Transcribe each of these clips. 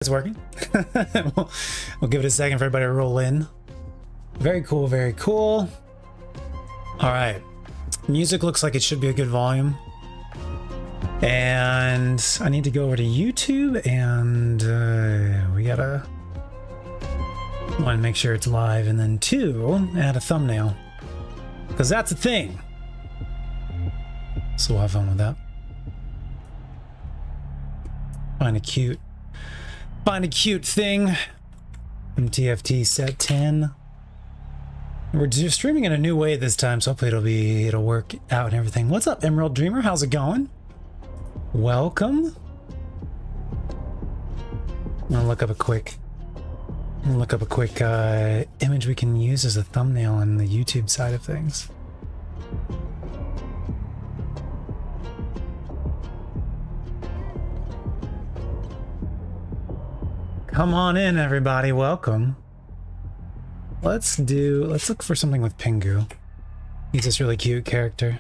It's working. we'll give it a second for everybody to roll in. Very cool, very cool. All right. Music looks like it should be a good volume. And I need to go over to YouTube and we gotta, one, make sure it's live, and then two, add a thumbnail. Because that's a thing. So we'll have fun with that. Find a cute thing from TFT set 10. We're just streaming in a new way this time, so hopefully it'll work out and everything. What's up, Emerald Dreamer? How's it going? Welcome. I'm gonna look up a quick image we can use as a thumbnail on the YouTube side of things. Come on in, everybody. Welcome. Let's look for something with Pingu. He's this really cute character.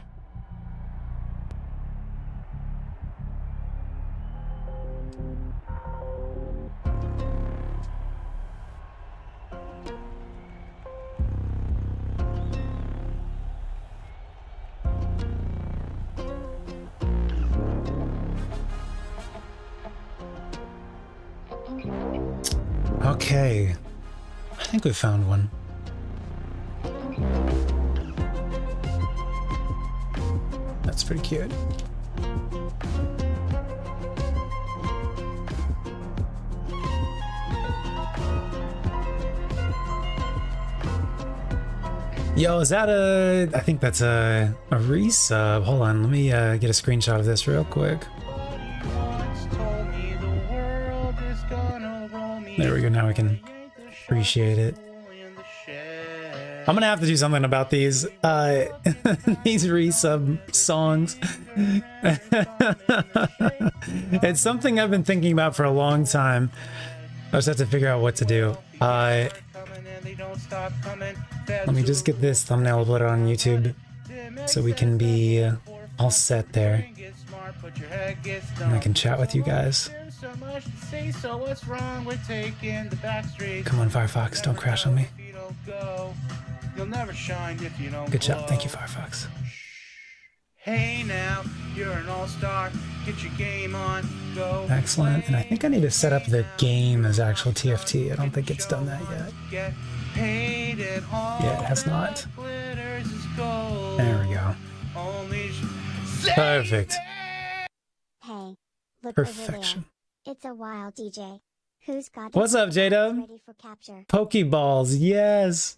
Okay, I think we found one. That's pretty cute. Yo, is that a... I think that's a resub. Hold on, let me get a screenshot of this real quick. There we go, now we can appreciate it. I'm gonna have to do something about these these resub songs. It's something I've been thinking about for a long time. I just have to figure out what to do. Let me just get this thumbnail uploaded on YouTube so we can be all set there. And I can chat with you guys. So much to say, so what's wrong with taking the back street? Come on, Firefox, don't crash on me. You'll never shine if you don't. Good job, thank you, Firefox. Hey now, you're an all-star. Get your game on, go. Excellent, and I think I need to set up the game as actual TFT. I don't think it's done that yet. Yeah, it has not. There we go. Perfect. Hey, look Perfection. It's a wild DJ. Who's got What's up, J-Dub? ready for capture? Pokeballs, yes.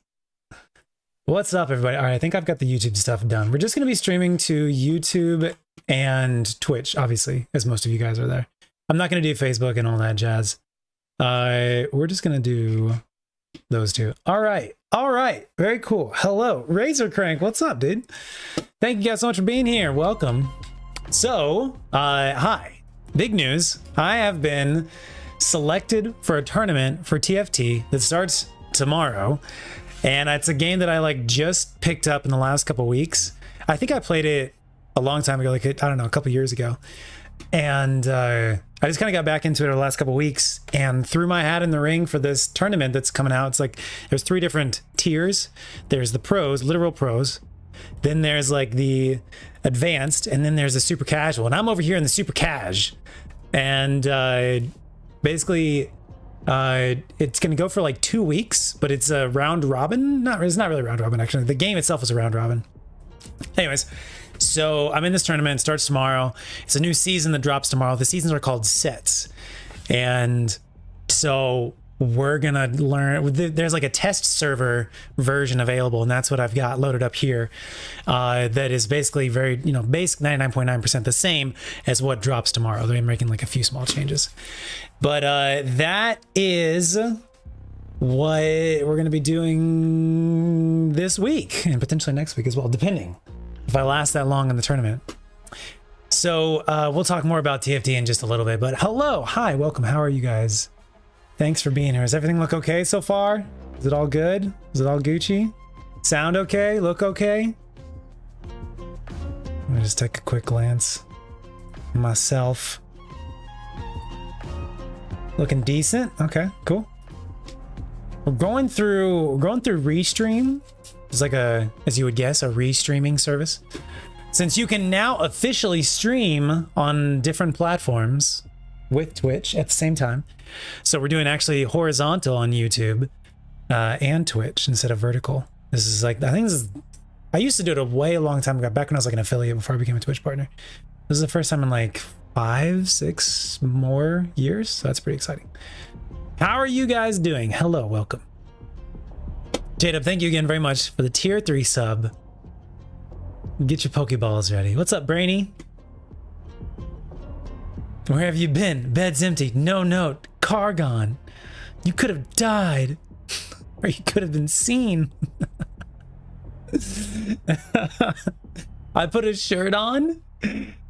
What's up, everybody? All right, I think I've got the YouTube stuff done. We're just going to be streaming to YouTube and Twitch, obviously, as most of you guys are there. I'm not going to do Facebook and all that jazz. We're just going to do those two. All right. All right. Very cool. Hello, Razor Crank. What's up, dude? Thank you guys so much for being here. Welcome. So, hi. Big news. I have been selected for a tournament for TFT that starts tomorrow. And it's a game that I like just picked up in the last couple weeks. I think I played it a long time ago, like, I don't know, a couple years ago. And I just kind of got back into it over the last couple weeks and threw my hat in the ring for this tournament that's coming out. It's like, there's 3 different tiers. There's the pros, literal pros. Then there's like the advanced, and then there's the super casual. And I'm over here in the super cash. And basically, it's going to go for like 2 weeks, but it's a round robin. It's not really round robin, actually. The game itself is a round robin. Anyways, so I'm in this tournament. It starts tomorrow. It's a new season that drops tomorrow. The seasons are called sets. And so we're going to learn. There's like a test server version available, and that's what I've got loaded up here. That is basically very, basic 99.9% the same as what drops tomorrow. They're making like a few small changes. But that is what we're going to be doing this week and potentially next week as well, depending if I last that long in the tournament. So we'll talk more about TFT in just a little bit. But hello, hi, welcome. How are you guys? Thanks for being here. Does everything look okay so far? Is it all good? Is it all Gucci? Sound okay? Look okay? Let me just take a quick glance myself. Looking decent. Okay, cool. We're going through Restream. It's like a, as you would guess, a restreaming service. Since you can now officially stream on different platforms with Twitch at the same time. So we're doing actually horizontal on YouTube and Twitch instead of vertical. This is like, I think this is, I used to do it a way long time ago, back when I was like an affiliate before I became a Twitch partner. This is the first time in like 5-6 more years, so that's pretty exciting. How are you guys doing? Hello, welcome. J-Dub, thank you again very much for the tier 3 sub. Get your Pokeballs ready. What's up, Brainy? Where have you been? Bed's empty. No note. Car gone. You could have died. Or you could have been seen. I put a shirt on?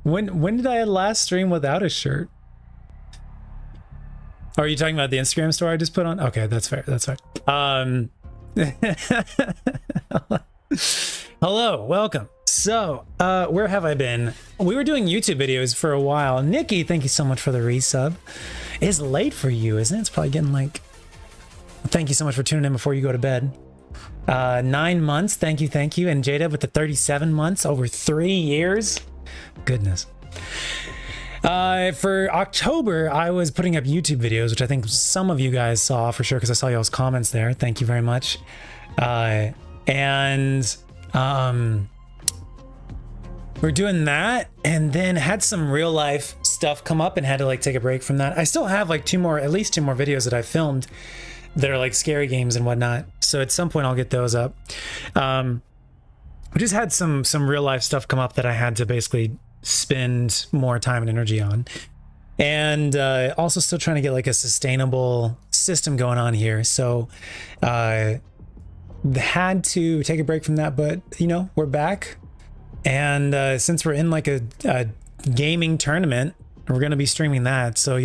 When did I last stream without a shirt? Are you talking about the Instagram story I just put on? Okay, that's fair. That's fair. Hello, welcome. So, where have I been? We were doing YouTube videos for a while. Nikki, thank you so much for the resub. It's late for you, isn't it? It's probably getting like... Thank you so much for tuning in before you go to bed. 9 months, thank you, thank you. And Jada with the 37 months, over 3 years. Goodness. For October, I was putting up YouTube videos, which I think some of you guys saw for sure, because I saw y'all's comments there. Thank you very much. We're doing that, and then had some real life stuff come up and had to like take a break from that. I still have like at least two more videos that I filmed that are like scary games and whatnot. So at some point I'll get those up. We just had some real life stuff come up that I had to basically spend more time and energy on. And also still trying to get like a sustainable system going on here. So had to take a break from that, but you know, we're back. And since we're in like a gaming tournament, we're going to be streaming that. So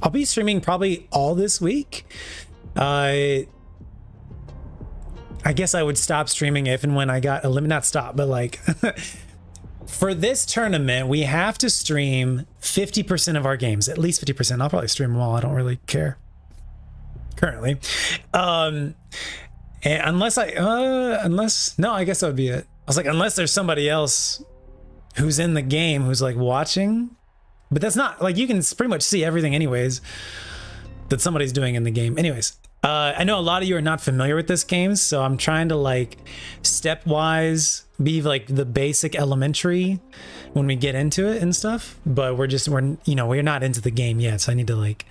I'll be streaming probably all this week. I guess I would stop streaming if and when I got not stop, but like for this tournament, we have to stream 50% of our games, at least 50%. I'll probably stream them all. I don't really care currently. And unless no, I guess that would be it. I was like, unless there's somebody else who's in the game who's like watching, but that's not like, you can pretty much see everything anyways that somebody's doing in the game. Anyways, I know a lot of you are not familiar with this game, so I'm trying to like stepwise be like the basic elementary when we get into it and stuff, but we're not into the game yet. So I need to like,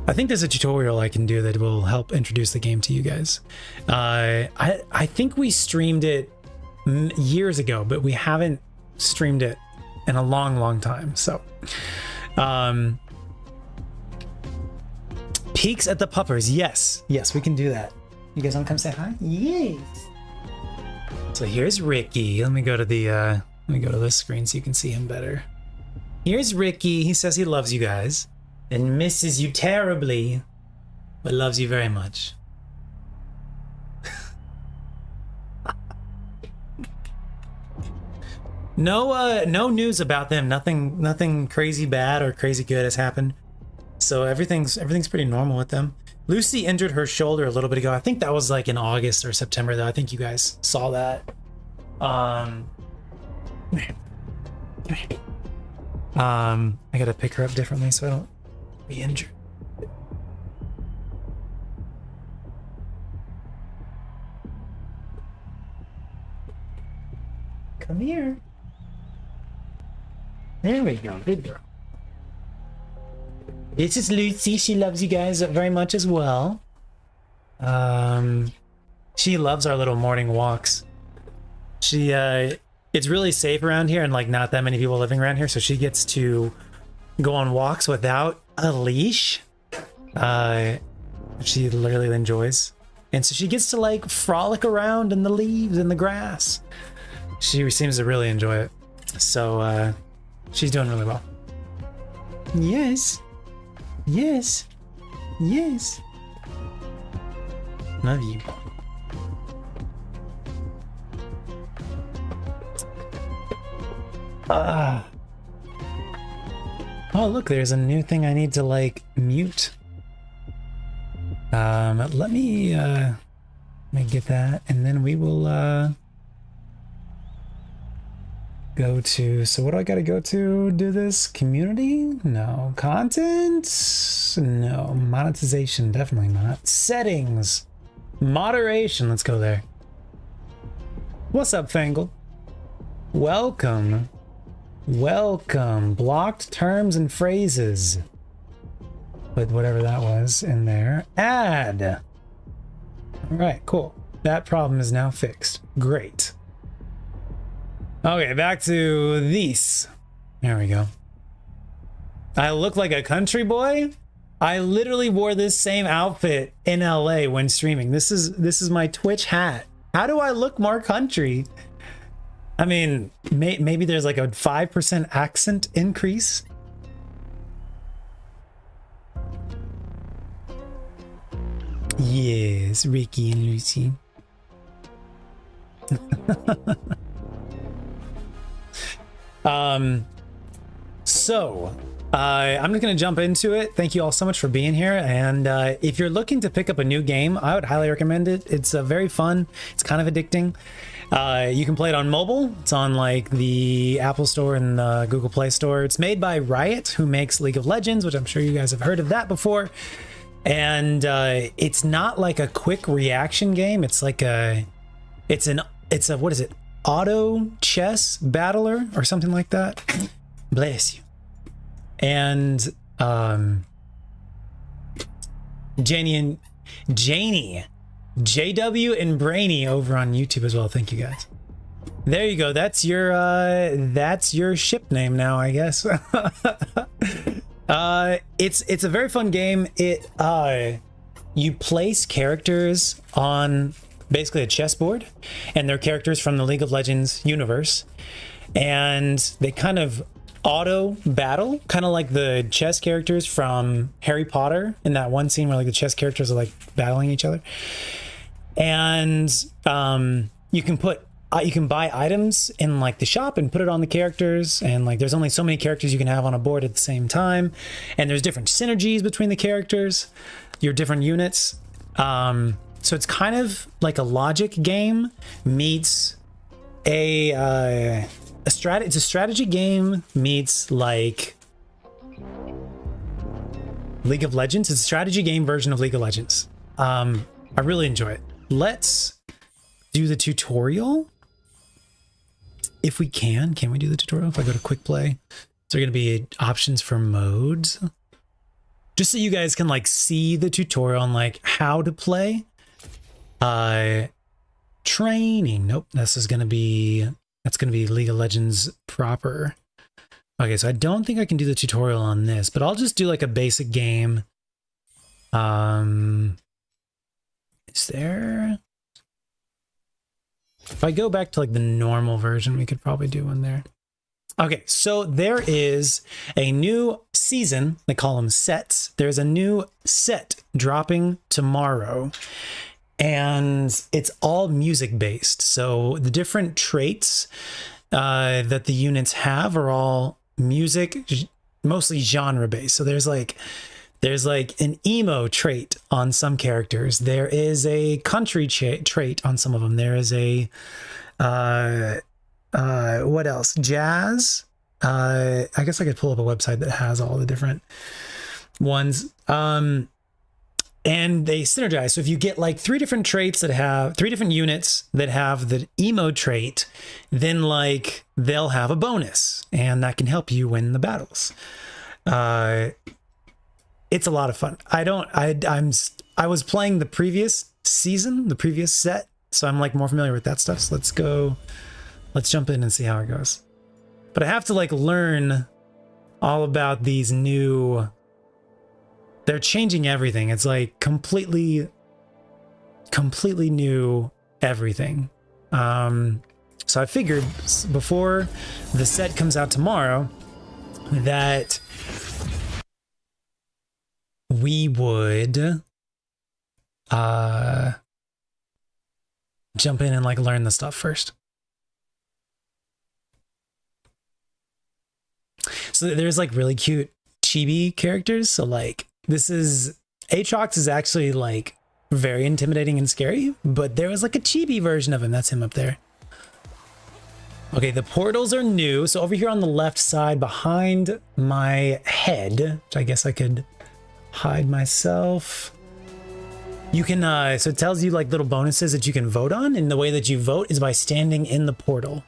I think there's a tutorial I can do that will help introduce the game to you guys. I think we streamed it years ago, but we haven't streamed it in a long time. So peeks at the puppers. Yes, we can do that. You guys want to come say hi? Yes. So here's Ricky. Let me go to this screen so you can see him better. Here's Ricky. He says he loves you guys and misses you terribly, but loves you very much. No news about them. Nothing crazy bad or crazy good has happened. So everything's pretty normal with them. Lucy injured her shoulder a little bit ago. I think that was like in August or September though. I think you guys saw that. I gotta pick her up differently so I don't be injured. Come here. There we go. Good girl. This is Lucy. She loves you guys very much as well. She loves our little morning walks. It's really safe around here and like not that many people living around here, so she gets to go on walks without a leash. She literally enjoys. And so she gets to like frolic around in the leaves and the grass. She seems to really enjoy it. So she's doing really well. Yes. Love you. Oh, look, there's a new thing I need to like mute. Let me get that, and then we will go to, so what do I gotta go to do this? Community? No. Content? No. Monetization? Definitely not. Settings. Moderation. Let's go there. What's up, Fangle? Welcome. Welcome. Blocked terms and phrases. Put whatever that was in there. Add. All right, cool. That problem is now fixed. Great. Okay, back to these. There we go. I look like a country boy. I literally wore this same outfit in LA when streaming. This is my Twitch hat. How do I look more country? I mean, maybe there's like a 5% accent increase. Yes, Ricky and Lucy. I'm just going to jump into it. Thank you all so much for being here. And if you're looking to pick up a new game, I would highly recommend it. It's very fun. It's kind of addicting. You can play it on mobile. It's on like the Apple Store and the Google Play Store. It's made by Riot, who makes League of Legends, which I'm sure you guys have heard of that before. And it's not like a quick reaction game. It's like it's a what is it? Auto chess battler or something like that. Bless you. And Janie, JW and Brainy over on YouTube as well. Thank you guys. There you go. That's your ship name now, I guess. It's a very fun game. You place characters on basically a chessboard, and they're characters from the League of Legends universe, and they kind of auto battle, kind of like the chess characters from Harry Potter in that one scene where like the chess characters are like battling each other. And you can buy items in like the shop and put it on the characters, and like there's only so many characters you can have on a board at the same time, and there's different synergies between the characters, your different units. So it's kind of like a logic game meets it's a strategy game meets like League of Legends. It's a strategy game version of League of Legends. I really enjoy it. Let's do the tutorial. If we can we do the tutorial? If I go to quick play, is there going to be options for modes? Just so you guys can like see the tutorial on like how to play. Training. Nope. That's going to be League of Legends proper. Okay, so I don't think I can do the tutorial on this, but I'll just do like a basic game. Is there? If I go back to like the normal version, we could probably do one there. Okay, so there is a new season. They call them sets. There's a new set dropping tomorrow, and it's all music based. So the different traits that the units have are all music, mostly genre based. So there's like an emo trait on some characters. There is a country trait on some of them. There is a what else? Jazz. I guess I could pull up a website that has all the different ones. And they synergize. So if you get like three different units that have the emo trait, then like they'll have a bonus, and that can help you win the battles. It's a lot of fun. I was playing the previous season, the previous set, so I'm like more familiar with that stuff. So let's jump in and see how it goes. But I have to like learn all about these new. They're changing everything. It's like completely new everything. So I figured before the set comes out tomorrow that we would jump in and like learn the stuff first. So there's like really cute chibi characters. So like this is Aatrox is actually like very intimidating and scary, but there was like a chibi version of him. That's him up there. Okay, the portals are new. So over here on the left side behind my head, which I guess I could hide myself. You can, so it tells you like little bonuses that you can vote on, and the way that you vote is by standing in the portal.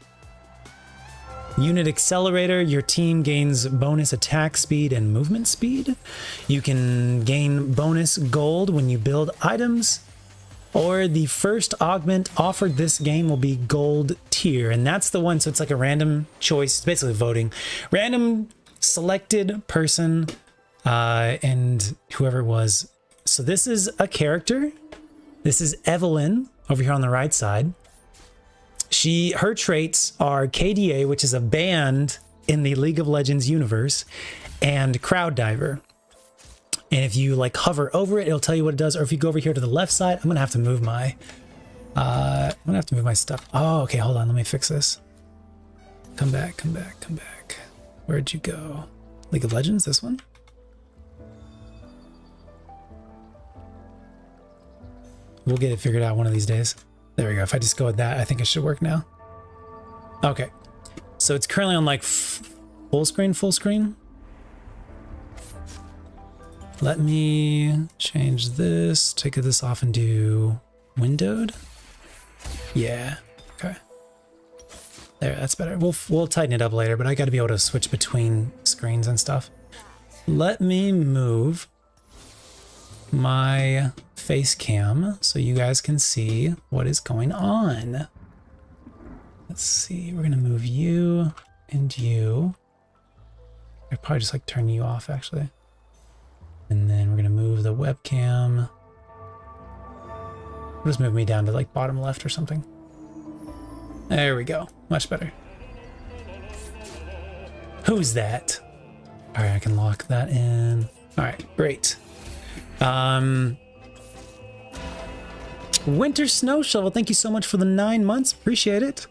Unit accelerator, your team gains bonus attack speed and movement speed. You can gain bonus gold when you build items, or the first augment offered this game will be gold tier, and that's the one, so it's like a random choice. It's basically voting. Random selected person, and whoever it was. So this is a character. This is Evelyn over here on the right side. Her traits are KDA, which is a band in the League of Legends universe, and Crowd Diver. And if you like hover over it, it'll tell you what it does. Or if you go over here to the left side, I'm gonna have to move my stuff. Oh, okay, hold on, let me fix this. Come back, come back, come back. Where'd you go? League of Legends, this one? We'll get it figured out one of these days. There we go. If I just go with that, I think it should work now. Okay. So it's currently on like full screen. Let me change this, take this off and do windowed. Yeah. Okay. There, that's better. We'll tighten it up later, but I got to be able to switch between screens and stuff. Let me move my face cam so you guys can see what is going on. Let's see, we're gonna move you and you. I'd probably just like turn you off actually. And then we're gonna move the webcam. Just move me down to like bottom left or something. There we go, much better. Who's that? All right, I can lock that in. All right, great. Winter Snow Shovel, thank you so much for the 9 months. Appreciate it.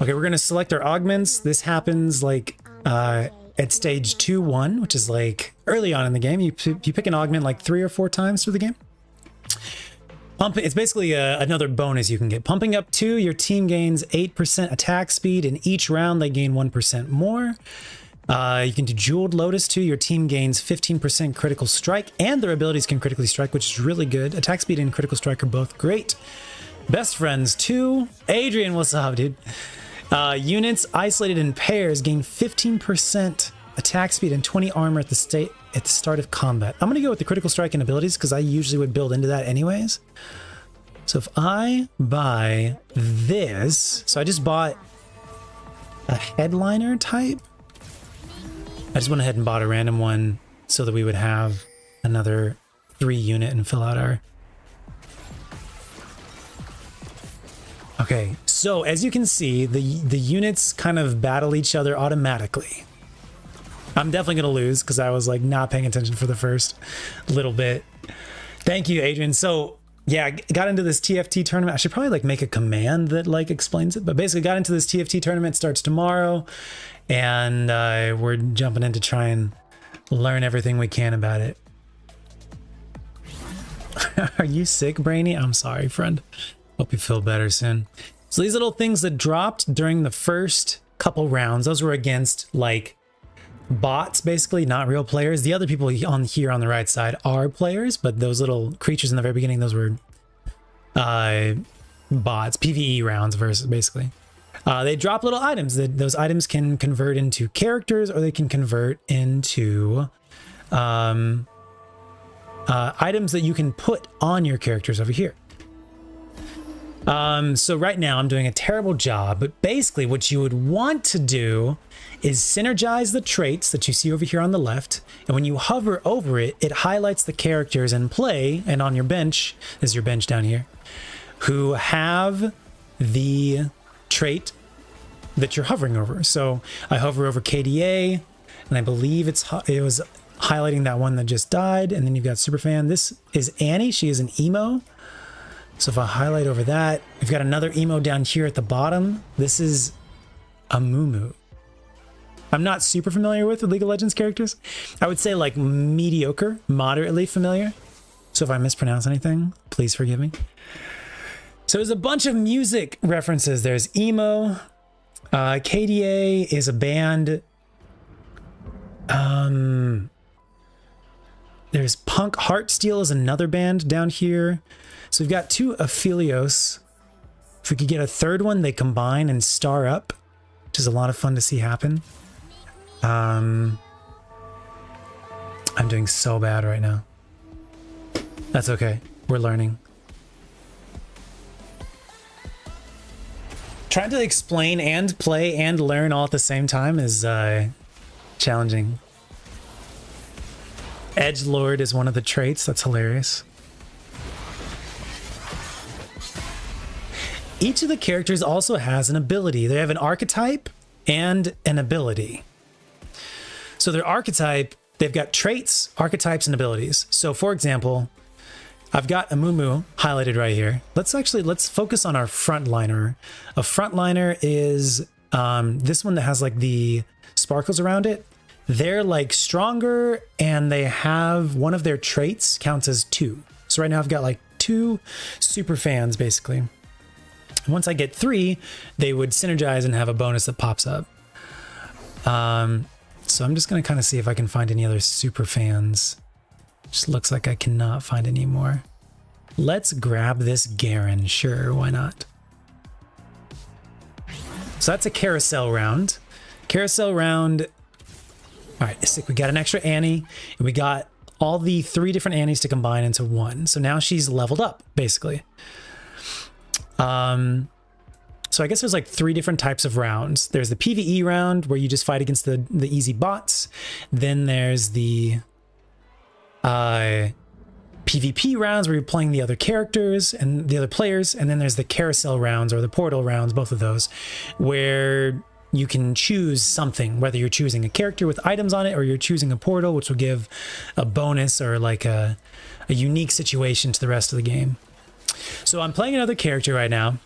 Okay, we're gonna select our augments. This happens like at stage 2-1, which is like early on in the game. You pick an augment like 3 or 4 times through the game. It's basically another bonus you can get. Pumping up 2, your team gains 8% attack speed, and each round they gain 1% more. You can do Jeweled Lotus 2. Your team gains 15% critical strike, and their abilities can critically strike, which is really good. Attack speed and critical strike are both great. Best Friends 2. Adrian, what's up, dude? Units isolated in pairs gain 15% attack speed and 20 armor at the start of combat. I'm going to go with the critical strike and abilities because I usually would build into that anyways. So if I buy this, so I just bought a headliner type. I just went ahead and bought a random one so that we would have another 3 unit and fill out our... Okay, so as you can see, the units kind of battle each other automatically. I'm definitely going to lose because I was like not paying attention for the first little bit. Thank you, Adrian. So yeah, I got into this TFT tournament. I should probably like make a command that like explains it, but basically got into this TFT tournament. Starts tomorrow. And we're jumping in to try and learn everything we can about it. Are you sick, Brainy? I'm sorry, friend. Hope you feel better soon. So these little things that dropped during the first couple rounds, those were against like bots, basically, not real players. The other people on here on the right side are players, but those little creatures in the very beginning, those were bots, PvE rounds versus basically. They drop little items. Those items can convert into characters, or they can convert into items that you can put on your characters over here. So right now I'm doing a terrible job, but basically what you would want to do is synergize the traits that you see over here on the left. And when you hover over it, it highlights the characters in play and on your bench, this is your bench down here, who have the trait that you're hovering over. So I hover over KDA, and I believe it was highlighting that one that just died. And then you've got Superfan. This is Annie. She is an emo. So if I highlight over that, we've got another emo down here at the bottom. This is a Mumu. I'm not super familiar with League of Legends characters. I would say like mediocre, moderately familiar. So if I mispronounce anything, please forgive me. So there's a bunch of music references. There's emo. KDA is a band. There's Punk Heartsteel is another band down here. So we've got 2 Aphelios. If we could get a third one, they combine and star up, which is a lot of fun to see happen. I'm doing so bad right now. That's okay. We're learning. Trying to explain and play and learn all at the same time is challenging. Edgelord is one of the traits. That's hilarious. Each of the characters also has an ability. They have an archetype and an ability. So their archetype, they've got traits, archetypes, and abilities. So for example, I've got a Mumu highlighted right here. Let's focus on our frontliner. A frontliner is this one that has like the sparkles around it. They're like stronger and they have one of their traits counts as 2. So right now I've got like 2 super fans basically. Once I get 3, they would synergize and have a bonus that pops up. So I'm just gonna kind of see if I can find any other super fans. Just looks like I cannot find any more. Let's grab this Garen. Sure, why not? So that's a carousel round. Carousel round. All right, sick. We got an extra Annie, and we got all the 3 different Annies to combine into one. So now she's leveled up, basically. So I guess there's like 3 different types of rounds. There's the PvE round where you just fight against the easy bots. Then there's the PvP rounds where you're playing the other characters and the other players. And then there's the carousel rounds or the portal rounds, both of those, where you can choose something, whether you're choosing a character with items on it or you're choosing a portal, which will give a bonus or like a unique situation to the rest of the game. So I'm playing another character right now.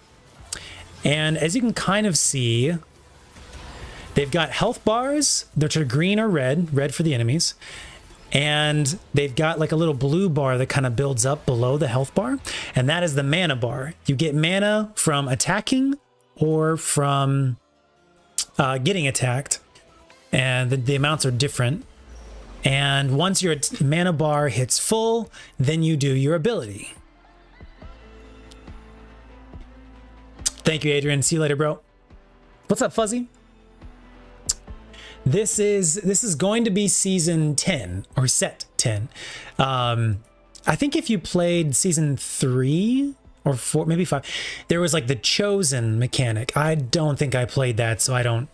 And as you can kind of see, they've got health bars, which are green or red for the enemies. And they've got like a little blue bar that kind of builds up below the health bar. And that is the mana bar. You get mana from attacking or from getting attacked. And the amounts are different. And once your mana bar hits full, then you do your ability. Thank you, Adrian. See you later, bro. What's up, Fuzzy? This is going to be season 10 or set 10. I think if you played season 3 or 4, maybe 5, there was like the chosen mechanic. I don't think I played that, so I don't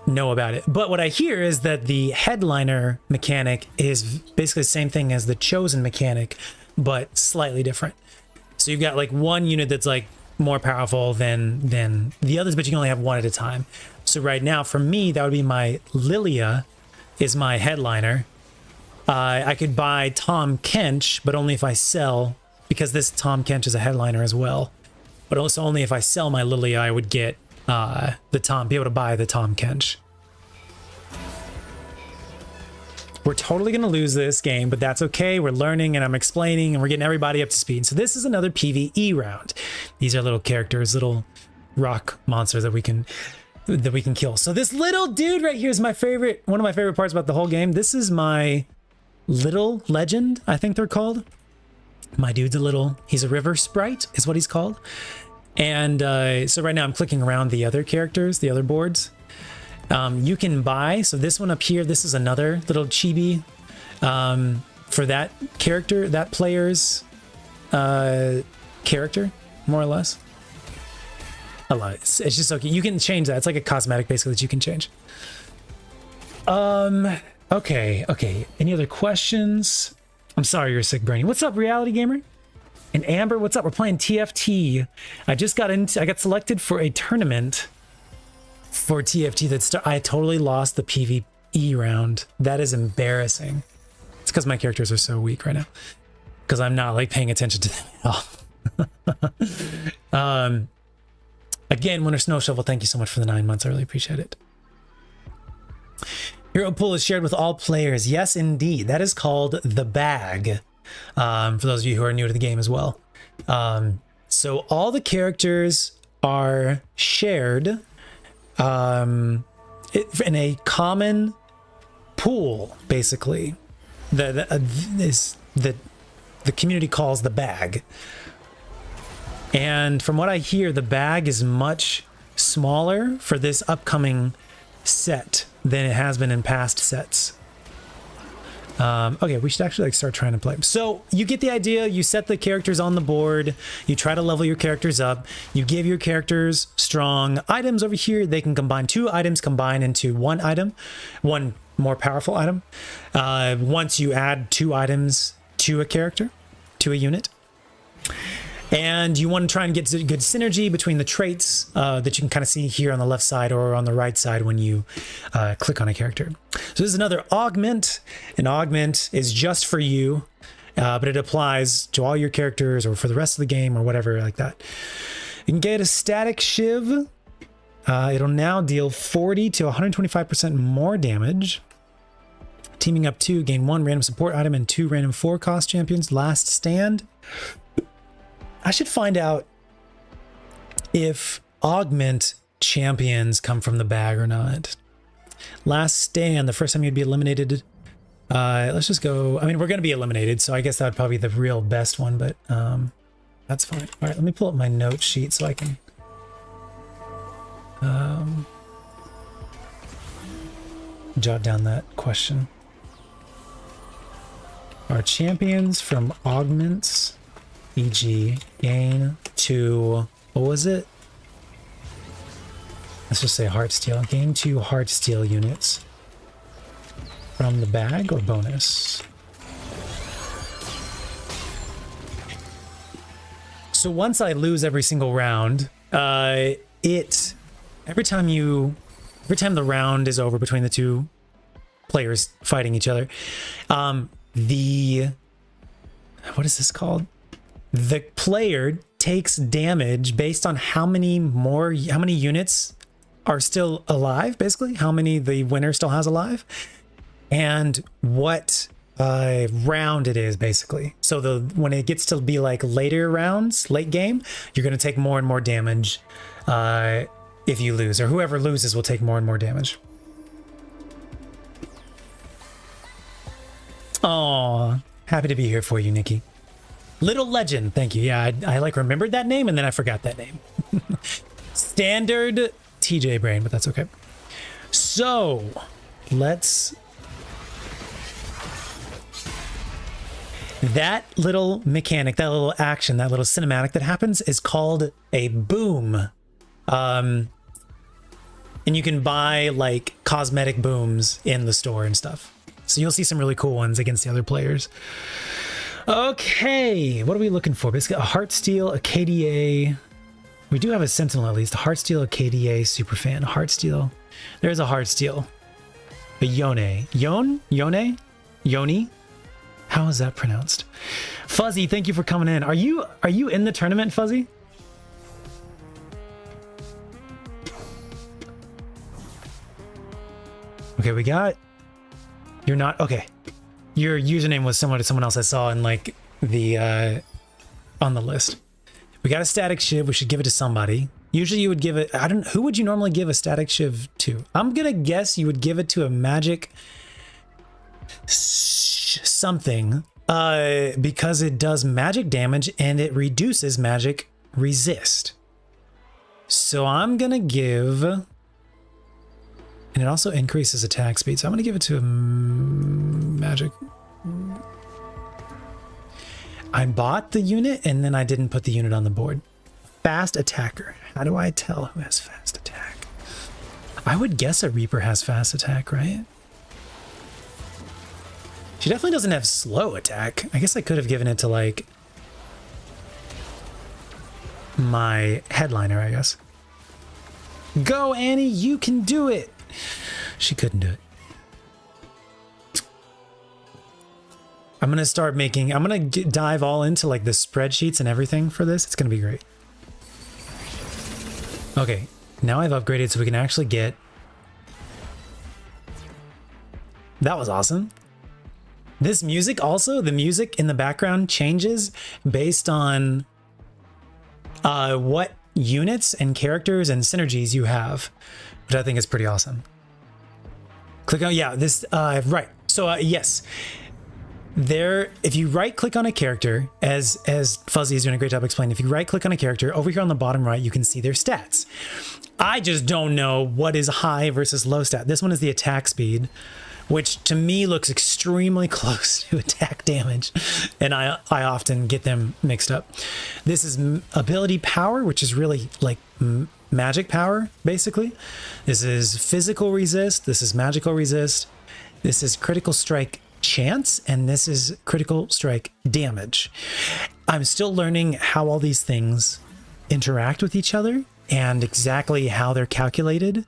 know about it. But what I hear is that the headliner mechanic is basically the same thing as the chosen mechanic, but slightly different. So you've got like one unit that's like more powerful than the others, but you can only have one at a time. So right now, for me, that would be my Lilia is my headliner. I could buy Tom Kench, but only if I sell, because this Tom Kench is a headliner as well. But also only if I sell my Lilia, I would get be able to buy the Tom Kench. We're totally going to lose this game, but that's okay. We're learning and I'm explaining and we're getting everybody up to speed. So this is another PvE round. These are little characters, little rock monsters that we can kill. So this little dude right here is my favorite, one of my favorite parts about the whole game. This is my little legend, I think they're called. My dude's he's a river sprite is what he's called. And so right now I'm clicking around the other characters, the other boards. You can buy, so this one up here, this is another little chibi for that character, that player's character, more or less. I love it. It's just okay. You can change that. It's like a cosmetic basically that you can change. Okay. Any other questions? I'm sorry you're sick, Brainy. What's up, Reality Gamer? And Amber, what's up? We're playing TFT. I got selected for a tournament for TFT I totally lost the PvE round. That is embarrassing. It's because my characters are so weak right now. Because I'm not like paying attention to them at all. Again, Winter Snow Shovel, thank you so much for the 9 months. I really appreciate it. Hero pool is shared with all players. Yes, indeed. That is called the bag. For those of you who are new to the game as well. So all the characters are shared in a common pool, basically. The community calls the bag. And from what I hear, the bag is much smaller for this upcoming set than it has been in past sets. Okay, we should actually like start trying to play. So you get the idea. You set the characters on the board. You try to level your characters up. You give your characters strong items over here. They can combine 2 items, combine into 1 item, one more powerful item. Once you add 2 items to a character, to a unit. And you want to try and get good synergy between the traits that you can kind of see here on the left side or on the right side when you click on a character. So this is another augment. An augment is just for you, but it applies to all your characters or for the rest of the game or whatever like that. You can get a static shiv. It'll now deal 40 to 125% more damage. Teaming up 2, gain 1 random support item and 2 random 4 cost champions. Last stand. I should find out if augment champions come from the bag or not. Last stand, the first time you'd be eliminated. Let's just go. I mean, we're going to be eliminated, so I guess that would probably be the real best one, but that's fine. All right, let me pull up my note sheet so I can jot down that question. Are champions from augments, e.g. gain 2, what was it? Let's just say Heartsteel. Gain 2 Heartsteel units from the bag or bonus. So once I lose every single round, every time the round is over between the 2 players fighting each other, what is this called? The player takes damage based on how many units are still alive, basically, how many the winner still has alive, and what round it is, basically. So when it gets to be like later rounds, late game, you're going to take more and more damage if you lose, or whoever loses will take more and more damage. Aw, happy to be here for you, Nikki. Little Legend, thank you. Yeah, I like remembered that name and then I forgot that name. Standard TJ brain, but that's okay. So let's. That little mechanic, that little action, that little cinematic that happens is called a boom. And you can buy like cosmetic booms in the store and stuff. So you'll see some really cool ones against the other players. Okay, what are we looking for? Basically, a Heartsteel, a KDA. We do have a Sentinel at least. A Heartsteel, a KDA, Superfan. A Heartsteel. There's a Heartsteel. A Yone. Yone? Yoni? How is that pronounced? Fuzzy, thank you for coming in. Are you in the tournament, Fuzzy? Okay, we got. You're not okay. Your username was similar to someone else I saw in like the on the list. We got a static shiv. We should give it to somebody. Usually you would give it. Who would you normally give a static shiv to? I'm gonna guess you would give it to a magic something because it does magic damage and it reduces magic resist. So I'm gonna give. And it also increases attack speed. So I'm going to give it to a magic. I bought the unit and then I didn't put the unit on the board. Fast attacker. How do I tell who has fast attack? I would guess a Reaper has fast attack, right? She definitely doesn't have slow attack. I guess I could have given it to like my headliner, I guess. Go, Annie, you can do it. She couldn't do it. I'm gonna start making. I'm gonna dive all into like the spreadsheets and everything for this. It's gonna be great. Okay, now I've upgraded so we can actually get That was awesome. This music also, the music in the background changes based on what units and characters and synergies you have, which I think is pretty awesome. Click on, yeah, this, right. So yes, there, if you right click on a character, as Fuzzy is doing a great job explaining, if you right click on a character, over here on the bottom right, you can see their stats. I just don't know what is high versus low stat. This one is the attack speed, which to me looks extremely close to attack damage, and I often get them mixed up. This is ability power, which is really like magic power, basically. This is physical resist, this is magical resist, this is critical strike chance, and this is critical strike damage. I'm still learning how all these things interact with each other and exactly how they're calculated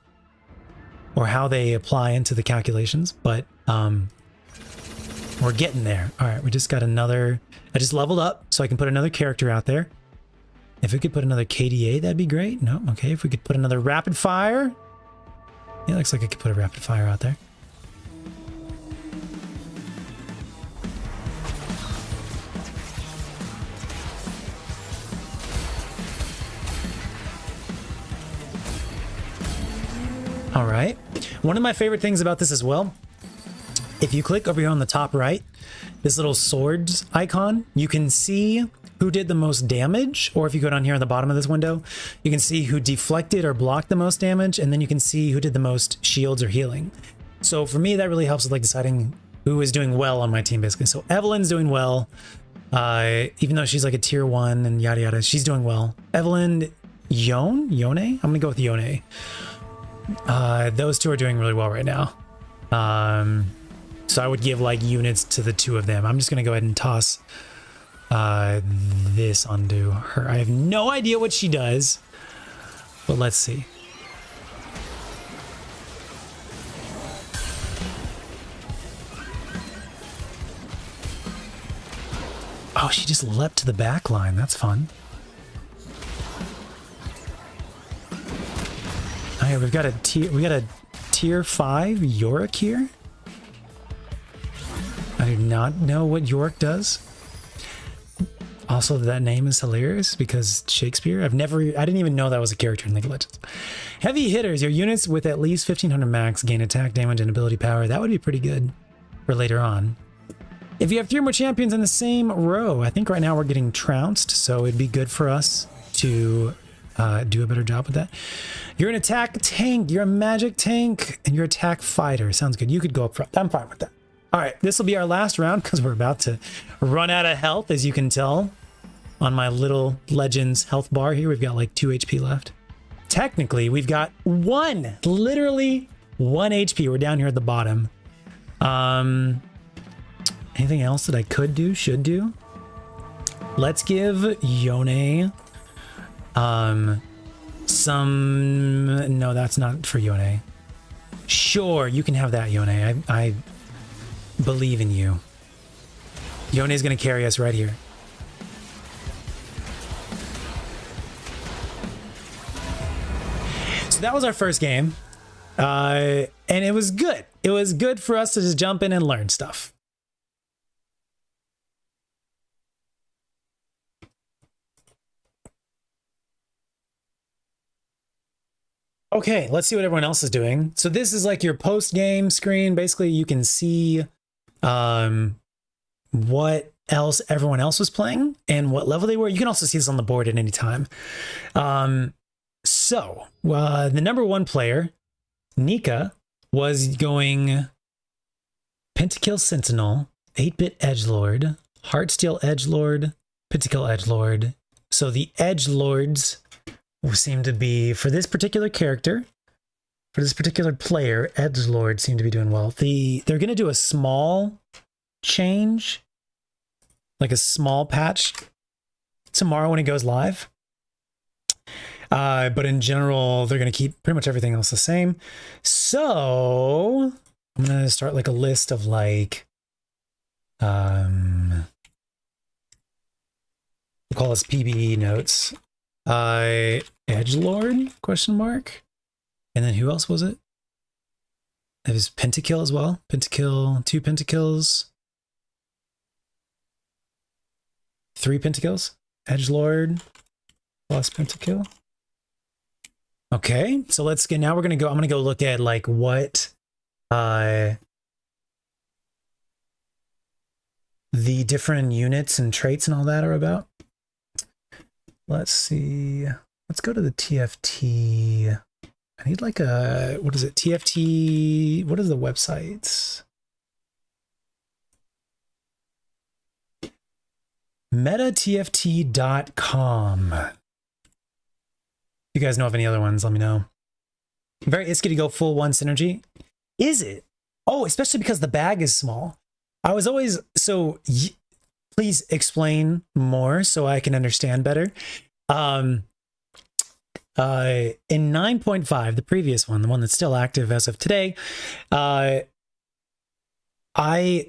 or how they apply into the calculations, but we're getting there. All right, we just got another, I just leveled up so I can put another character out there. If we could put another KDA, that'd be great. No, okay, if we could put another rapid fire. Yeah, looks like I could put a rapid fire out there. All right. One of my favorite things about this as well, if you click over here on the top right, this little swords icon, you can see who did the most damage, or if you go down here on the bottom of this window, you can see who deflected or blocked the most damage, and then you can see who did the most shields or healing. So for me, that really helps with like deciding who is doing well on my team, basically. So Evelyn's doing well, even though she's like a tier 1 and yada yada, she's doing well. Evelyn, Yone? I'm gonna go with Yone. Those two are doing really well right now. So I would give like units to the two of them. I'm just gonna go ahead and toss this onto her. I have no idea what she does, but let's see. Oh, she just leapt to the back line. That's fun. Okay, we got a tier 5 Yorick here. I do not know what Yorick does. Also, that name is hilarious because Shakespeare. I didn't even know that was a character in League of Legends. Heavy hitters, your units with at least 1500 max gain attack damage and ability power. That would be pretty good for later on. If you have 3 more champions in the same row, I think right now we're getting trounced, so it'd be good for us to do a better job with that. You're an attack tank, you're a magic tank, and you're attack fighter. Sounds good. You could go up front. I'm fine with that. All right, this will be our last round because we're about to run out of health, as you can tell on my little Legends health bar here. We've got like 2 HP left. Technically, we've got literally 1 HP. We're down here at the bottom. Anything else that I could do, should do? Let's give Yone no, that's not for Yone. Sure, you can have that, Yone. I believe in you. Yone is going to carry us right here. So that was our first game. And it was good. It was good for us to just jump in and learn stuff. Okay, let's see what everyone else is doing. So this is like your post-game screen. Basically, you can see what else everyone else was playing and what level they were. You can also see this on the board at any time. The number 1 player, Nika, was going Pentakill Sentinel, 8-bit Edgelord, Heartsteel Edgelord, Pentakill Edgelord. So the Edgelords seem to be, for this particular character, for this particular player, Edgelord seem to be doing well. They're going to do a small change, like a small patch tomorrow when it goes live. But in general, they're going to keep pretty much everything else the same. So I'm going to start like a list of like, we'll call this PBE notes. Edgelord, question mark. And then who else was it? There's pentakill as well. Pentakill, 2 pentakills, 3 pentakills. Edgelord plus pentakill. Okay, so let's get, now we're gonna go, I'm gonna go look at like what the different units and traits and all that are about. Let's see. Let's go to the TFT. I need like a, what is it? TFT, what is the website? metatft.com. If you guys know of any other ones, let me know. Very isky to go full 1 synergy. Is it? Oh, especially because the bag is small. I was always, so please explain more so I can understand better. In 9.5, the previous one, the one that's still active as of today, when I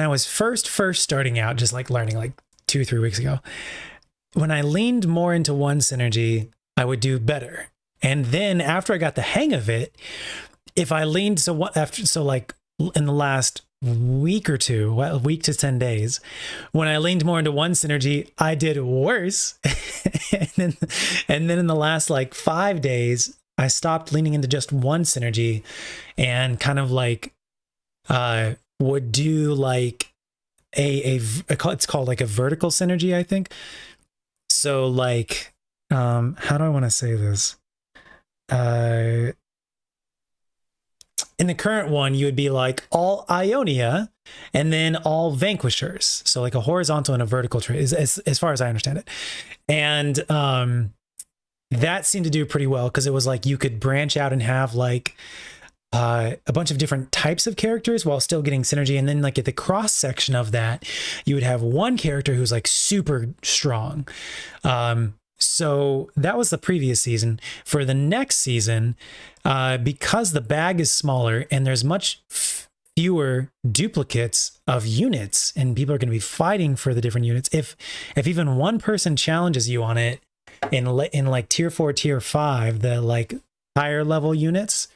was first starting out, just like learning like 2-3 weeks ago, when I leaned more into 1 synergy, I would do better. And then after I got the hang of it, if I leaned so like in the last week or two, well, week to 10 days, when I leaned more into 1 synergy, I did worse. and then in the last like 5 days, I stopped leaning into just 1 synergy and kind of like would do like it's called like a vertical synergy, I think. So like how do I want to say this? In the current one, you would be like all Ionia and then all Vanquishers. So like a horizontal and a vertical trait, as far as I understand it. And that seemed to do pretty well because it was like you could branch out and have like a bunch of different types of characters while still getting synergy. And then like at the cross section of that, you would have one character who's like super strong. So that was the previous season. For the next season, because the bag is smaller and there's much fewer duplicates of units and people are going to be fighting for the different units, if even one person challenges you on it in like tier 4, tier 5, the like higher level units,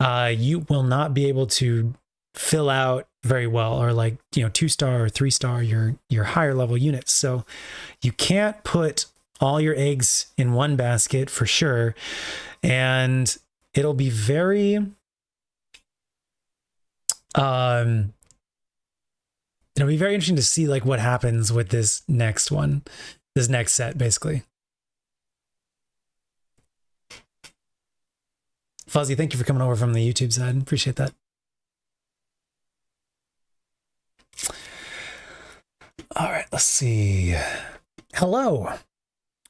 you will not be able to fill out very well, or like, 2-star or 3-star your higher level units. So you can't put all your eggs in one basket for sure. And it'll be very, interesting to see like what happens with this next one, this next set, basically. Fuzzy, thank you for coming over from the YouTube side. Appreciate that. All right, let's see. Hello.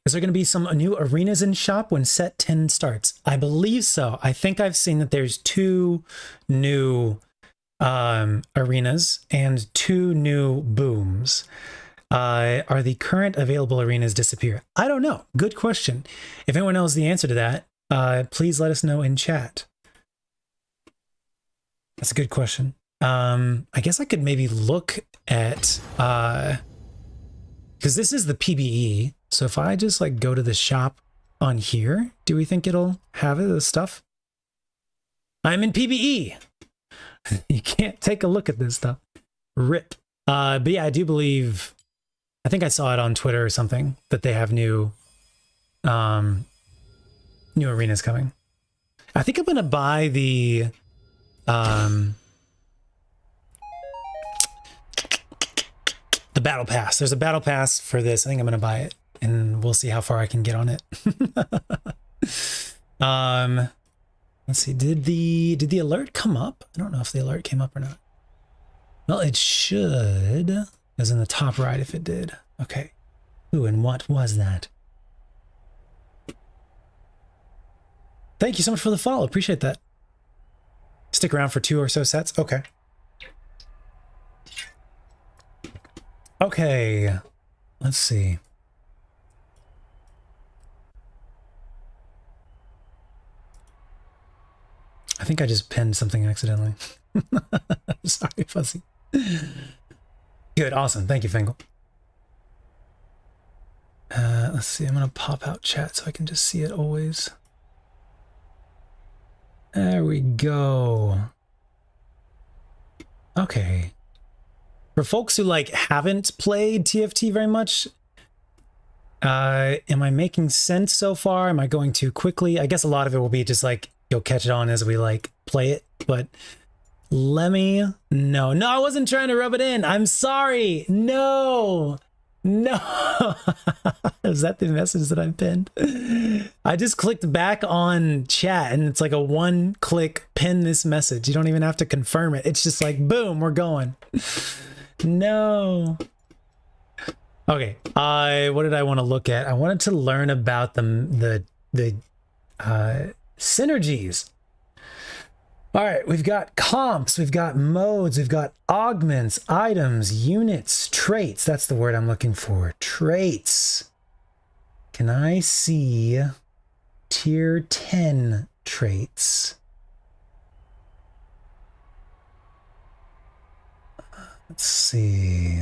Is there going to be some new arenas in shop when set 10 starts? I believe so. I think I've seen that there's 2 new arenas and 2 new booms. Are the current available arenas disappear? I don't know. Good question. If anyone knows the answer to that, please let us know in chat. That's a good question. I guess I could maybe look at, because this is the PBE. So if I just like go to the shop on here, do we think it'll have the stuff? I'm in PBE. You can't take a look at this stuff. Rip. But yeah, I do believe, I think I saw it on Twitter or something, that they have new arenas coming. I think I'm gonna buy the battle pass. There's a battle pass for this. I think I'm gonna buy it, and we'll see how far I can get on it. Let's see. Did the alert come up? I don't know if the alert came up or not. Well, it should. It was in the top right if it did. Okay. Ooh, and what was that? Thank you so much for the follow. Appreciate that. Stick around for 2 or so sets. Okay. Okay. Let's see. I think I just pinned something accidentally. Sorry, Fuzzy. Good. Awesome. Thank you, Fingal. Let's see. I'm going to pop out chat so I can just see it always. There we go. Okay. For folks who like haven't played TFT very much, am I making sense so far? Am I going too quickly? I guess a lot of it will be just like you'll catch it on as we like play it, but let me know. No, I wasn't trying to rub it in. I'm sorry. No. Is that the message that I've pinned? I just clicked back on chat and it's like a one-click pin this message. You don't even have to confirm it. It's just like, boom, we're going. No. Okay. What did I want to look at? I wanted to learn about the synergies. All right, we've got comps, we've got modes, we've got augments, items, units, traits. That's the word I'm looking for. Traits. Can I see tier 10 traits? Let's see.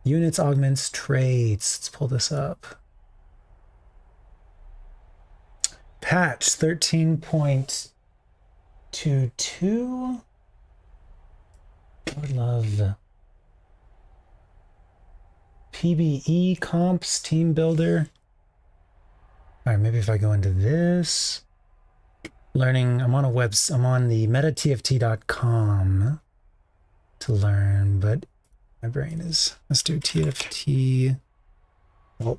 Units, augments, traits. Let's pull this up. Patch 13.22. I would love PBE comps, team builder. All right, maybe if I go into this, learning, I'm on the metatft.com to learn, but my brain is, let's do TFT. Oh.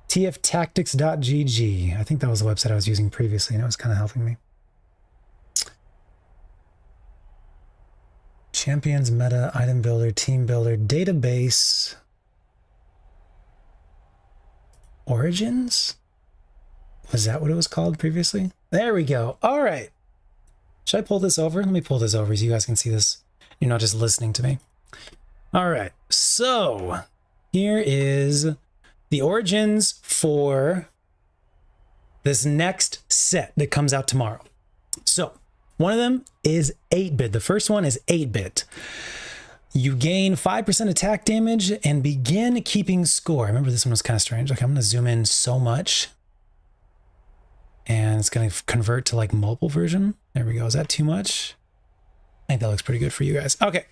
tftactics.gg. I think that was the website I was using previously, and it was kind of helping me. Champions, meta, item builder, team builder, database, origins? Was that what it was called previously? There we go. All right. Should I pull this over? Let me pull this over so you guys can see this. You're not just listening to me. All right. So here is the origins for this next set that comes out tomorrow. So one of them is 8-bit. The first one is 8-bit. You gain 5% attack damage and begin keeping score. I remember this one was kind of strange. Okay, I'm going to zoom in so much. And it's going to convert to like mobile version. There we go. Is that too much? I think that looks pretty good for you guys. Okay.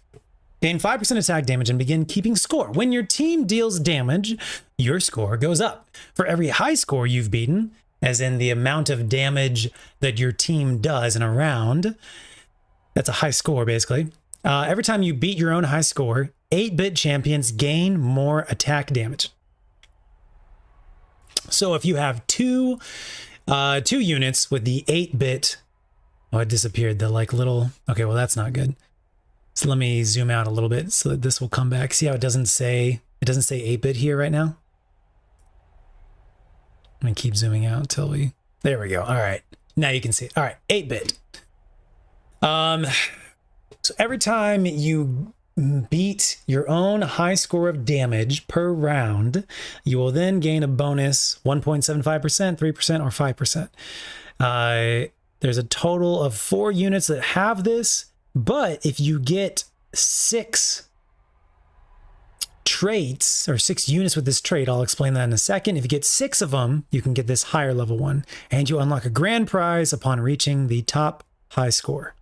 Gain 5% attack damage and begin keeping score. When your team deals damage, your score goes up. For every high score you've beaten, as in the amount of damage that your team does in a round, that's a high score basically. Every time you beat your own high score, 8-bit champions gain more attack damage. So if you have two units with the 8-bit, oh, it disappeared. The like little, okay, well that's not good. So let me zoom out a little bit so that this will come back. See how it doesn't say 8-bit here right now? I'm gonna keep zooming out until there we go. All right, now you can see it. All right, 8-bit. So every time you beat your own high score of damage per round, you will then gain a bonus 1.75%, 3%, or 5%. There's a total of 4 units that have this. But if you get 6 traits or 6 units with this trait, I'll explain that in a second. If you get 6 of them, you can get this higher level one, and you unlock a grand prize upon reaching the top high score.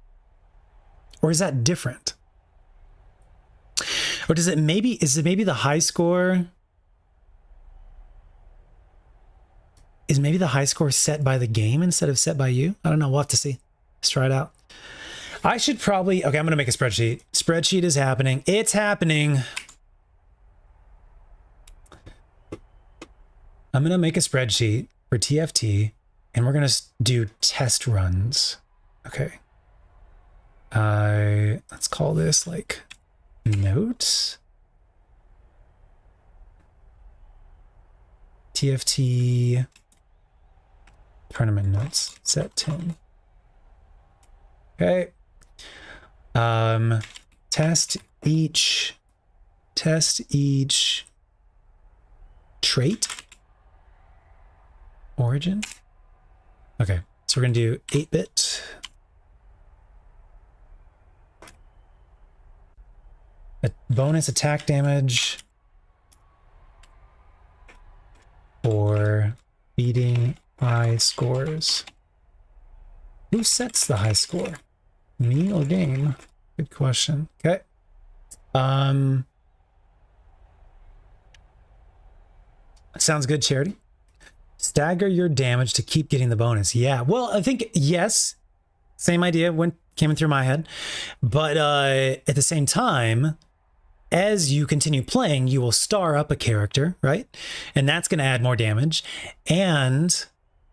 Or is that different? Or is it maybe the high score? Is maybe the high score set by the game instead of set by you? I don't know. We'll have to see. Let's try it out. I should probably, okay, I'm going to make a spreadsheet. Spreadsheet is happening. It's happening. I'm going to make a spreadsheet for TFT, and we're going to do test runs. Okay. Let's call this like notes. TFT tournament notes, set 10. Okay. Test each trait origin. Okay, so we're gonna do 8-bit. A bonus attack damage for beating high scores. Who sets the high score? Me or game? Good question. Okay. Sounds good, Charity. Stagger your damage to keep getting the bonus. Yeah, well, I think yes. Same idea came in through my head. But at the same time, as you continue playing, you will star up a character, right? And that's going to add more damage. And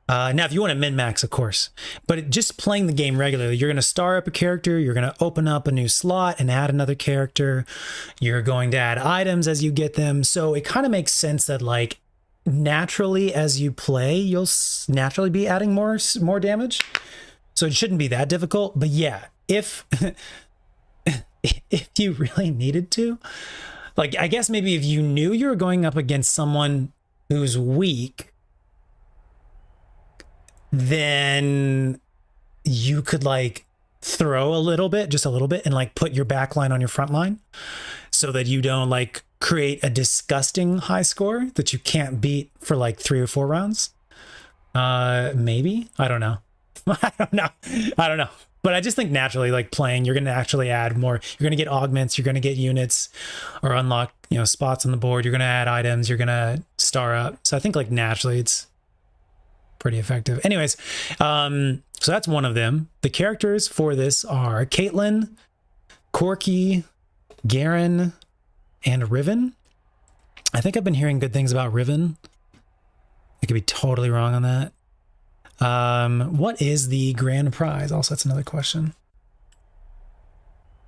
now, if you want to min-max, of course, but just playing the game regularly, you're going to star up a character, you're going to open up a new slot and add another character. You're going to add items as you get them. So it kind of makes sense that like naturally as you play, you'll naturally be adding more damage. So it shouldn't be that difficult. But yeah, if if you really needed to, like, I guess maybe if you knew you were going up against someone who's weak, then you could like throw a little bit, just a little bit, and like put your back line on your front line so that you don't like create a disgusting high score that you can't beat for like 3 or 4 rounds. Maybe, I don't know. I don't know. But I just think naturally, like playing, you're going to actually add more. You're going to get augments. You're going to get units or unlock, spots on the board. You're going to add items. You're going to star up. So I think like naturally it's pretty effective. Anyways, so that's one of them. The characters for this are Caitlyn, Corky, Garen, and Riven. I think I've been hearing good things about Riven. I could be totally wrong on that. What is the grand prize? Also, that's another question.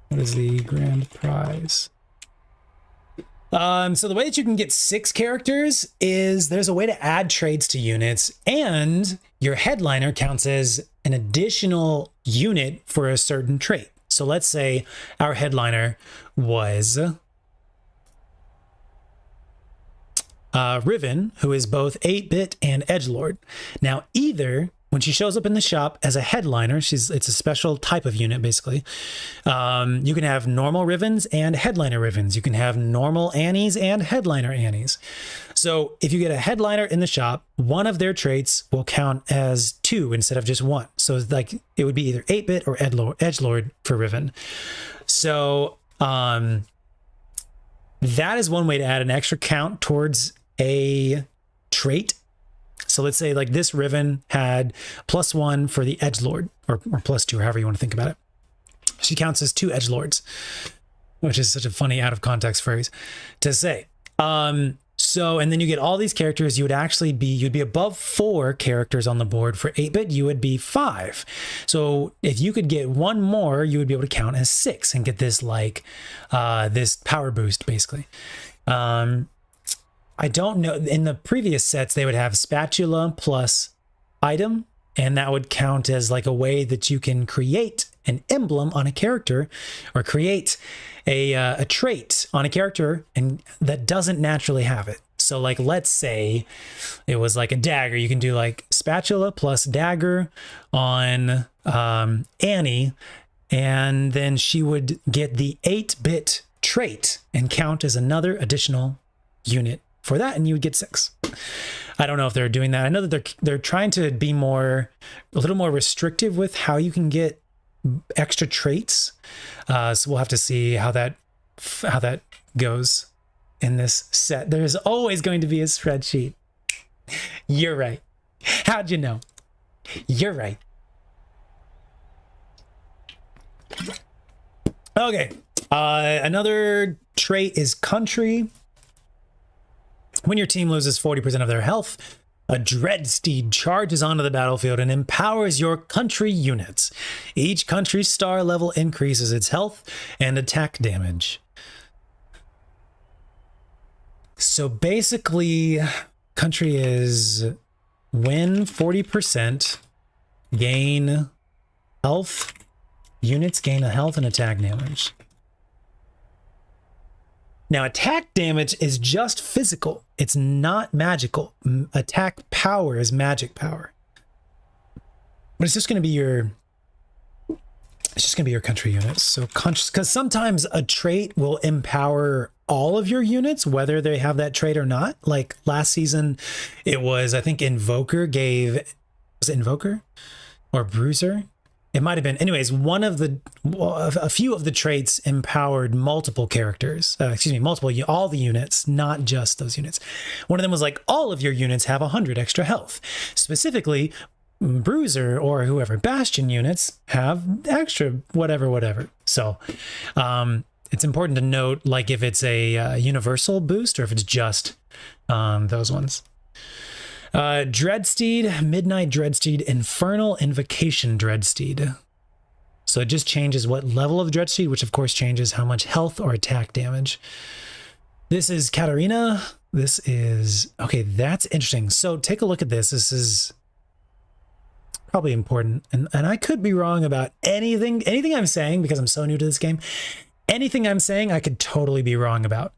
What is the grand prize? So the way that you can get 6 characters is there's a way to add traits to units, and your headliner counts as an additional unit for a certain trait. So let's say our headliner was Riven, who is both 8-bit and edgelord. Now, either when she shows up in the shop as a headliner, it's a special type of unit, basically. You can have normal Rivens and headliner Rivens. You can have normal Annies and headliner Annies. So if you get a headliner in the shop, one of their traits will count as 2 instead of just 1. So like it would be either 8-bit or edgelord for Riven. So that is one way to add an extra count towards a trait. So let's say like this Riven had +1 for the edgelord, or +2, or however you want to think about it. She counts as 2 edgelords, which is such a funny out of context phrase to say. So, and then you get all these characters. You'd be above 4 characters on the board. For 8-bit, you would be 5. So if you could get 1 more, you would be able to count as 6 and get this like this power boost, basically. I don't know. In the previous sets, they would have spatula plus item, and that would count as like a way that you can create an emblem on a character or create a trait on a character and that doesn't naturally have it. So like, let's say it was like a dagger. You can do like spatula plus dagger on Annie, and then she would get the 8-bit trait and count as another additional unit for that, and you would get 6. I don't know if they're doing that. I know that they're trying to be a little more restrictive with how you can get extra traits. So we'll have to see how that goes in this set. There's always going to be a spreadsheet. You're right. How'd you know? You're right. Okay. Another trait is country. When your team loses 40% of their health, a dread steed charges onto the battlefield and empowers your country units. Each country's star level increases its health and attack damage. So basically, country is win 40%, gain health, units gain a health and attack damage. Now, attack damage is just physical. It's not magical. Attack power is magic power. But it's just going to be your country units. So, because sometimes a trait will empower all of your units, whether they have that trait or not. Like last season, it was, I think, Invoker gave, was it Invoker or Bruiser? It might have been. Anyways, a few of the traits empowered multiple characters. All the units, not just those units. One of them was like, all of your units have 100 extra health. Specifically, Bruiser or whoever Bastion units have extra whatever. So it's important to note, like, if it's a universal boost or if it's just those ones. Dreadsteed, Midnight Dreadsteed, Infernal Invocation Dreadsteed. So it just changes what level of Dreadsteed, which of course changes how much health or attack damage. This is Katarina. This is... Okay, that's interesting. So take a look at this. This is probably important. And I could be wrong about anything I'm saying because I'm so new to this game. Anything I'm saying, I could totally be wrong about.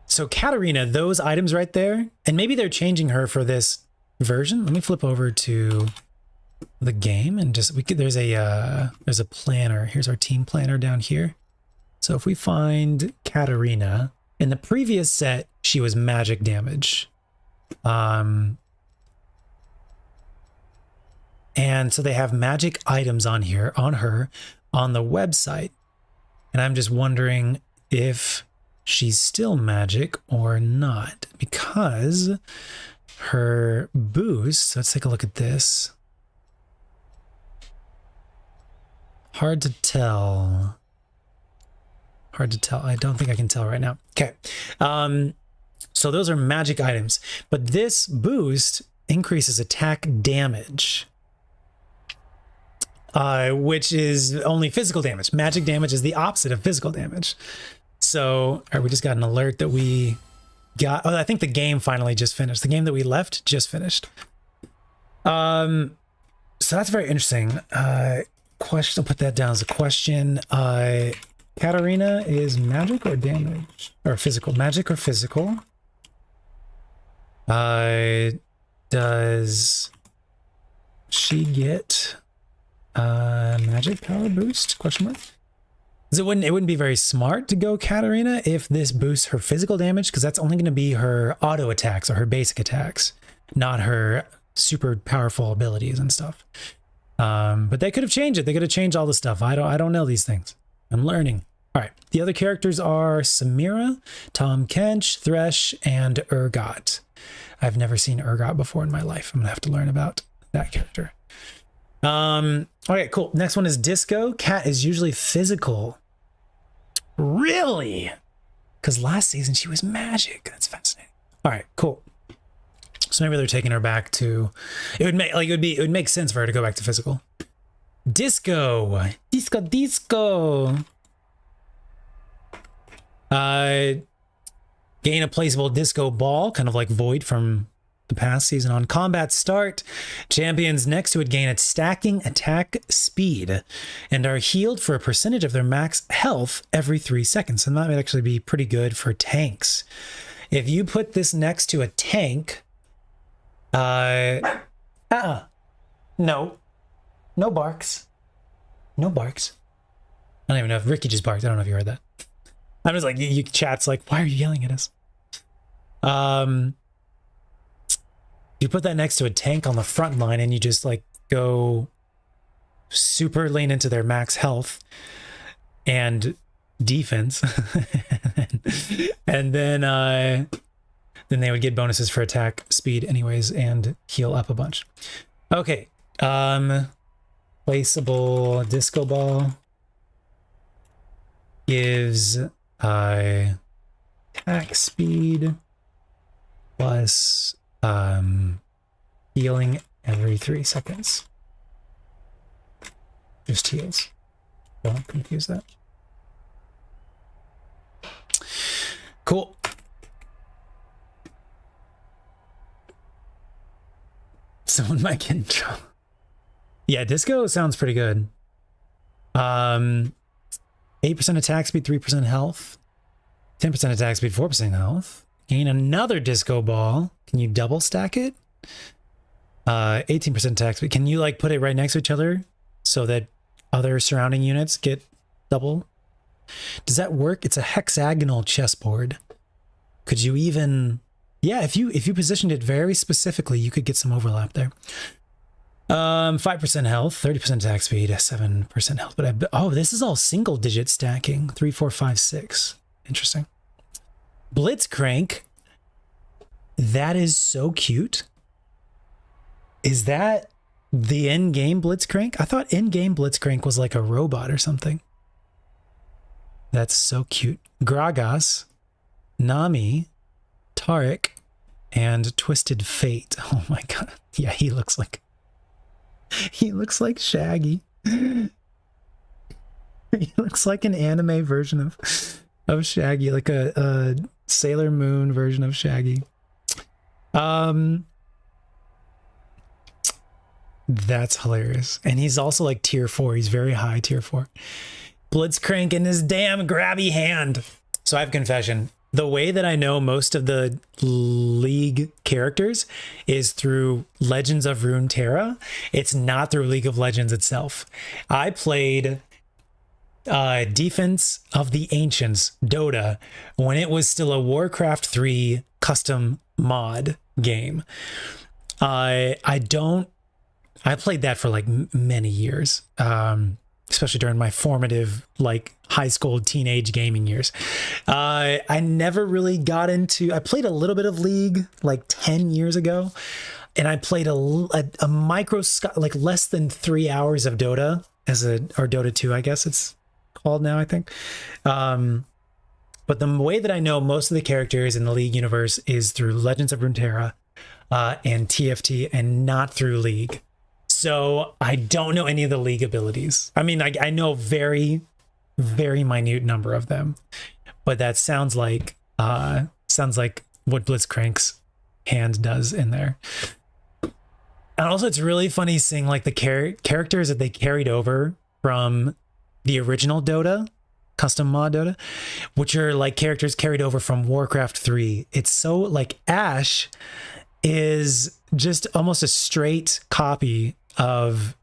So Katarina, those items right there, and maybe they're changing her for this version. Let me flip over to the game and just there's a planner. Here's our team planner down here. So if we find Katarina, in the previous set, she was magic damage. And so they have magic items on here, on her, on the website. And I'm just wondering if she's still magic or not, because her boost, let's take a look at this. Hard to tell. I don't think I can tell right now. Okay. So those are magic items, but this boost increases attack damage, which is only physical damage. Magic damage is the opposite of physical damage. So, all right, we just got an alert that we got. Oh, I think the game finally just finished. The game that we left just finished. So that's very interesting. Question. I'll put that down as a question. Katarina is magic or damage or physical? Magic or physical? Does she get magic power boost? Question mark. It wouldn't be very smart to go Katarina if this boosts her physical damage, because that's only going to be her auto attacks or her basic attacks, not her super powerful abilities and stuff. But they could have changed it. They could have changed all the stuff. I don't know these things. I'm learning. All right. The other characters are Samira, Tom Kench, Thresh, and Urgot. I've never seen Urgot before in my life. I'm gonna have to learn about that character. Okay, cool. Next one is Disco. Cat is usually physical. Really? Because last season she was magic. That's fascinating. All right, cool. So maybe they're taking her back to. It would make sense for her to go back to physical. Disco. Gain a placeable disco ball, kind of like Void from the past season. On combat start, champions next to it gain a stacking attack speed and are healed for a percentage of their max health every 3 seconds. And that might actually be pretty good for tanks. If you put this next to a tank, no barks. No barks. I don't even know if Ricky just barked. I don't know if you heard that. I'm just like, you chat's like, why are you yelling at us? You put that next to a tank on the front line and you just like go super lean into their max health and defense. And then they would get bonuses for attack speed anyways and heal up a bunch. Okay. Placeable disco ball gives attack speed plus healing every 3 seconds. Just heals. Don't confuse that. Cool. Someone might get in trouble. Yeah, disco sounds pretty good. 8% attack speed, 3% health. 10% attack speed, 4% health. Gain another disco ball. Can you double stack it? 18% attack speed. Can you like put it right next to each other so that other surrounding units get double? Does that work? It's a hexagonal chessboard. Could you even Yeah, if you positioned it very specifically, you could get some overlap there. 5% health, 30% attack speed, 7% health. But oh, this is all single digit stacking. 3, 4, 5, 6. Interesting. Blitzcrank. That is so cute. Is that the in-game Blitzcrank? I thought in-game Blitzcrank was like a robot or something. That's so cute. Gragas, Nami, Tarek, and Twisted Fate. Oh my god. Yeah, he looks like Shaggy. He looks like an anime version of Shaggy, like a Sailor Moon version of Shaggy. That's hilarious. And he's also like tier 4. He's very high tier 4. Blitzcrank in his damn grabby hand. So I have a confession. The way that I know most of the League characters is through Legends of Runeterra. It's not through League of Legends itself. I played Defense of the Ancients, Dota, when it was still a Warcraft 3 custom mod game. I played that for like many years, especially during my formative, like high school, teenage gaming years. I never really got into, I played a little bit of League like 10 years ago, and I played a micro, like less than 3 hours of Dota or Dota 2, I guess it's called now, I think. But the way that I know most of the characters in the League universe is through Legends of Runeterra and TFT, and not through League. So I don't know any of the League abilities. I mean, I know very, very minute number of them, but that sounds like what Blitzcrank's hand does in there. And also, it's really funny seeing like the characters that they carried over from the original Dota, custom mod Dota, which are like characters carried over from Warcraft 3. It's so like Ashe is just almost a straight copy of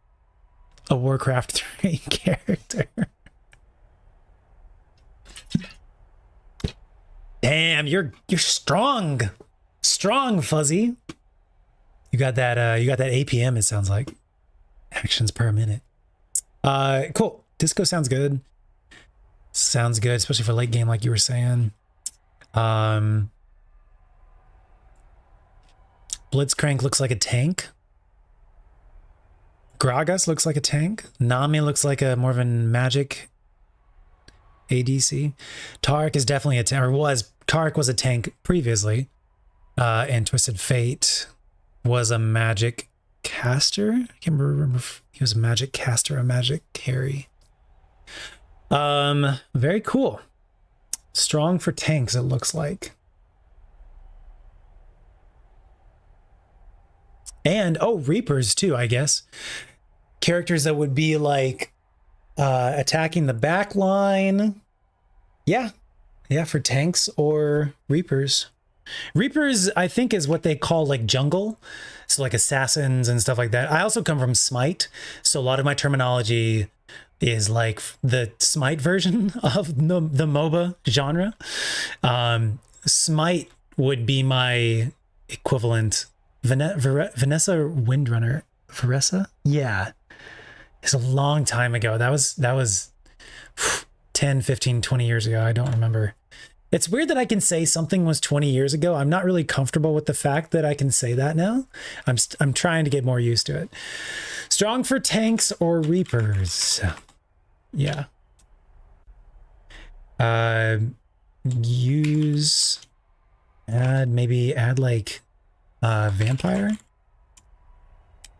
a Warcraft 3 character. Damn, you're strong. Strong, Fuzzy. You got that APM, it sounds like. Actions per minute. Cool. Disco sounds good. Sounds good, especially for late game, like you were saying. Blitzcrank looks like a tank. Gragas looks like a tank. Nami looks like a more of a magic ADC. Tarek is definitely a tank, or was. Tarek was a tank previously. And Twisted Fate was a magic caster. I can't remember if he was a magic caster or a magic carry. Very cool. Strong for tanks, it looks like. And Reapers too, I guess. Characters that would be like attacking the back line. Yeah, for tanks or Reapers. Reapers, I think, is what they call like jungle. So like assassins and stuff like that. I also come from Smite, so a lot of my terminology is like the Smite version of the MOBA genre. Smite would be my equivalent. Vanessa Windrunner. Varessa? Yeah. It's a long time ago. That was 10, 15, 20 years ago. I don't remember. It's weird that I can say something was 20 years ago. I'm not really comfortable with the fact that I can say that now. I'm trying to get more used to it. Strong for tanks or Reapers. Yeah. Add like vampire.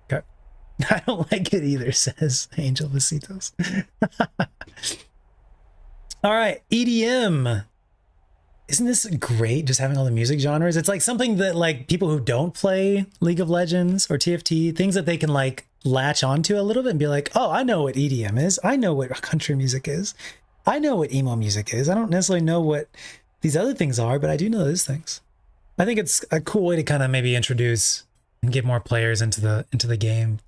Okay. I don't like it either, says Angel Besitos. All right, EDM. Isn't this great, just having all the music genres? It's like something that like people who don't play League of Legends or TFT, things that they can like latch onto a little bit and be like, oh, I know what EDM is. I know what country music is. I know what emo music is. I don't necessarily know what these other things are, but I do know those things. I think it's a cool way to kind of maybe introduce and get more players into the game.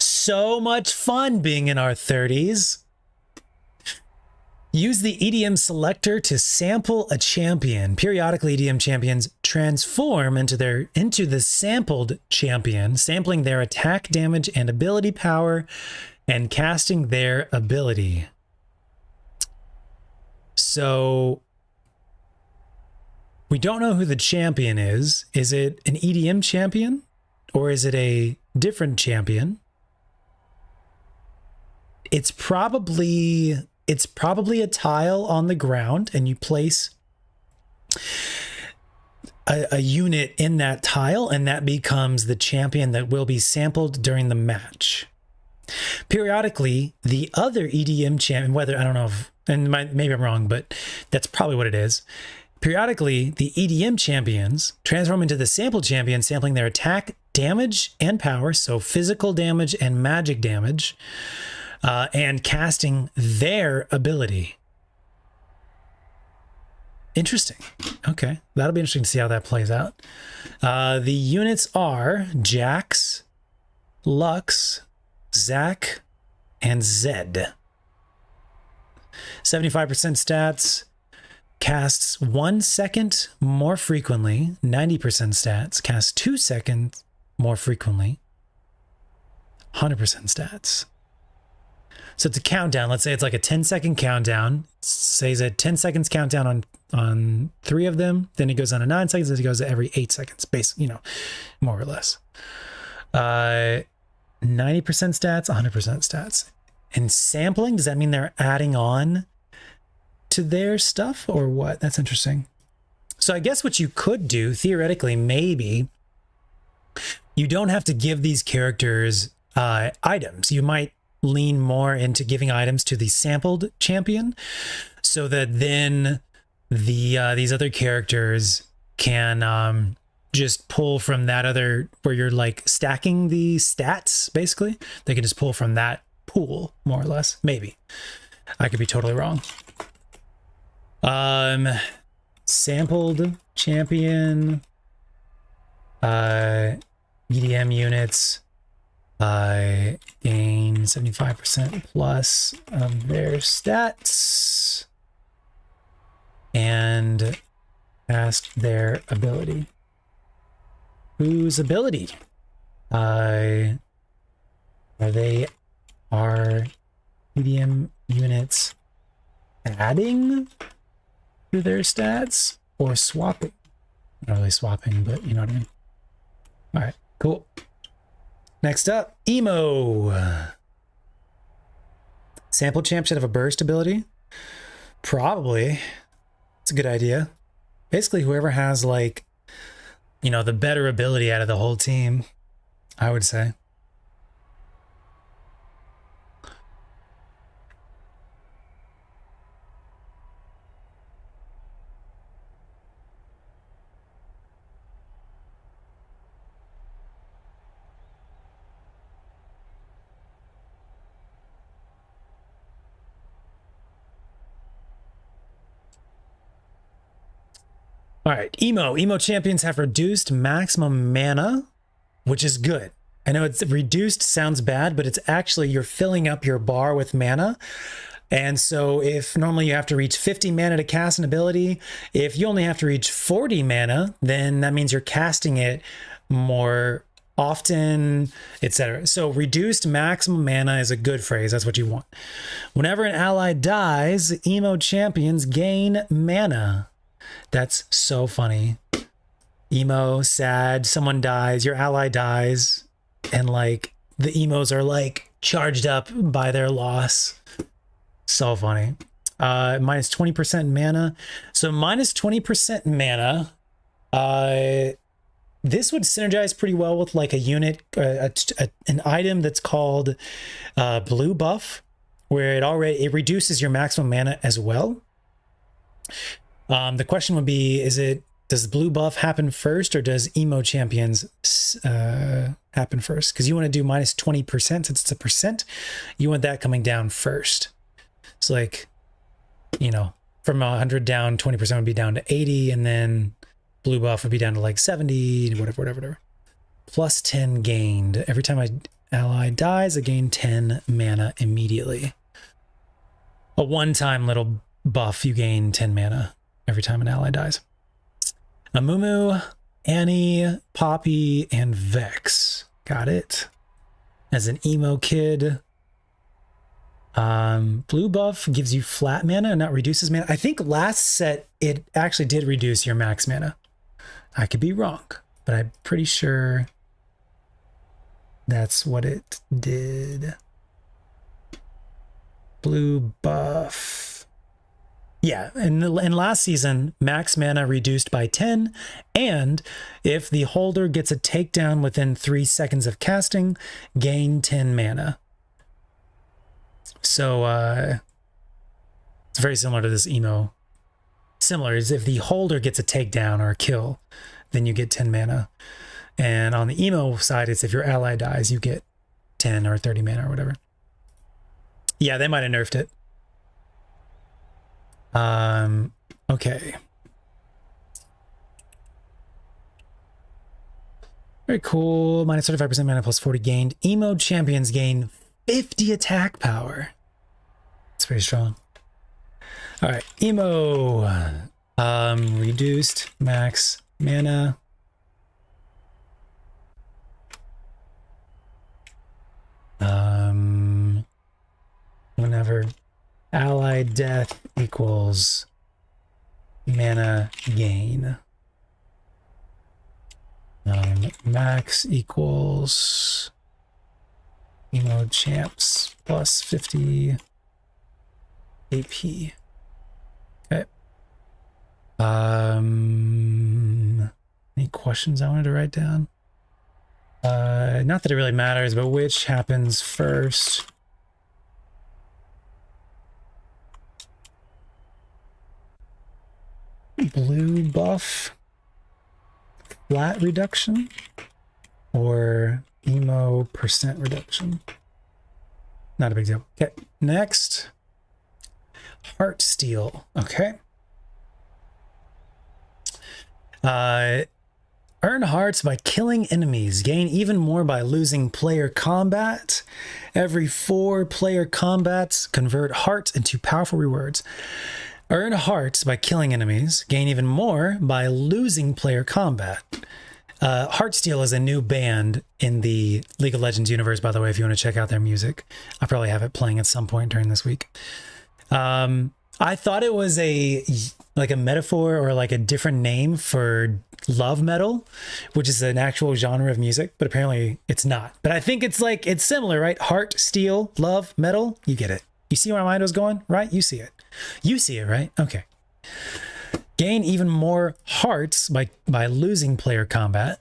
So much fun being in our 30s. Use the EDM selector to sample a champion. Periodically, EDM champions transform into the sampled champion, sampling their attack damage and ability power, and casting their ability. So we don't know who the champion is. Is it an EDM champion or is it a different champion? It's probably a tile on the ground, and you place a unit in that tile, and that becomes the champion that will be sampled during the match. Periodically, the other EDM champion, whether, I don't know if, and maybe I'm wrong, but that's probably what it is. Periodically, the EDM champions transform into the sample champion, sampling their attack, damage, and power, so physical damage and magic damage, and casting their ability. Interesting. Okay, that'll be interesting to see how that plays out. The units are Jax, Lux, Zac, and Zed. 75% stats, casts 1 second more frequently. 90% stats, casts 2 seconds more frequently. 100% stats. So it's a countdown. Let's say it's like a 10-second countdown. Say it's a 10 seconds countdown on 3 of them. Then it goes on to 9 seconds. Then it goes to every 8 seconds, basically, more or less. 90% stats, 100% stats. And sampling, does that mean they're adding on to their stuff or what? That's interesting. So I guess what you could do, theoretically, maybe, you don't have to give these characters items. You might lean more into giving items to the sampled champion so that then these other characters can just pull from that other, where you're like stacking the stats, basically. They can just pull from that pool, more or less. Maybe. I could be totally wrong. Sampled champion, EDM units, gain 75% plus of their stats and cast their ability. Whose ability? Are EDM units adding to their stats or swapping? Not really swapping, but you know what I mean. All right, cool. Next up, Emo. Sample champ should have a burst ability. Probably. It's a good idea. Basically, whoever has like, the better ability out of the whole team, I would say. All right, Emo champions have reduced maximum mana, which is good. I know it's reduced sounds bad, but it's actually you're filling up your bar with mana. And so if normally you have to reach 50 mana to cast an ability, if you only have to reach 40 mana, then that means you're casting it more often, etc. So reduced maximum mana is a good phrase. That's what you want. Whenever an ally dies, Emo champions gain mana. That's so funny. Emo, sad, someone dies, your ally dies, and like the emos are like charged up by their loss. So funny. Minus 20% mana. So minus 20% mana. This would synergize pretty well with like a unit, an item that's called blue buff, where it reduces your maximum mana as well. The question would be, does blue buff happen first or does Emo champions happen first? Because you want to do minus 20%, since it's a percent, you want that coming down first. It's like, from 100 down, 20% would be down to 80, and then blue buff would be down to like 70, whatever. Plus 10 gained. Every time my ally dies, I gain 10 mana immediately. A one-time little buff, you gain 10 mana every time an ally dies. Amumu, Annie, Poppy, and Vex. Got it. As an emo kid. Blue buff gives you flat mana and not reduces mana. I think last set it actually did reduce your max mana. I could be wrong, but I'm pretty sure that's what it did. Blue buff. Yeah, in last season, max mana reduced by 10, and if the holder gets a takedown within 3 seconds of casting, gain 10 mana. So it's very similar to this emo. Similar is if the holder gets a takedown or a kill, then you get 10 mana. And on the emo side, it's if your ally dies, you get 10 or 30 mana or whatever. Yeah, they might have nerfed it. Okay. Very cool. Minus 35% mana plus 40 gained. Emo champions gain 50 attack power. It's pretty strong. All right, emo. Reduced max mana. Whenever ally death equals mana gain. Max equals emo champs plus 50 AP. Okay. Any questions I wanted to write down? Not that it really matters, but which happens first? Blue buff flat reduction or emo percent reduction? Not a big deal. Okay, next. Heart Steal. Okay. Earn hearts by killing enemies. Gain even more by losing player combat. Every 4 player combats convert hearts into powerful rewards. Earn hearts by killing enemies. Gain even more by losing player combat. Heartsteel is a new band in the League of Legends universe, by the way, if you want to check out their music. I'll probably have it playing at some point during this week. I thought it was a metaphor or like a different name for love metal, which is an actual genre of music, but apparently it's not. But I think it's similar, right? Heart, steel, love, metal. You get it. You see where my mind was going, right? You see it. You see it, right? Okay. Gain even more hearts by losing player combat.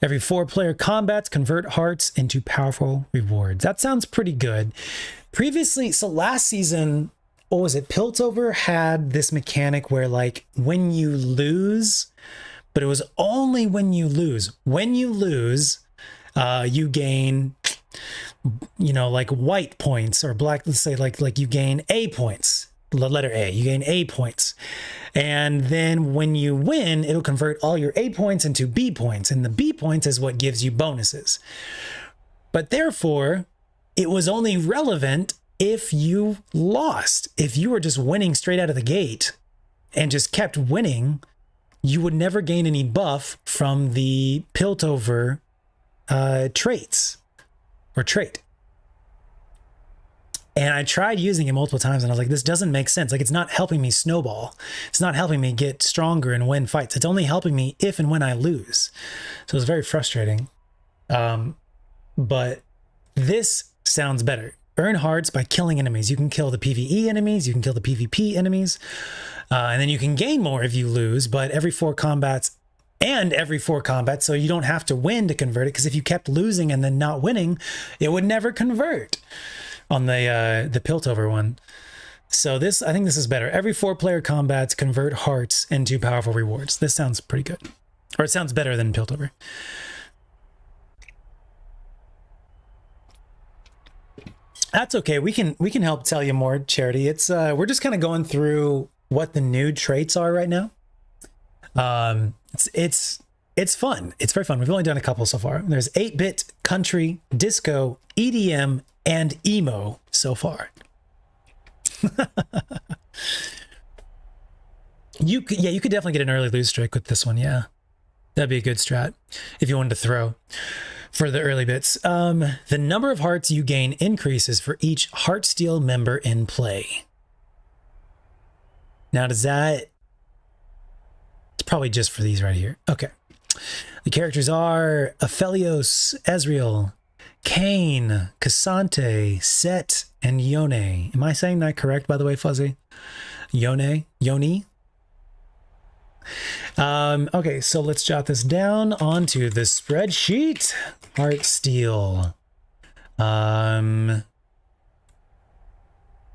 Every 4 player combats convert hearts into powerful rewards. That sounds pretty good. Previously, so last season, what was it? Piltover had this mechanic where like when you lose, but it was only when you lose. When you lose, you gain, like white points or black. Let's say like you gain A points. The letter A. You gain A points. And then when you win, it'll convert all your A points into B points. And the B points is what gives you bonuses. But therefore, it was only relevant if you lost. If you were just winning straight out of the gate and just kept winning, you would never gain any buff from the Piltover traits or trait. And I tried using it multiple times and I was like, this doesn't make sense. Like, it's not helping me snowball. It's not helping me get stronger and win fights. It's only helping me if and when I lose. So it was very frustrating. But this sounds better. Earn hearts by killing enemies. You can kill the PvE enemies. You can kill the PvP enemies. And then you can gain more if you lose, but every 4 combats and every 4 combats. So you don't have to win to convert it. Because if you kept losing and then not winning, it would never convert on the Piltover one. So I think this is better. Every 4 player combats convert hearts into powerful rewards. This sounds pretty good. Or it sounds better than Piltover. That's okay. We can help tell you more, Charity. It's we're just kind of going through what the new traits are right now. It's fun. It's very fun. We've only done a couple so far. There's 8-bit, country, disco, EDM, and emo so far. You could definitely get an early lose streak with this one. Yeah, that'd be a good strat if you wanted to throw for the early bits. The number of hearts you gain increases for each Heartsteel member in play. Now, does that... It's probably just for these right here. Okay. The characters are Aphelios, Ezreal, Kayn, Cassante, Set, and Yone. Am I saying that correct, by the way, Fuzzy? Yone? Okay, so let's jot this down onto the spreadsheet. Heartsteel.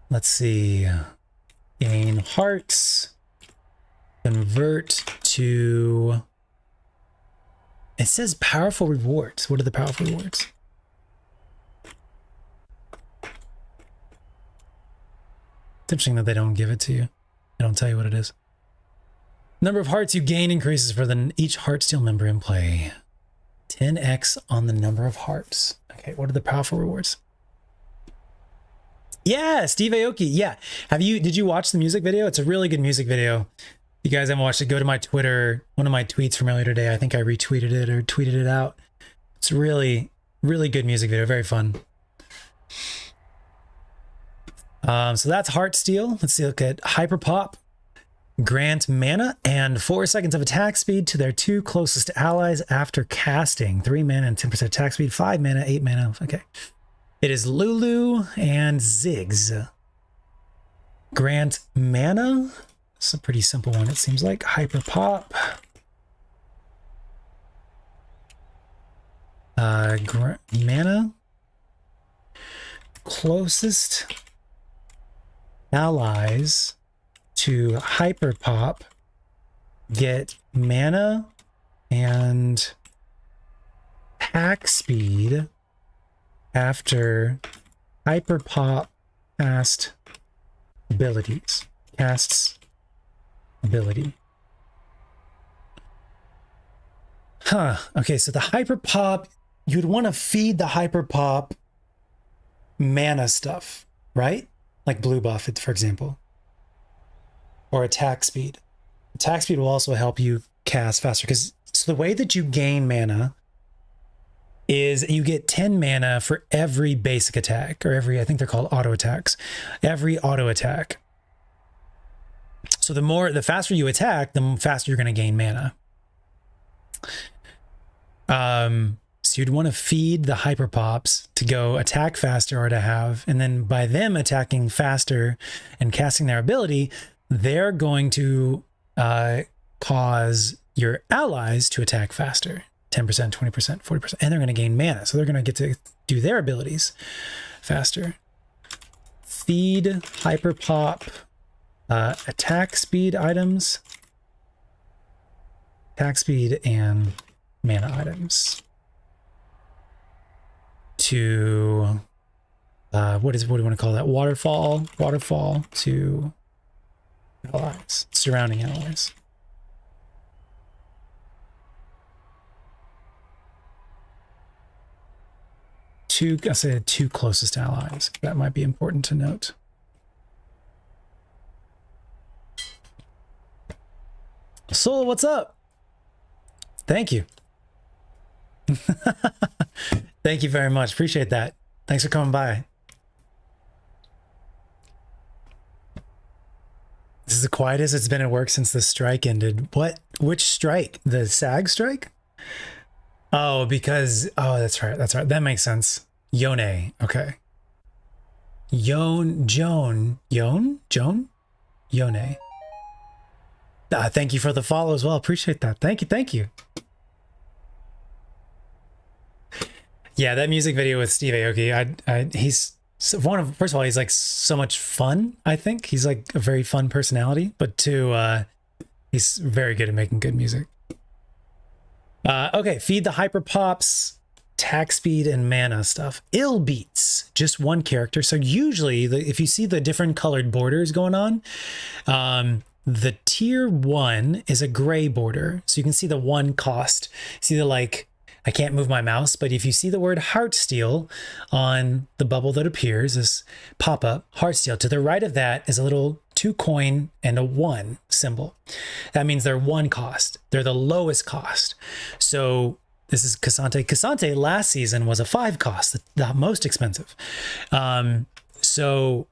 Let's see. Gain hearts. Convert to... It says powerful rewards. What are the powerful rewards? It's interesting that they don't give it to you. They don't tell you what it is. Number of hearts you gain increases for each Heartsteel member in play. 10x on the number of hearts. Okay, what are the powerful rewards? Yeah, Steve Aoki. Yeah. Did you watch the music video? It's a really good music video. If you guys haven't watched it, go to my Twitter. One of my tweets from earlier today. I think I retweeted it or tweeted it out. It's really, really good music video. Very fun. So that's Heartsteel. Let's see, look at Hyper Pop. Grant mana and 4 seconds of attack speed to their 2 closest allies after casting. 3 mana and 10% attack speed. 5 mana, 8 mana. Okay. It is Lulu and Ziggs. Grant mana. It's a pretty simple one, it seems like. Hyper Pop. Mana. Closest allies to Hyper Pop get mana and attack speed after Hyper Pop casts ability. Okay, so the Hyper Pop, you'd want to feed the Hyper Pop mana stuff, right? Like blue buff, for example. Or attack speed. Attack speed will also help you cast faster, because so the way that you gain mana is you get 10 mana for every basic attack, or I think they're called auto attacks. Every auto attack. So the faster you attack, the faster you're going to gain mana. So you'd want to feed the Hyper Pops to go attack faster or to have, and then by them attacking faster and casting their ability, they're going to cause your allies to attack faster. 10%, 20%, 40%, and they're going to gain mana. So they're going to get to do their abilities faster. Feed Hyper Pop attack speed items. Attack speed and mana items. To what do we want to call that? Waterfall to allies, surrounding allies. I said 2 closest allies. That might be important to note. Soul, what's up? Thank you. Thank you very much. Appreciate that. Thanks for coming by. This is the quietest it's been at work since the strike ended. What? Which strike? The SAG strike? Oh, because... Oh, that's right. That's right. That makes sense. Yone. Okay. Yone. Thank you for the follow as well. Appreciate that. Thank you. Thank you. Yeah, that music video with Steve Aoki, he's first of all, he's like so much fun. I think he's like a very fun personality, but two, he's very good at making good music. Okay, feed the Hyper Pops, attack speed and mana stuff. Ill beats just one character. So usually, if you see the different colored borders going on, the tier 1 is a gray border, so you can see the 1 cost. See the like. I can't move my mouse, but if you see the word Heartsteel on the bubble that appears, this pop-up, Heartsteel, to the right of that is a little 2 coin and a 1 symbol. That means they're 1 cost. They're the lowest cost. So this is Cassante. Cassante last season was a 5 cost, the most expensive. So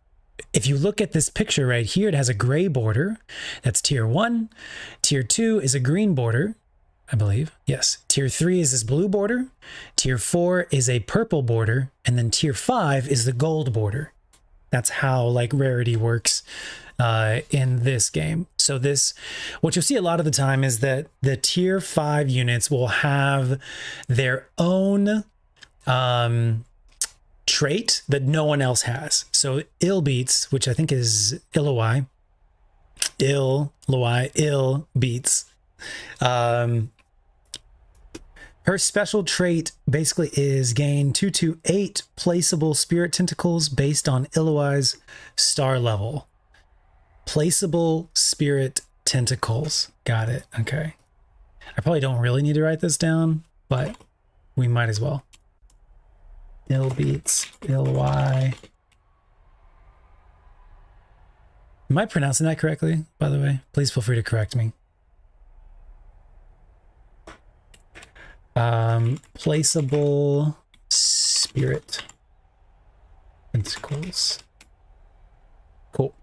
if you look at this picture right here, it has a gray border. That's tier 1. Tier 2 is a green border, I believe. Yes. Tier 3 is this blue border. Tier 4 is a purple border. And then tier 5 is the gold border. That's how like rarity works in this game. So this, what you'll see a lot of the time is that the tier 5 units will have their own trait that no one else has. So ill beats, which I think is Illowai, ill beats. Her special trait basically is gain 2 to 8 placeable spirit tentacles based on Illowai's star level. Placeable spirit tentacles. Got it. Okay. I probably don't really need to write this down, but we might as well. Ill beats, Illowai. Am I pronouncing that correctly, by the way? Please feel free to correct me. Placeable spirit tentacles. Cool.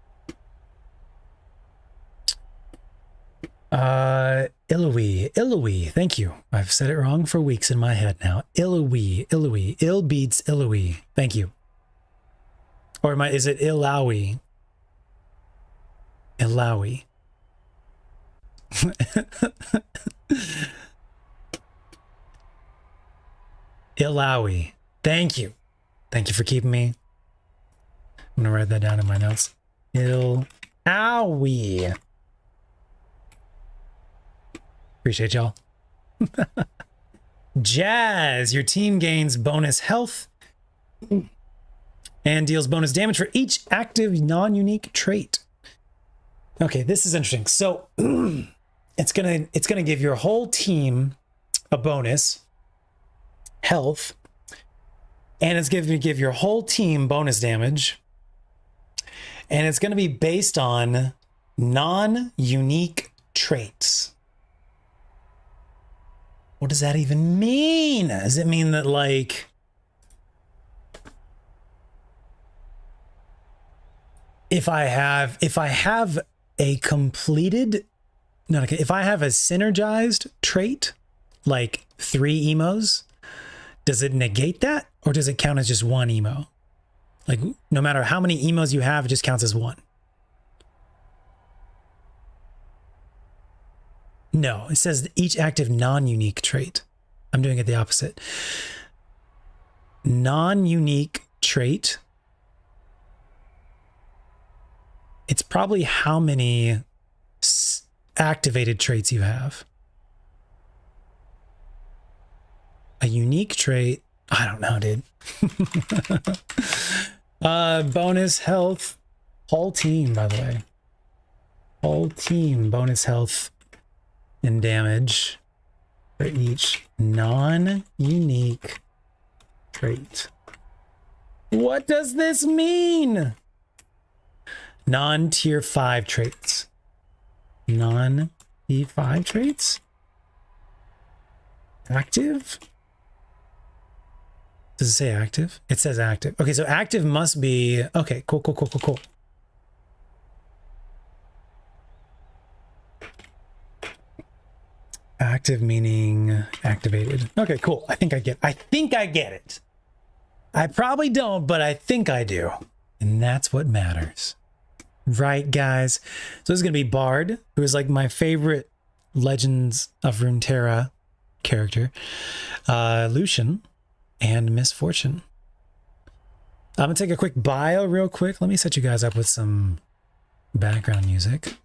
Illowy. Thank you. I've said it wrong for weeks in my head now. Illowy. Ill beats Illowy. Thank you. Or is it Illawi? Illawi. Illawi. Thank you. Thank you for keeping me. I'm gonna write that down in my notes. Illawi. Appreciate y'all. Jazz, your team gains bonus health and deals bonus damage for each active non-unique trait. Okay, this is interesting. So it's gonna give your whole team a bonus health, and it's going to give your whole team bonus damage, and it's going to be based on non-unique traits. What does that even mean? Does it mean that like if I have a completed, if I have a synergized trait, like 3 emos, does it negate that, or does it count as just 1 emo? Like no matter how many emos you have, it just counts as 1. No, it says each active non-unique trait. I'm doing it the opposite. Non-unique trait. It's probably how many activated traits you have. A unique trait. I don't know, dude. Bonus health. Whole team, by the way. Whole team bonus health and damage for each non-unique trait. What does this mean? Non-tier 5 traits. Non-tier 5 traits? Active? Does it say active? It says active. Okay, so active must be... Okay, cool. Active meaning activated. Okay, cool. I think I get it. I probably don't, but I think I do. And that's what matters. Right, guys? So this is going to be Bard, who is like my favorite Legends of Runeterra character. Lucian and Misfortune. I'm going to take a quick bio real quick. Let me set you guys up with some background music.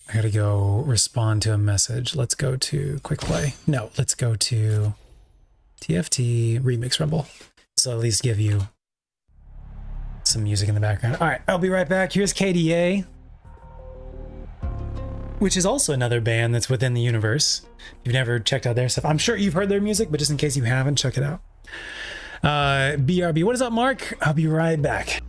I gotta go respond to a message. Let's go to quick play. No, let's go to TFT Remix Rumble. So at least give you some music in the background. All right, I'll be right back. Here's KDA, which is also another band that's within the universe. If you've never checked out their stuff, I'm sure you've heard their music, but just in case you haven't, check it out. BRB, what is up, Mark? I'll be right back.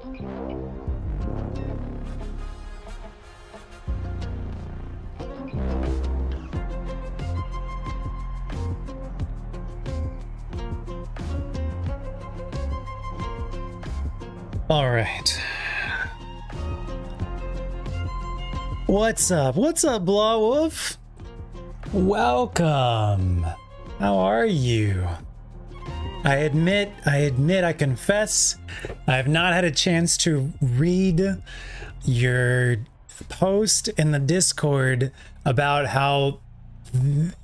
All right. What's up? What's up, Blah Wolf? Welcome. How are you? I admit, I confess, I have not had a chance to read your post in the Discord about how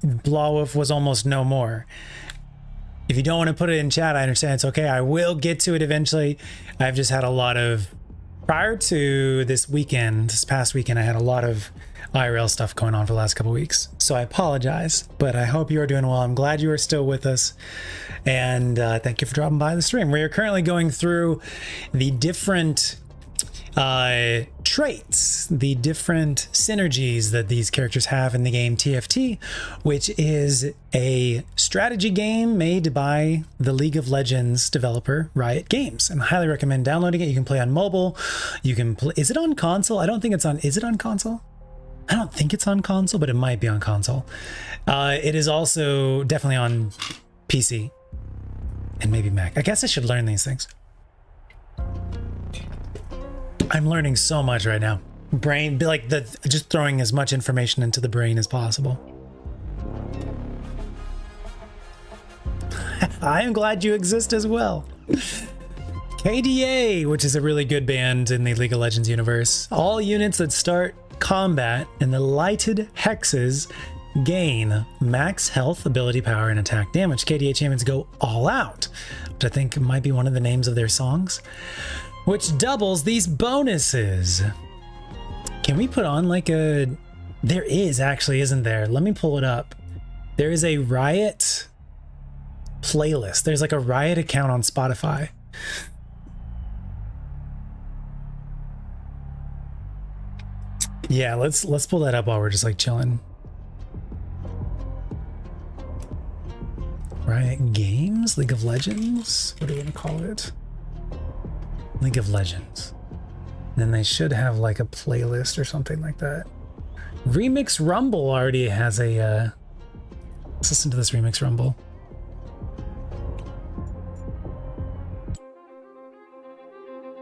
Blah Wolf was almost no more. If you don't want to put it in chat, I understand. It's okay. I will get to it eventually. I've just had a lot of, prior to this weekend, this past weekend, I had a lot of IRL stuff going on for the last couple weeks. So I apologize, but I hope you are doing well. I'm glad you are still with us. And thank you for dropping by the stream. We are currently going through the different traits, the different synergies that these characters have in the game TFT, which is a strategy game made by the League of Legends developer Riot Games, and I highly recommend downloading it. You can play on mobile, you can play, is it on console? I don't think it's on, is it on console? I don't think it's on console, but it might be on console. It is also definitely on PC and maybe Mac. I guess I should learn these things. I'm learning so much right now. Brain, like just throwing as much information into the brain as possible. I am glad you exist as well. KDA, which is a really good band in the League of Legends universe. All units that start combat in the lighted hexes gain max health, ability power, and attack damage. KDA champions go all out, which I think might be one of the names of their songs, which doubles these bonuses. Can we put on like a, there is actually, isn't there? Let me pull it up. There is a Riot playlist. There's like a Riot account on Spotify. Yeah, let's pull that up while we're just like chilling. Riot Games, League of Legends. What do we want to call it? League of Legends. Then they should have like a playlist or something like that. Remix Rumble already has a let's listen to this Remix Rumble.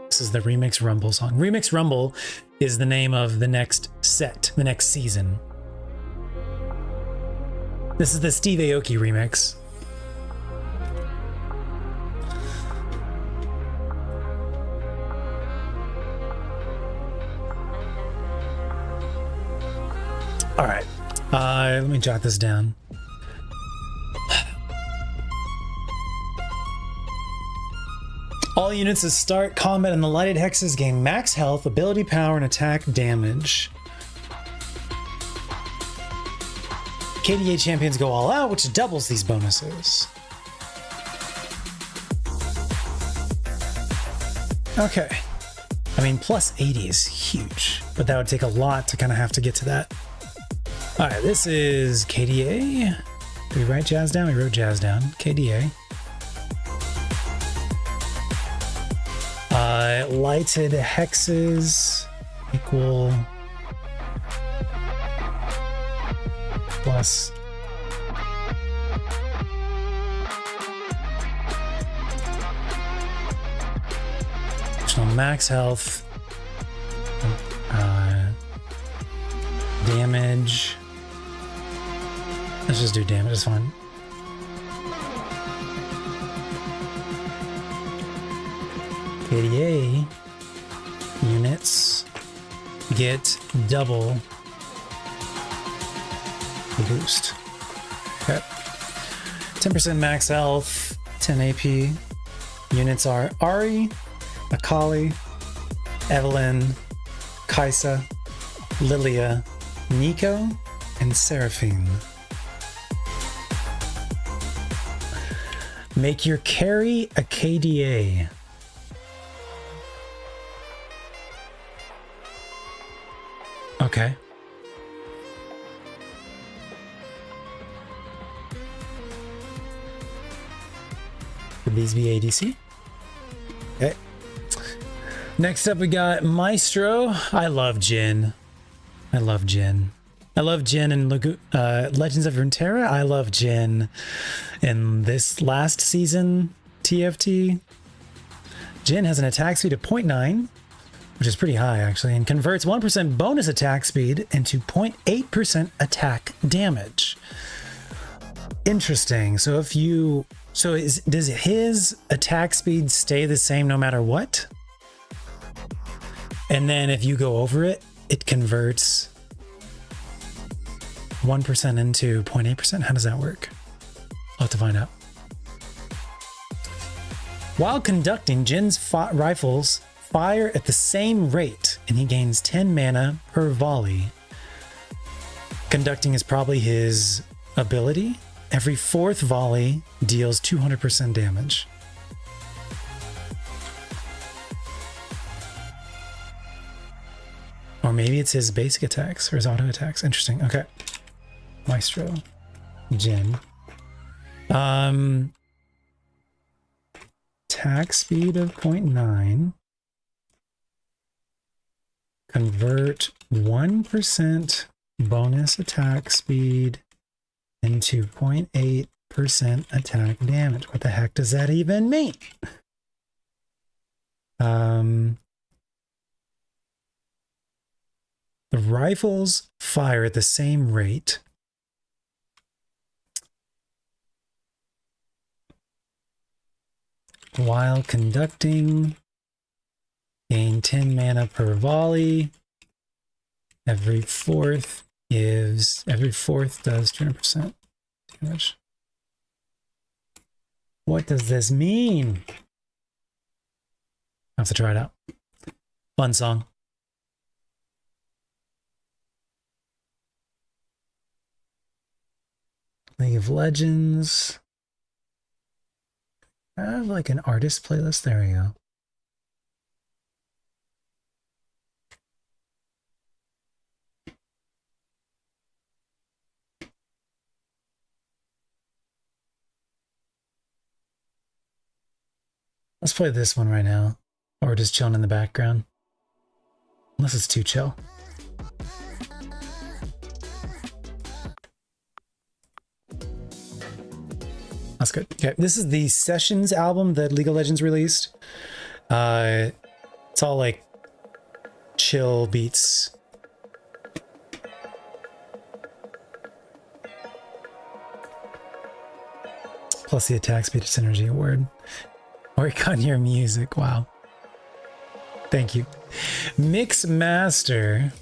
This is the Remix Rumble song. Remix Rumble is the name of the next set, the next season. This is the Steve Aoki remix. All right, let me jot this down. All units that start combat in the lighted hexes gain max health, ability power, and attack damage. KDA champions go all out, which doubles these bonuses. Okay. I mean, plus 80 is huge, but that would take a lot to kind of have to get to that. All right, this is KDA. Did we write Jazz down? We wrote Jazz down. KDA. Lighted hexes equal plus additional max health, damage. Let's just do damage, it's fine. KDA units get double the boost. Okay. 10% max health, 10 AP. Units are Ari, Akali, Evelyn, Kaisa, Lilia, Nico, and Seraphine. Make your carry a KDA. Okay. Could these be ADC? Okay. Next up, we got Maestro. I love Jin. I love Jin. I love Jin in Legends of Runeterra. I love Jin in this last season TFT. Jin has an attack speed of 0.9, which is pretty high actually, and converts 1% bonus attack speed into 0.8% attack damage. Interesting. So if you, does his attack speed stay the same no matter what? And then if you go over it, it converts 1% into 0.8%. How does that work? I'll have to find out. While conducting, Jin's rifles fire at the same rate, and he gains 10 mana per volley. Conducting is probably his ability. Every fourth volley deals 200% damage. Or maybe it's his basic attacks or his auto attacks. Interesting. Okay. Maestro. Jin. Attack speed of 0.9. Convert 1% bonus attack speed into 0.8% attack damage. What the heck does that even mean? The rifles fire at the same rate. While conducting, gain 10 mana per volley. Every fourth does 200% damage. What does this mean? I have to try it out. Fun song. League of Legends. I have like an artist playlist. There we go. Let's play this one right now. Or just chilling in the background. Unless it's too chill. That's good. Okay, this is the Sessions album that League of Legends released. It's all like chill beats. Plus the attack speed synergy award. Work on your music. Wow. Thank you. Mix Master.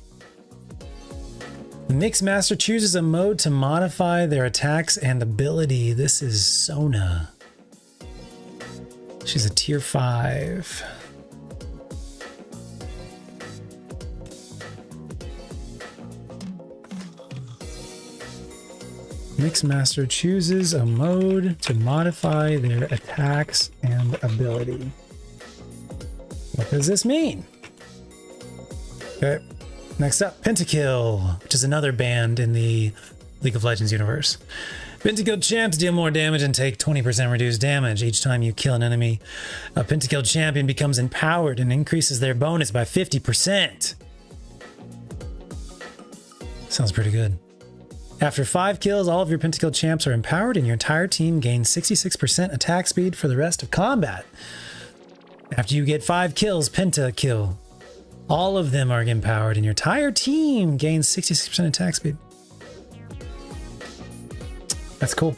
The Mix Master chooses a mode to modify their attacks and ability. This is Sona. She's a tier 5. Mix Master chooses a mode to modify their attacks and ability. What does this mean? Okay. Next up, Pentakill, which is another band in the League of Legends universe. Pentakill champs deal more damage and take 20% reduced damage. Each time you kill an enemy, a Pentakill champion becomes empowered and increases their bonus by 50%. Sounds pretty good. After 5 kills, all of your Pentakill champs are empowered and your entire team gains 66% attack speed for the rest of combat. After you get 5 kills, Pentakill. All of them are empowered and your entire team gains 66% attack speed. That's cool.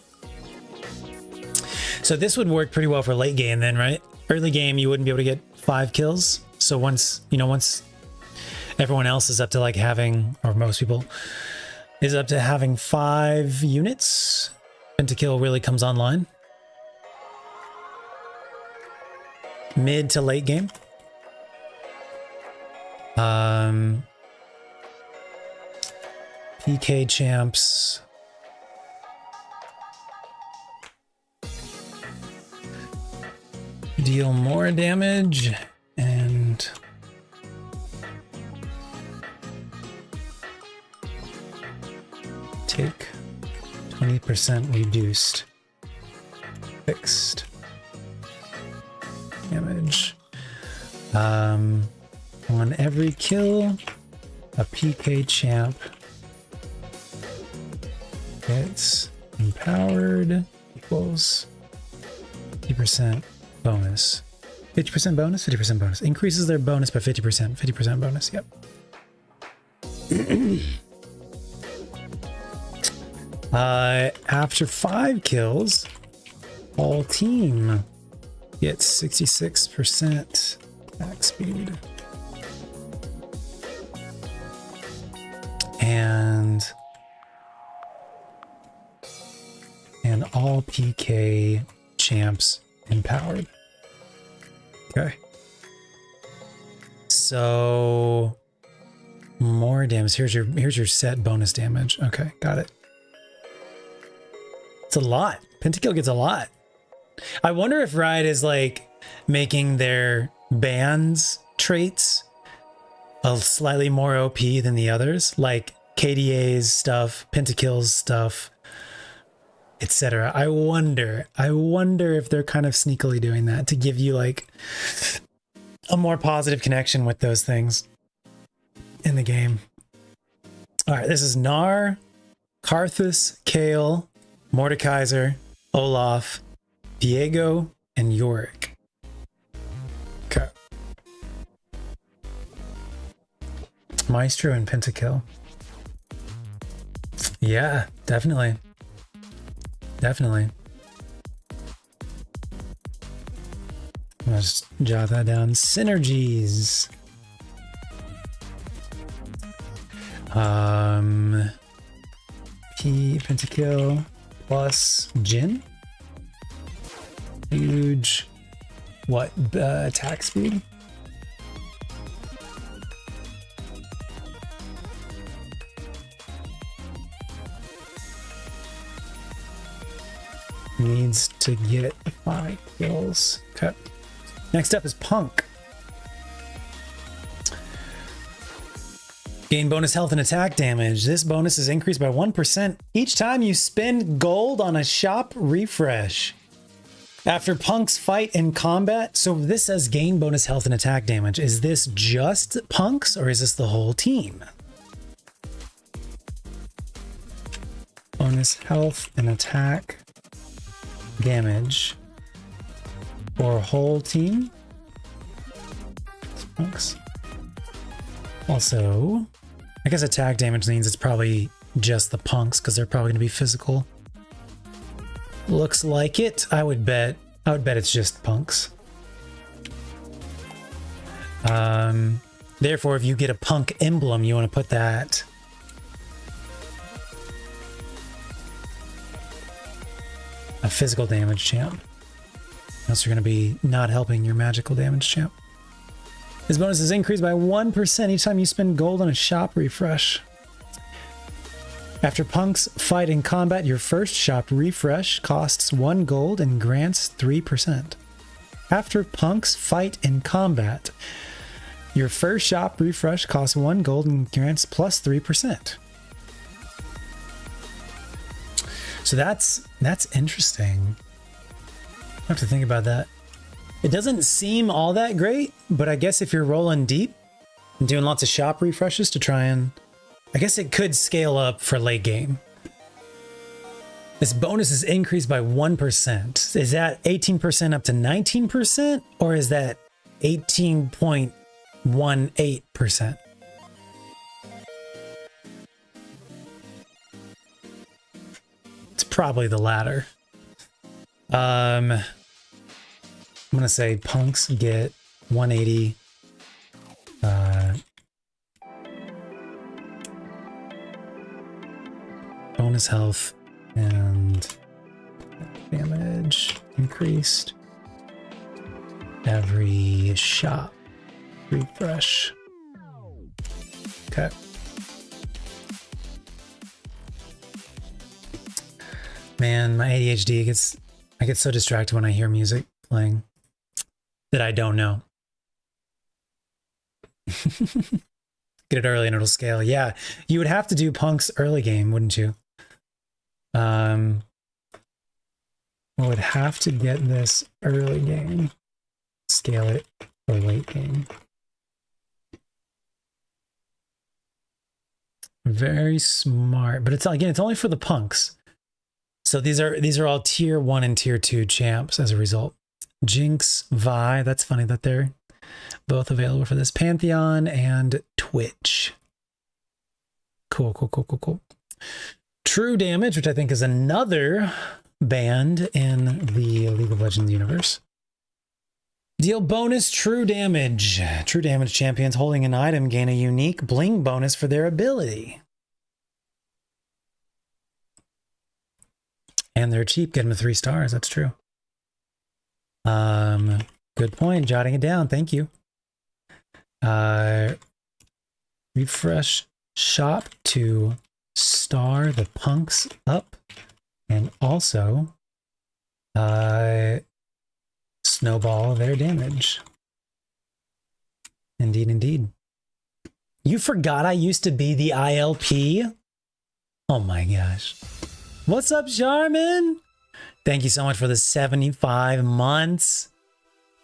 So this would work pretty well for late game then, right? Early game, you wouldn't be able to get 5 kills. So once everyone else is up to like having, or most people, is up to having 5 units, Pentakill really comes online. Mid to late game. PK champs. Deal more damage and take 20% reduced fixed damage. On every kill, a PK champ gets empowered equals 50% bonus. 50% bonus, 50% bonus. Increases their bonus by 50%. 50% bonus, yep. After 5 kills, all team gets 66% attack speed. And all PK champs empowered. Okay. So more damage. Here's your set bonus damage. Okay, got it. It's a lot. Pentakill gets a lot. I wonder if Riot is like making their bands traits a slightly more OP than the others, like KDA's stuff, Pentakill's stuff, etc. I wonder if they're kind of sneakily doing that to give you like a more positive connection with those things in the game. All right, this is Gnar, Karthus, Kael, Mordekaiser, Olaf, Diego, and Yorick. Okay. Maestro and Pentakill. Yeah, definitely. Definitely. Let's jot that down. Synergies. Pentakill plus Jin. Huge. What? Attack speed? Needs to get 5 kills. Okay. Next up is Punk. Gain bonus health and attack damage. This bonus is increased by 1% each time you spend gold on a shop refresh. After Punk's fight in combat, so this says gain bonus health and attack damage. Is this just Punk's or is this the whole team? Bonus health and attack damage for whole team. Punks. Also, I guess attack damage means it's probably just the punks because they're probably going to be physical. Looks like it. I would bet it's just punks. Therefore, if you get a punk emblem, you want to put that a physical damage champ. Else you're going to be not helping your magical damage champ. This bonus is increased by 1% each time you spend gold on a shop refresh. After Punk's fight in combat, your first shop refresh costs 1 gold and grants 3%. After Punk's fight in combat, your first shop refresh costs 1 gold and grants plus 3%. So that's interesting. I have to think about that. It doesn't seem all that great, but I guess if you're rolling deep and doing lots of shop refreshes to try and... I guess it could scale up for late game. This bonus is increased by 1%. Is that 18% up to 19%? Or is that 18.18%? It's probably the latter. I'm going to say punks get 180. Bonus health and damage increased every shop refresh. Okay. Man, my ADHD I get so distracted when I hear music playing that I don't know. Get it early and it'll scale. Yeah, you would have to do Punk's early game, wouldn't you? I would have to get this early game, scale it for late game. Very smart, but it's again, it's only for the punks. So these are all tier 1 and tier 2 champs as a result. Jinx, Vi, that's funny that they're both available for this. Pantheon and Twitch. Cool, cool, cool, cool, cool. True Damage, which I think is another band in the League of Legends universe. Deal bonus True Damage. True Damage champions holding an item gain a unique bling bonus for their ability. And they're cheap, get them to 3 stars, that's true. Good point, jotting it down, thank you. Refresh shop to star the punks up, and also snowball their damage. Indeed, indeed. You forgot I used to be the ILP? Oh my gosh. What's up, Charmin? Thank you so much for the 75 months.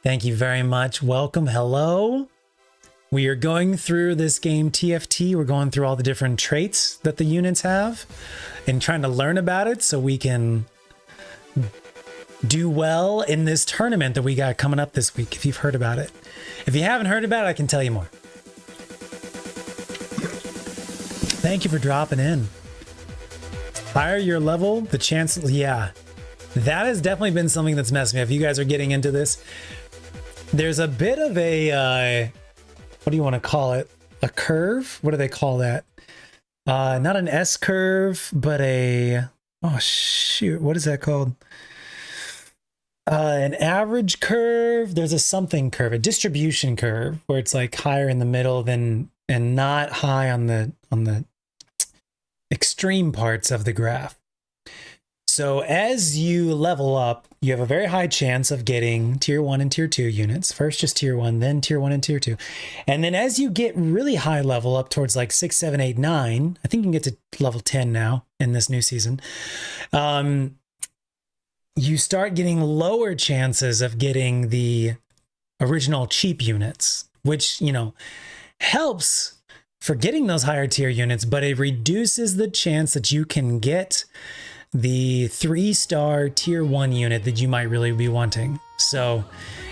Thank you very much. Welcome. Hello. We are going through this game TFT. We're going through all the different traits that the units have and trying to learn about it so we can do well in this tournament that we got coming up this week, if you've heard about it. If you haven't heard about it, I can tell you more. Thank you for dropping in. Higher your level, the chance, yeah. That has definitely been something that's messed me up. If you guys are getting into this, there's a bit of a, what do you want to call it? A curve? What do they call that? Not an S curve, but a, oh shoot, what is that called? An average curve. There's a something curve, a distribution curve, where it's like higher in the middle than, and not high on the extreme parts of the graph. So as you level up, you have a very high chance of getting tier 1 and tier 2 units. First just tier 1, then tier 1 and tier 2. And then as you get really high level up towards like 6, 7, 8, 9, I think you can get to level 10 now in this new season. You start getting lower chances of getting the original cheap units, which, you know, helps for getting those higher tier units, but it reduces the chance that you can get the 3-star tier 1 unit that you might really be wanting. So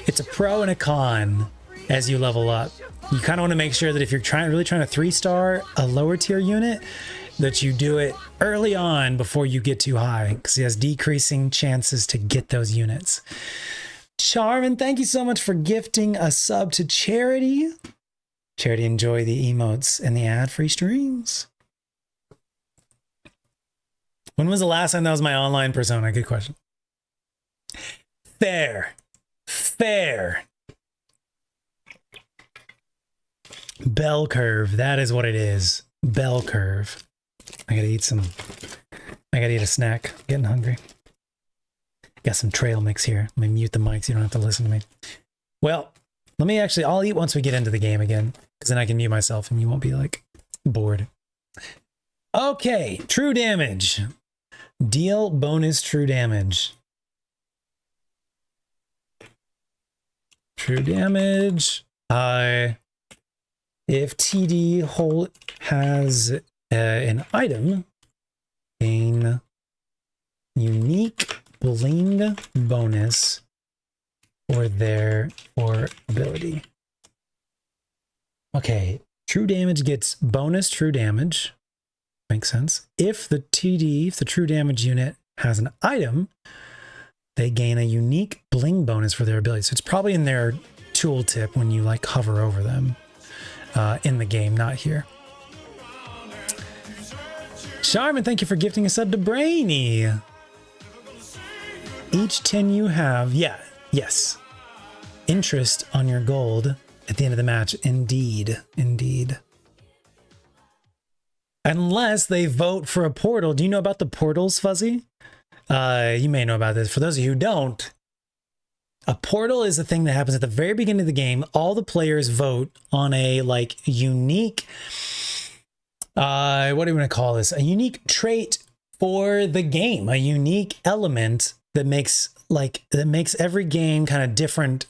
it's a pro and a con as you level up. You kind of want to make sure that if you're really trying to 3-star a lower tier unit, that you do it early on before you get too high, because it has decreasing chances to get those units. Charmin, thank you so much for gifting a sub to Charity. Charity, enjoy the emotes and the ad-free streams. When was the last time that was my online persona? Good question. Fair. Fair. Bell curve. That is what it is. Bell curve. I gotta eat a snack. I'm getting hungry. Got some trail mix here. Let me mute the mic so you don't have to listen to me. Well, I'll eat once we get into the game again, because then I can mute myself and you won't be like bored. Okay, true damage. Deal bonus true damage. True damage. If TD has an item, gain unique bling bonus for their ability. Okay, true damage gets bonus true damage. Makes sense. If the true damage unit has an item, they gain a unique bling bonus for their ability. So it's probably in their tooltip when you like hover over them in the game, not here. Charmin, thank you for gifting a sub to Brainy. Each 10 you have, yes. Interest on your gold at the end of the match. Indeed, indeed. Unless they vote for a portal. Do you know about the portals, Fuzzy? You may know about this. For those of you who don't, a portal is a thing that happens at the very beginning of the game. All the players vote on a like unique, what do you want to call this? A unique trait for the game, a unique element that makes every game kind of different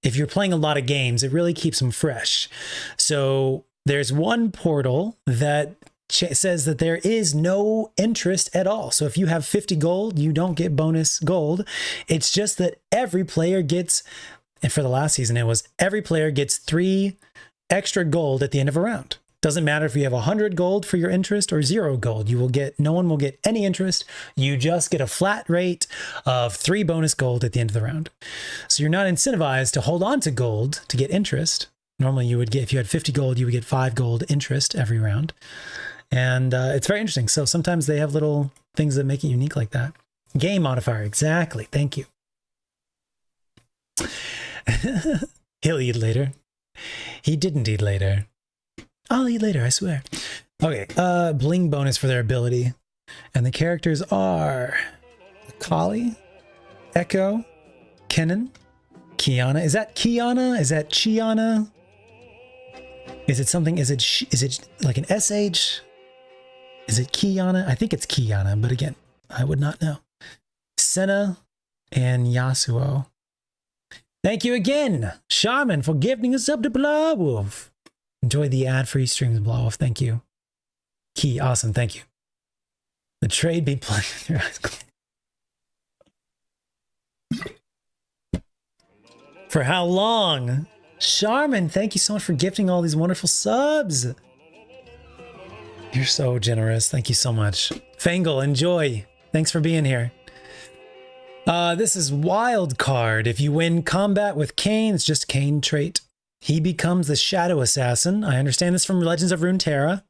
if you're playing a lot of games, it really keeps them fresh. So there's one portal that says that there is no interest at all. So if you have 50 gold, you don't get bonus gold. It's just that every player gets, and for the last season, it was every player gets 3 extra gold at the end of a round. Doesn't matter if you have 100 gold for your interest or 0 gold. You will get, no one will get any interest. You just get a flat rate of 3 bonus gold at the end of the round. So you're not incentivized to hold on to gold to get interest. Normally you would get, if you had 50 gold, you would get 5 gold interest every round. And it's very interesting. So sometimes they have little things that make it unique like that. Game modifier, exactly. Thank you. He'll eat later. He didn't eat later. I'll eat later, I swear. Okay, bling bonus for their ability. And the characters are Kali, Echo, Kennen, Kiana. Is that Kiana? Is that Chiana? Is it something? Is it like an SH? Is it Kiana? I think it's Kiana, but again, I would not know. Senna and Yasuo. Thank you again, Shaman, for gifting us up to Blawolf. Enjoy the ad-free streams, Blawolf. Thank you. Key, awesome. Thank you. The trade be playing with your eyes closed. For how long? Charmin, thank you so much for gifting all these wonderful subs. You're so generous. Thank you so much. Fangle, enjoy. Thanks for being here. This is Wild Card. If you win combat with Kayn, it's just Kayn trait. He becomes the Shadow Assassin. I understand this from Legends of Runeterra.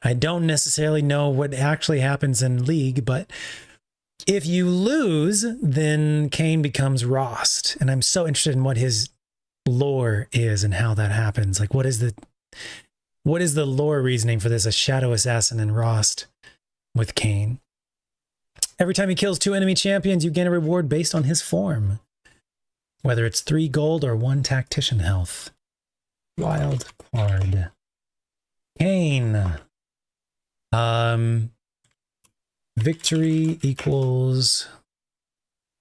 I don't necessarily know what actually happens in League, but if you lose, then Kayn becomes Rost. And I'm so interested in what his lore is and how that happens. Like, what is the lore reasoning for this? A Shadow Assassin and Rost with Kayn. Every time he kills 2 enemy champions, you gain a reward based on his form. Whether it's 3 gold or 1 tactician health. Wild card. Kayn. Victory equals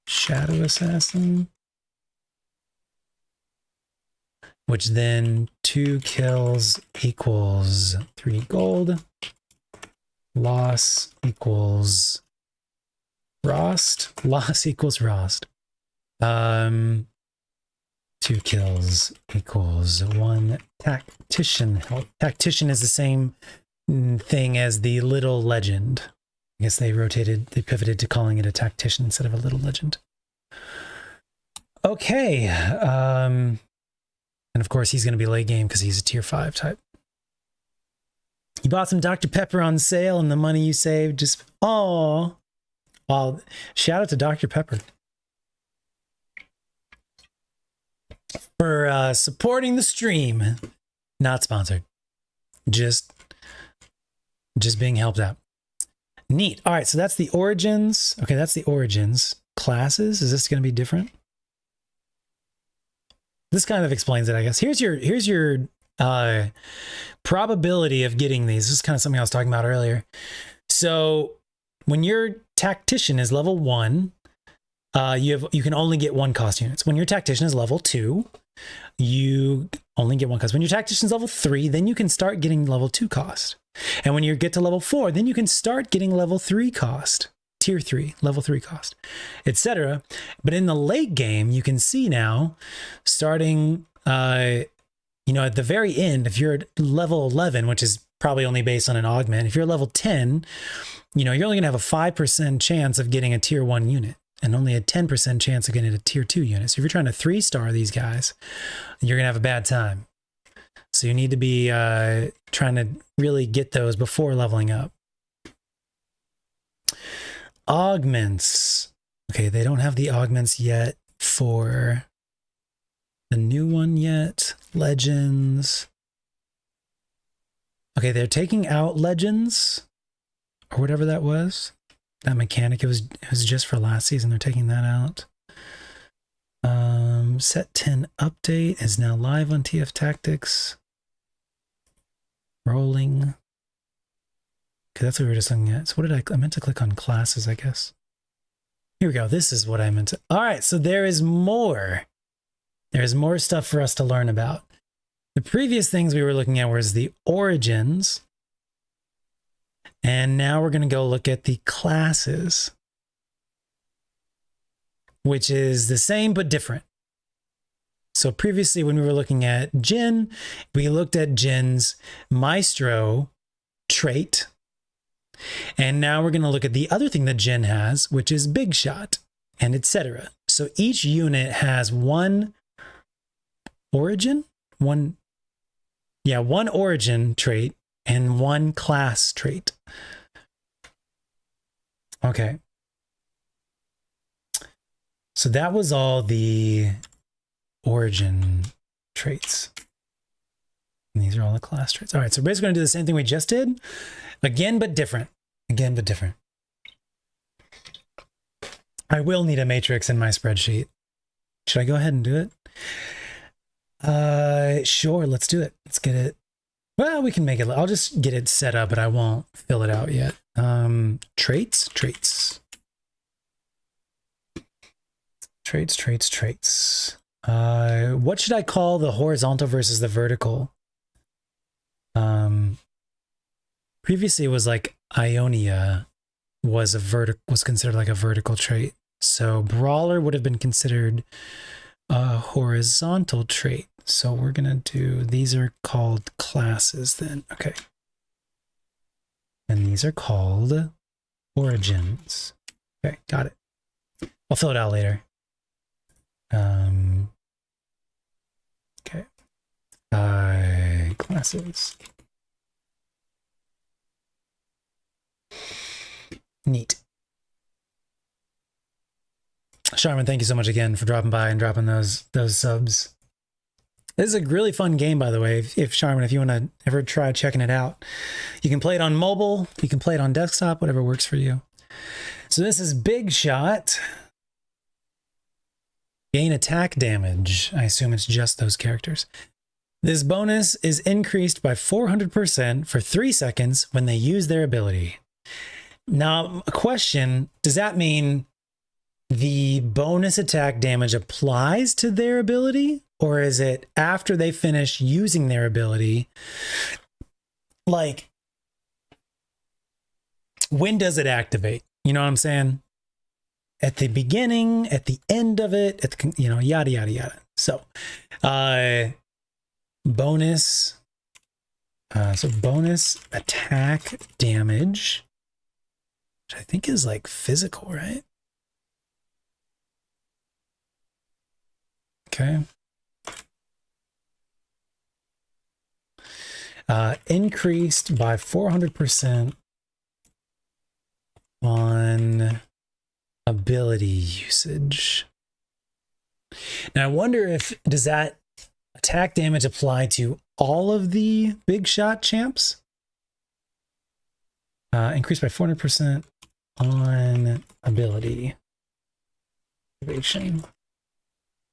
Shadow Assassin. Which then 2 kills equals 3 gold. Loss equals Rost. Loss equals Rost. 2 kills equals 1 tactician health. Tactician is the same thing as the little legend. I guess they pivoted to calling it a tactician instead of a little legend. Okay. And of course he's going to be late game because he's a tier 5 type. You bought some Dr. Pepper on sale and the money you saved just, oh, well, shout out to Dr. Pepper for supporting the stream. Not sponsored. Just being helped out. Neat. All right, so that's the origins. Okay, that's the origins. Classes, is this going to be different? This kind of explains it, I guess. Here's your probability of getting these. This is kind of something I was talking about earlier. So when your tactician is level 1, you can only get 1 cost units. When your tactician is level 2, you only get 1 cost. When your tactician is level 3, then you can start getting level 2 cost. And when you get to level 4, then you can start getting level 3 cost. Tier 3, level 3 cost, etc. But in the late game, you can see now, starting, at the very end, if you're at level 11, which is probably only based on an augment, if you're level 10, you're only going to have a 5% chance of getting a tier 1 unit and only a 10% chance of getting a tier 2 unit. So if you're trying to 3-star these guys, you're going to have a bad time. So you need to be trying to really get those before leveling up. Augments. Okay, they don't have the augments yet for the new one yet. Legends. Okay, they're taking out legends or whatever that was. That mechanic, it was just for last season. They're taking that out. Set 10 update is now live on TF Tactics. Rolling. Okay, that's what we were just looking at. So what did I meant to click on classes, I guess. Here we go. This is what I meant to. All right, so there is more. There's more stuff for us to learn about. The previous things we were looking at was the origins. And now we're going to go look at the classes, which is the same but different. So previously when we were looking at Jin, we looked at Jin's Maestro trait. And now we're going to look at the other thing that Jin has, which is Big Shot, and etc. So each unit has one origin, one origin trait and one class trait. Okay. So that was all the origin traits. And these are all the class traits. All right, so we're basically going to do the same thing we just did. Again, but different. Again, but different. I will need a matrix in my spreadsheet. Should I go ahead and do it? Sure, let's do it. Let's get it. Well, we can make it. I'll just get it set up, but I won't fill it out yet. Traits. What should I call the horizontal versus the vertical? Previously it was like Ionia was considered like a vertical trait. So Brawler would have been considered a horizontal trait. So we're going to do, these are called classes then. Okay. And these are called origins. Okay, got it. I'll fill it out later. Okay. Classes. Neat. Charmin, thank you so much again for dropping by and dropping those subs. This is a really fun game, by the way. If Charmin, if you want to ever try checking it out, you can play it on mobile, you can play it on desktop, whatever works for you. So this is Big Shot. Gain attack damage. I assume it's just those characters. This bonus is increased by 400% for 3 seconds when they use their ability. Now, a question, does that mean the bonus attack damage applies to their ability? Or is it after they finish using their ability? Like, when does it activate? You know what I'm saying? At the beginning, at the end of it, at the, you know, yada, yada, yada. So, bonus attack damage, which I think is like physical, right? Okay. Increased by 400% on ability usage. Now I wonder does that attack damage apply to all of the Big Shot champs? Increased by 400% on ability activation.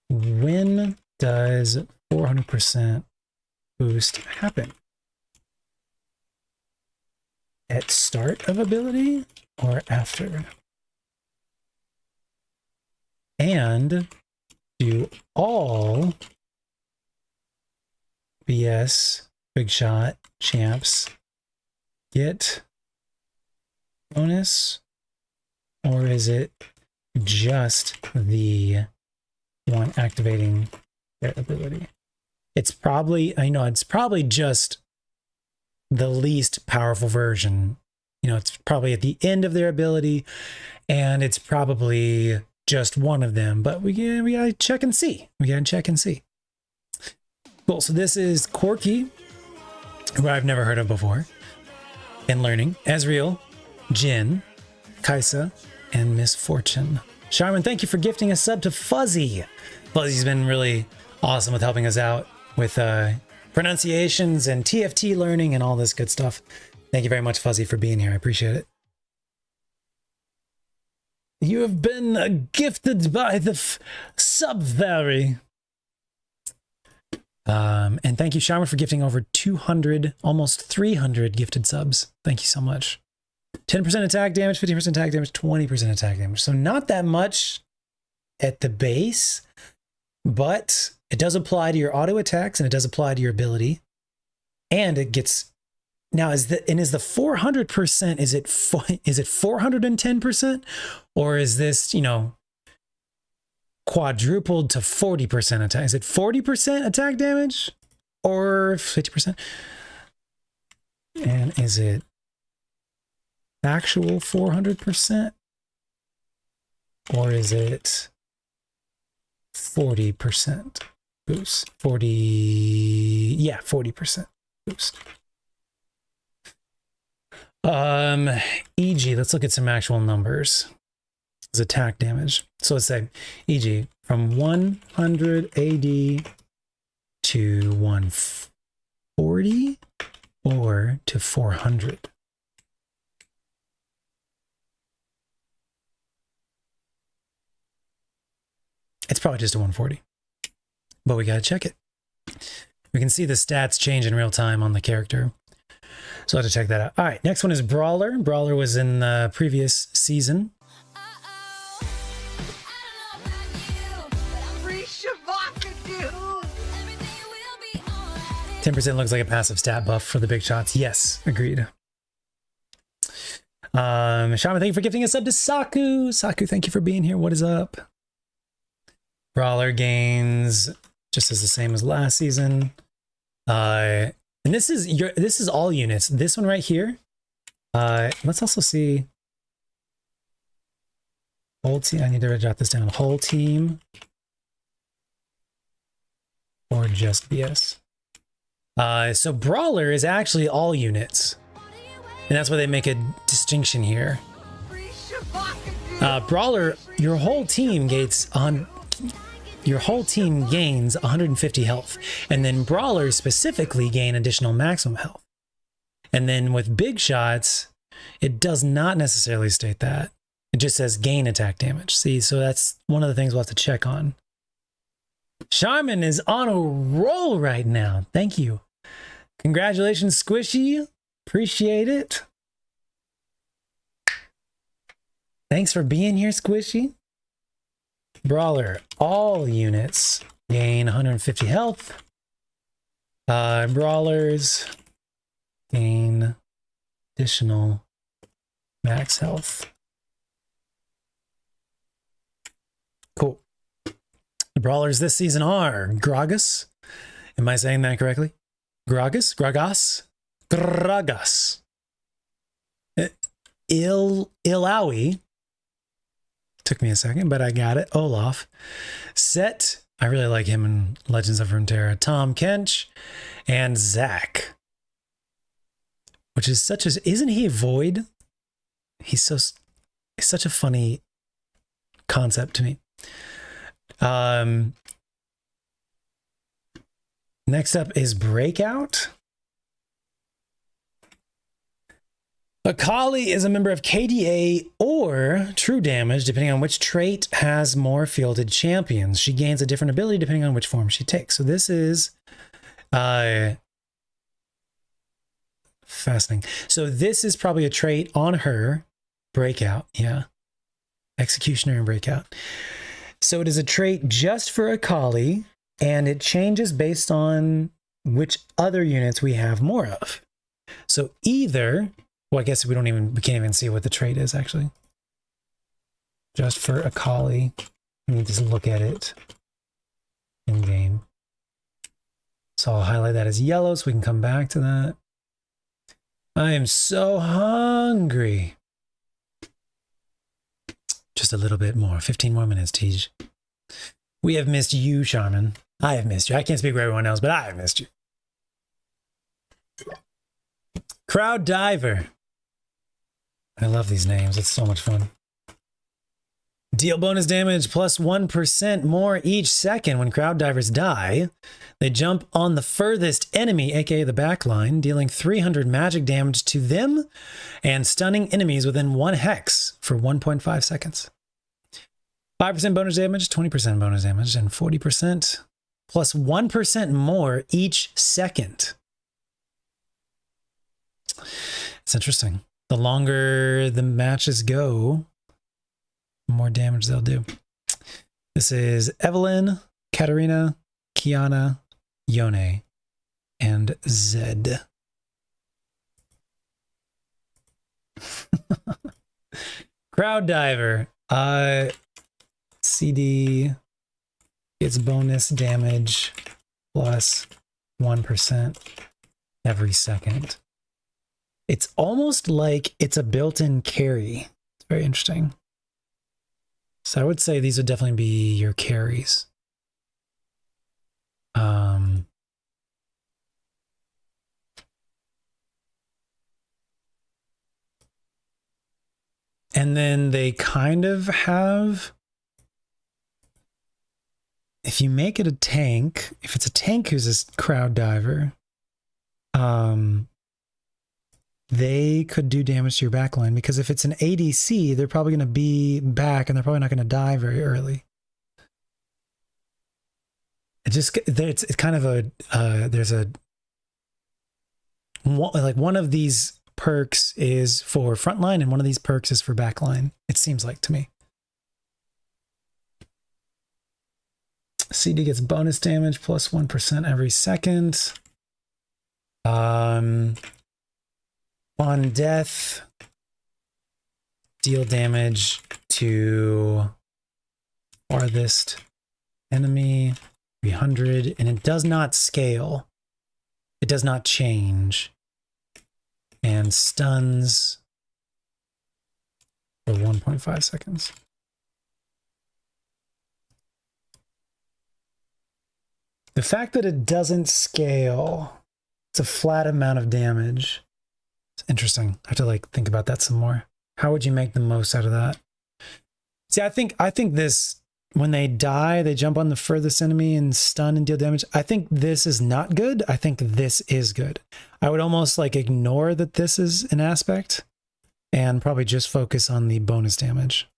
When does 400% boost happen? At start of ability or after? And do all BS Big Shot champs get bonus, or is it just the one activating their ability? It's probably, I know it's probably just the least powerful version. You know, it's probably at the end of their ability, and it's probably just one of them, but we gotta check and see. Cool, so this is Corky, who I've never heard of before, and learning. Ezreal, Jin, Kaisa, and Misfortune. Charmin, thank you for gifting a sub to Fuzzy. Fuzzy's been really awesome with helping us out with pronunciations and TFT learning and all this good stuff. Thank you very much, Fuzzy, for being here. I appreciate it. You have been gifted by the Subfairy. And thank you, Charmin, for gifting over 200, almost 300 gifted subs. Thank you so much. 10% attack damage, 15% attack damage, 20% attack damage. So not that much at the base, but It does apply to your auto attacks and it does apply to your ability. And it gets, now is the 400%, is it 410%? Or is this, quadrupled to 40% attack? Is it 40% attack damage or 50%? And is it actual 400%? Or is it 40% boost? 40% boost. E.g., let's look at some actual numbers. It's attack damage. So let's say, e.g., from 100 AD to 140 or to 400. It's probably just a 140, but we got to check it. We can see the stats change in real time on the character. So I'll have to check that out. All right, next one is Brawler. Brawler was in the previous season. 10% looks like a passive stat buff for the big shots. Yes, agreed. Shaman, thank you for gifting a sub to Saku. Saku, thank you for being here. What is up? Brawler gains just as the same as last season. And this is all units. This one right here. Let's also see whole team. I need to jot this down. Whole team or just BS. So Brawler is actually all units, and that's why they make a distinction here. Brawler, your whole team gains 150 health, and then Brawlers specifically gain additional maximum health. And then with big shots, it does not necessarily state that. It just says gain attack damage. See, so that's one of the things we'll have to check on. Shaman is on a roll right now. Thank you. Congratulations, Squishy. Appreciate it. Thanks for being here, Squishy. Brawler, all units gain 150 health. Brawlers gain additional max health. Cool. The Brawlers this season are Gragas. Am I saying that correctly? Gragas? Ilawi. Took me a second, but I got it. Olaf. Set. I really like him in Legends of Runeterra. Tom Kench. And Zack. Which is such as, isn't he Void? He's such a funny concept to me. Next up is Breakout. Akali is a member of KDA or True Damage, depending on which trait has more fielded champions. She gains a different ability depending on which form she takes. So this is fascinating. So this is probably a trait on her. Breakout, yeah. Executioner and Breakout. So it is a trait just for Akali, and it changes based on which other units we have more of. So either, well, I guess we can't even see what the trait is actually. Just for Akali, we need to look at it in game. So I'll highlight that as yellow so we can come back to that. I am so hungry. Just a little bit more. 15 more minutes, Tej. We have missed you, Shaman. I have missed you. I can't speak for everyone else, but I have missed you. Crowd Diver. I love these names. It's so much fun. Deal bonus damage plus 1% more each second when crowd divers die. They jump on the furthest enemy, aka the backline, dealing 300 magic damage to them and stunning enemies within 1 hex for 1.5 seconds. 5% bonus damage, 20% bonus damage, and 40% plus 1% more each second. It's interesting. The longer the matches go, the more damage they'll do. This is Evelyn, Katarina, Kiana, Yone, and Zed. Crowd Diver. CD gets bonus damage plus 1% every second. It's almost like it's a built-in carry. It's very interesting. So I would say these would definitely be your carries. And then they kind of have, if you make it a tank, if it's a tank who's a crowd diver, they could do damage to your backline, because if it's an ADC, they're probably going to be back and they're probably not going to die very early. It's kind of a, there's a, like one of these perks is for frontline and one of these perks is for backline. It seems like to me. CD gets bonus damage plus 1% every second. On death, deal damage to farthest enemy 300, and it does not scale. It does not change. And stuns for 1.5 seconds. The fact that it doesn't scale, it's a flat amount of damage. It's interesting. I have to like think about that some more. How would you make the most out of that? See, I think this, when they die, they jump on the furthest enemy and stun and deal damage. I think this is not good. I think this is good. I would almost like ignore that this is an aspect and probably just focus on the bonus damage.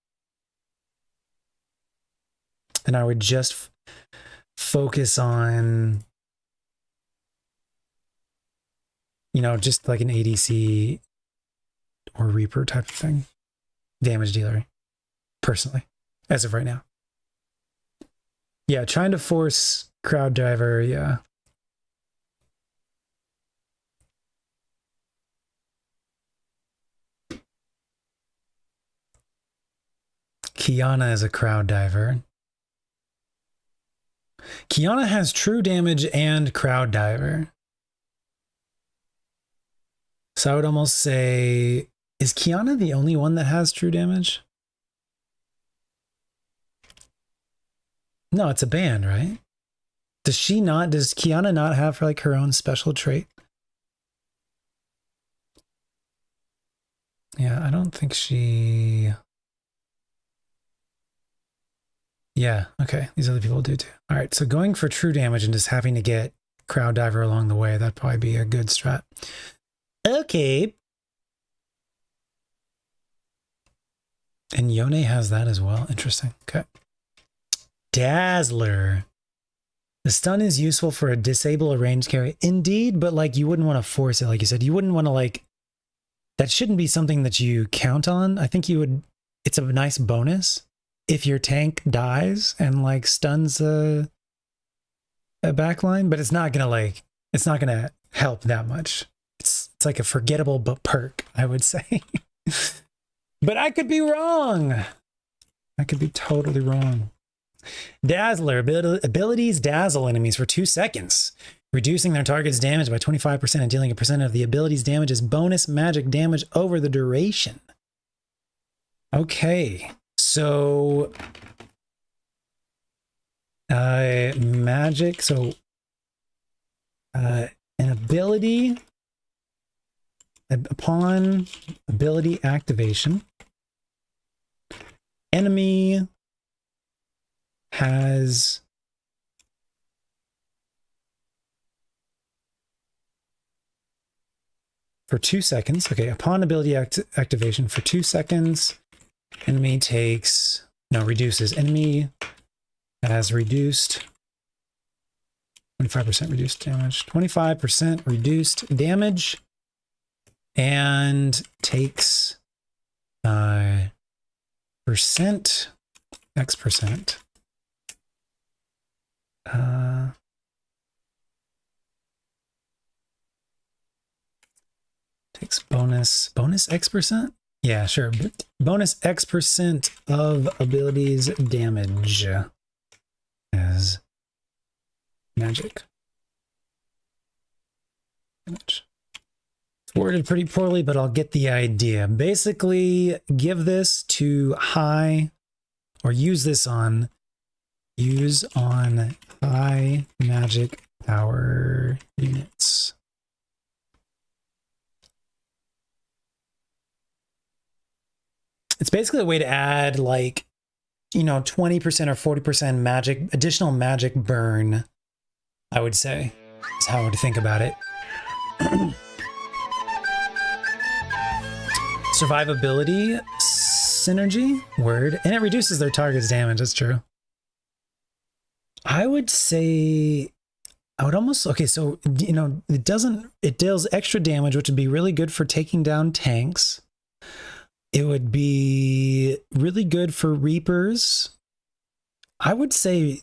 And I would just focus on, you know, just like an ADC or Reaper type of thing. Damage dealer, personally, as of right now. Yeah, trying to force crowd diver, yeah. Kiana is a crowd diver. Kiana has true damage and crowd diver. So I would almost say, is Kiana the only one that has true damage? No, it's a band, right? Does Kiana not have like her own special trait? Yeah, I don't think she... Yeah, okay. These other people do too. All right, so going for true damage and just having to get crowd diver along the way, that'd probably be a good strat. Okay. And Yone has that as well. Interesting. Okay. Dazzler. The stun is useful for a disable a ranged carry. Indeed, but like you wouldn't want to force it. Like you said, you wouldn't want to like, that shouldn't be something that you count on. I think you would, it's a nice bonus if your tank dies and like stuns a backline, but it's not going to like, it's not going to help that much. It's like a forgettable but perk, I would say. But I could be wrong. I could be totally wrong. Dazzler. Abilities dazzle enemies for 2 seconds, reducing their target's damage by 25% and dealing a percent of the ability's damage as bonus magic damage over the duration. Okay, so magic. So an ability, upon ability activation, enemy has for 2 seconds. Okay, upon ability activation for 2 seconds, enemy takes, no, reduces. Enemy has reduced 25% reduced damage, 25% reduced damage, and takes percent, X percent. Takes bonus X%? Yeah, sure. Bonus X% of abilities damage as magic. Damage. It's worded pretty poorly, but I'll get the idea. Basically, give this to high, or use on high magic power units. It's basically a way to add, like, 20% or 40% magic, additional magic burn, I would say, is how I would think about it. Survivability synergy, word, and it reduces their target's damage. That's true. I would say, I would almost, okay, so, it deals extra damage, which would be really good for taking down tanks. It would be really good for Reapers. I would say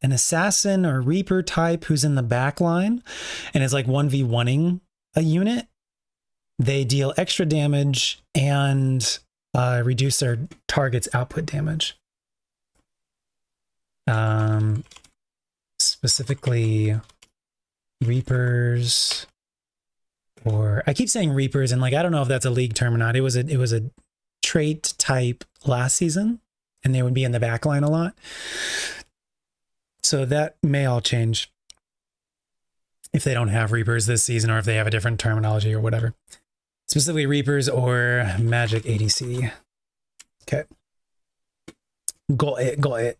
an assassin or Reaper type who's in the back line and is like 1v1ing a unit. They deal extra damage and reduce their target's output damage. Specifically Reapers, or I keep saying Reapers, and like I don't know if that's a league term or not. It was a trait type last season, and they would be in the back line a lot. So that may all change if they don't have Reapers this season, or if they have a different terminology or whatever. Specifically Reapers or Magic ADC. Okay. Got it.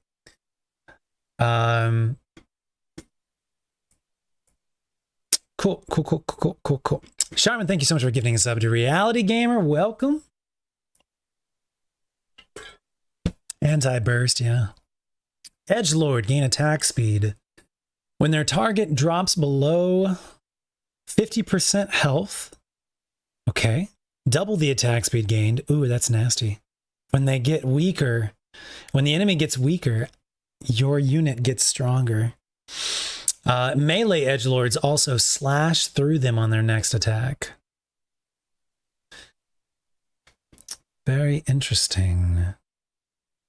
Cool. Sharman, thank you so much for giving a sub to Reality Gamer. Welcome. Anti-burst, yeah. Edgelord, gain attack speed. When their target drops below 50% health, okay, double the attack speed gained. Ooh, that's nasty. When they get weaker, when the enemy gets weaker, your unit gets stronger. Melee edgelords also slash through them on their next attack. Very interesting.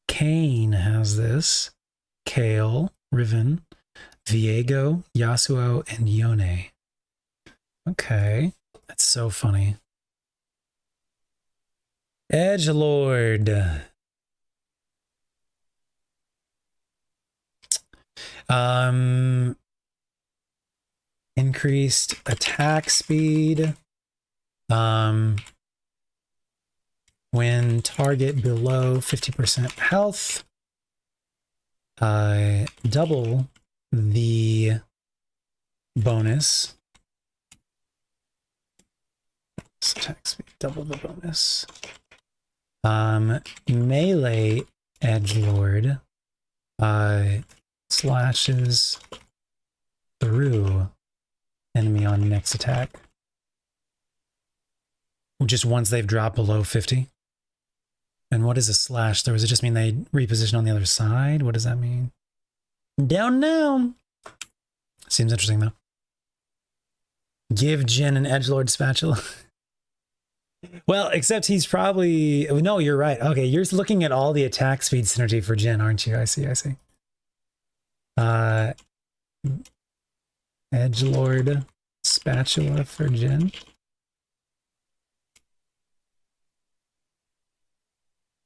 Kane has this. Kale, Riven, Viego, Yasuo, and Yone. Okay, that's so funny. Edgelord. Increased attack speed. When target below 50% health, double the bonus. Attack speed, double the bonus. Melee edgelord slashes through enemy on next attack. Just once they've dropped below 50. And what is a slash through? Does it just mean they reposition on the other side? What does that mean? Down now. Seems interesting though. Give Jin an edgelord spatula. Well, except he's probably... No, you're right. Okay, you're looking at all the attack speed synergy for Jin, aren't you? I see. Edgelord spatula for Jin.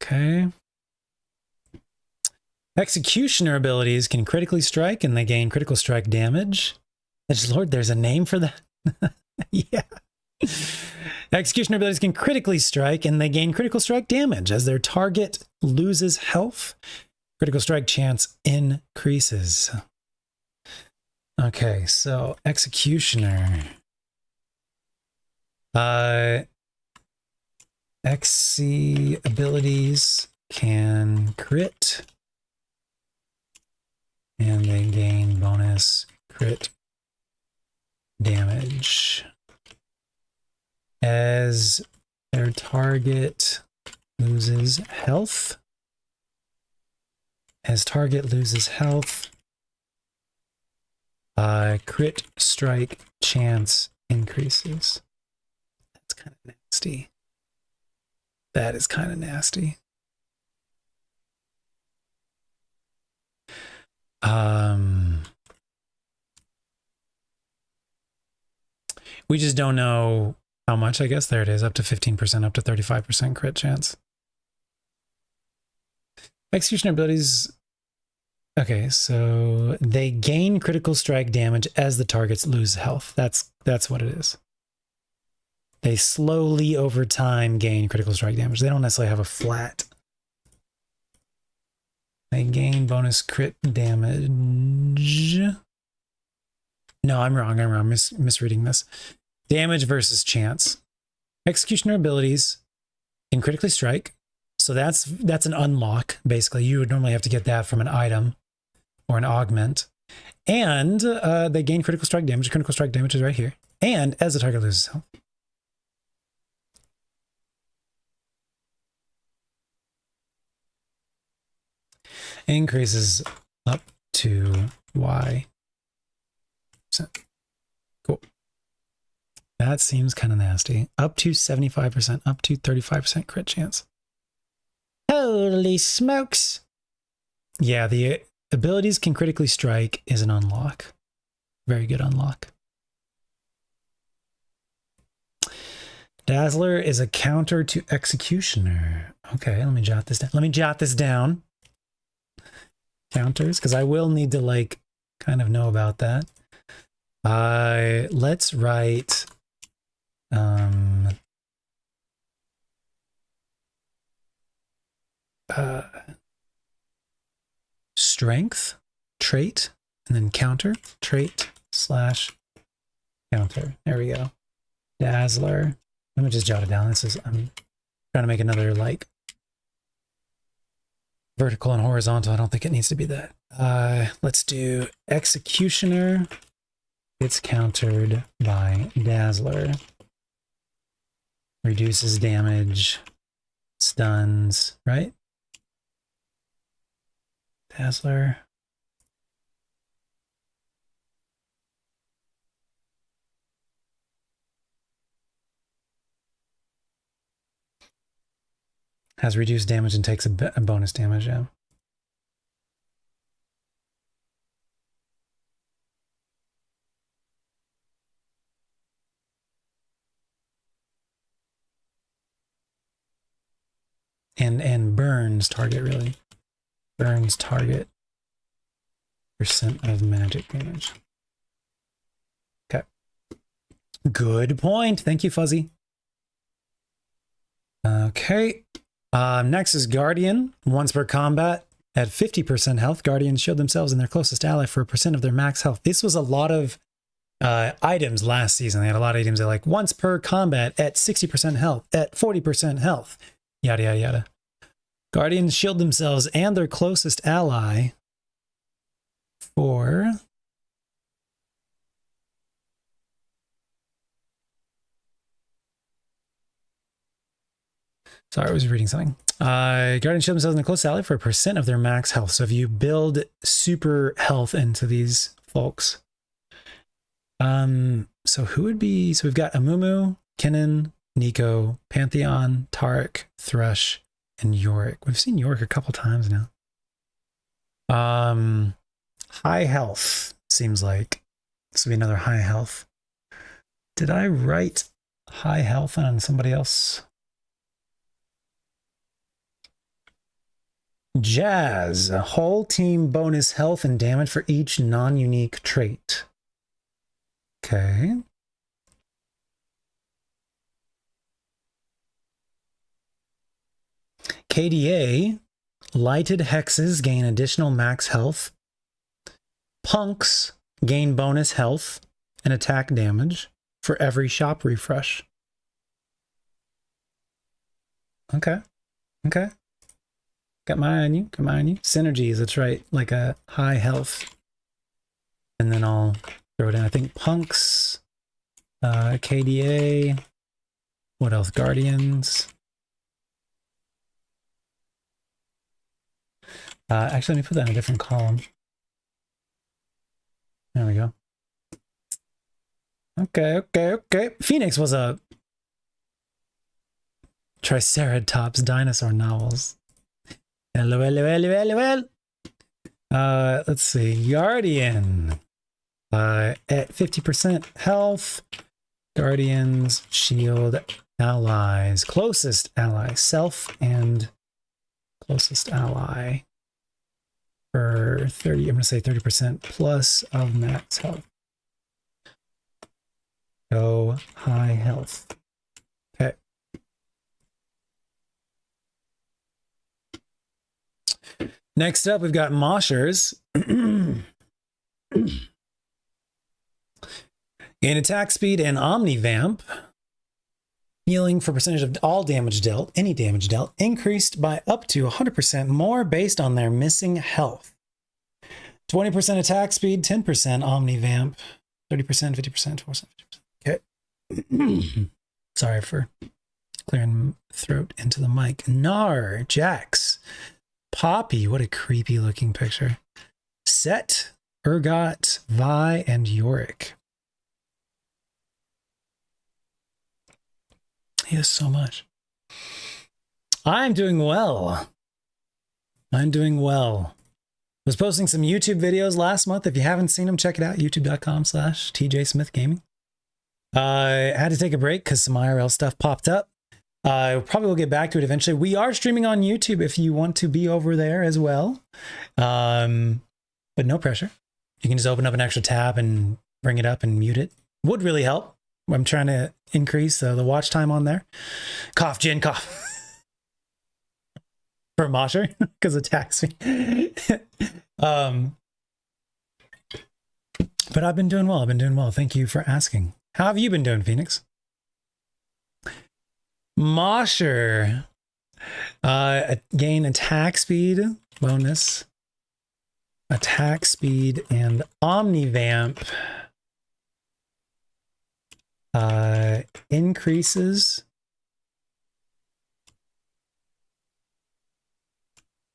Okay. Executioner abilities can critically strike and they gain critical strike damage. Edgelord, there's a name for that? Yeah. Executioner abilities can critically strike and they gain critical strike damage. As their target loses health, critical strike chance increases. Okay, so Executioner. XC abilities can crit and they gain bonus crit damage. As their target loses health, crit strike chance increases. That's kind of nasty. That is kind of nasty. We just don't know how much, I guess. There it is, up to 15%, up to 35% crit chance. Executioner abilities. Okay, so they gain critical strike damage as the targets lose health. That's what it is. They slowly over time gain critical strike damage. They don't necessarily have a flat. They gain bonus crit damage. No, I'm wrong. Misreading this. Damage versus chance. Executioner abilities can critically strike. So that's an unlock, basically. You would normally have to get that from an item or an augment. And they gain critical strike damage. Critical strike damage is right here. And as the target loses health. Increases up to Y. Cool. That seems kind of nasty. Up to 75%, up to 35% crit chance. Holy smokes! Yeah, the abilities can critically strike is an unlock. Very good unlock. Dazzler is a counter to Executioner. Okay, let me jot this down. Counters, because I will need to like kind of know about that. Let's write strength trait and then counter trait / counter. There we go. Dazzler. Let me just jot it down. I'm trying to make another like vertical and horizontal. I don't think it needs to be that. Let's do Executioner. It's countered by Dazzler. Reduces damage. Stuns, right? Dazzler. Has reduced damage and takes a bonus damage, yeah. And burns target, really. Burns target % of magic damage. Okay. Good point. Thank you, Fuzzy. Okay. Next is Guardian. Once per combat, at 50% health, Guardians shield themselves and their closest ally for a % of their max health. This was a lot of items last season. They had a lot of items that like once per combat at 60% health, at 40% health, yada, yada, yada. Guardians shield themselves and their closest ally for... Sorry, I was reading something. Guardians shield themselves and their closest ally for a % of their max health. So if you build super health into these folks. So who would be... So we've got Amumu, Kinnan, Nico, Pantheon, Tarek, Thresh, and Yorick. We've seen Yorick a couple times now. High health seems like this would be another high health. Did I write high health on somebody else? Jazz, a whole team bonus health and damage for each non-unique trait. Okay. KDA, lighted hexes gain additional max health. Punks gain bonus health and attack damage for every shop refresh. Okay. Okay. Got my eye on you. Got my eye on you. Synergies, that's right. Like a high health. And then I'll throw it in. I think Punks, KDA, what else? Guardians. Actually, let me put that in a different column. There we go. Okay. Phoenix was a Triceratops dinosaur novels. Hello. Let's see. Guardian. At 50% health. Guardians, shield, allies, closest ally, self and closest ally for 30. I'm going to say 30% plus of max health. Go high health. Okay. Next up, we've got Moshers. Gain attack speed and Omnivamp. Healing for percentage of all damage dealt, any damage dealt, increased by up to 100% more based on their missing health. 20% attack speed, 10% Omnivamp, 30%, 50%, 4%, 50%. Okay. Sorry for clearing throat into the mic. Gnar, Jax, Poppy, what a creepy looking picture. Set, Urgot, Vi, and Yorick. He has so much. I'm doing well. I'm doing well. Was posting some YouTube videos last month. If you haven't seen them, check it out. youtube.com/TJSmithGaming. I had to take a break because some IRL stuff popped up. Probably will get back to it eventually. We are streaming on YouTube if you want to be over there as well. But no pressure. You can just open up an extra tab and bring it up and mute it. Would really help. I'm trying to increase the watch time on there. Cough, Jen, cough. For Mosher, because it taxed me. But I've been doing well. Thank you for asking. How have you been doing, Phoenix? Mosher. Gain attack speed bonus. Attack speed and Omnivamp. Increases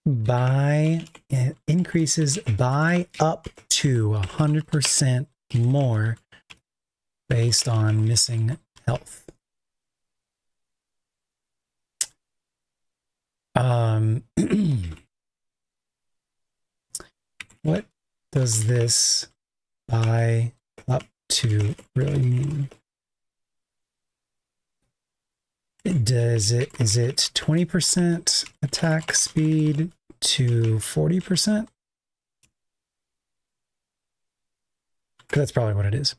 by up to 100% more based on missing health. What does this by up to really mean? Is it 20% attack speed to 40%? Because that's probably what it is.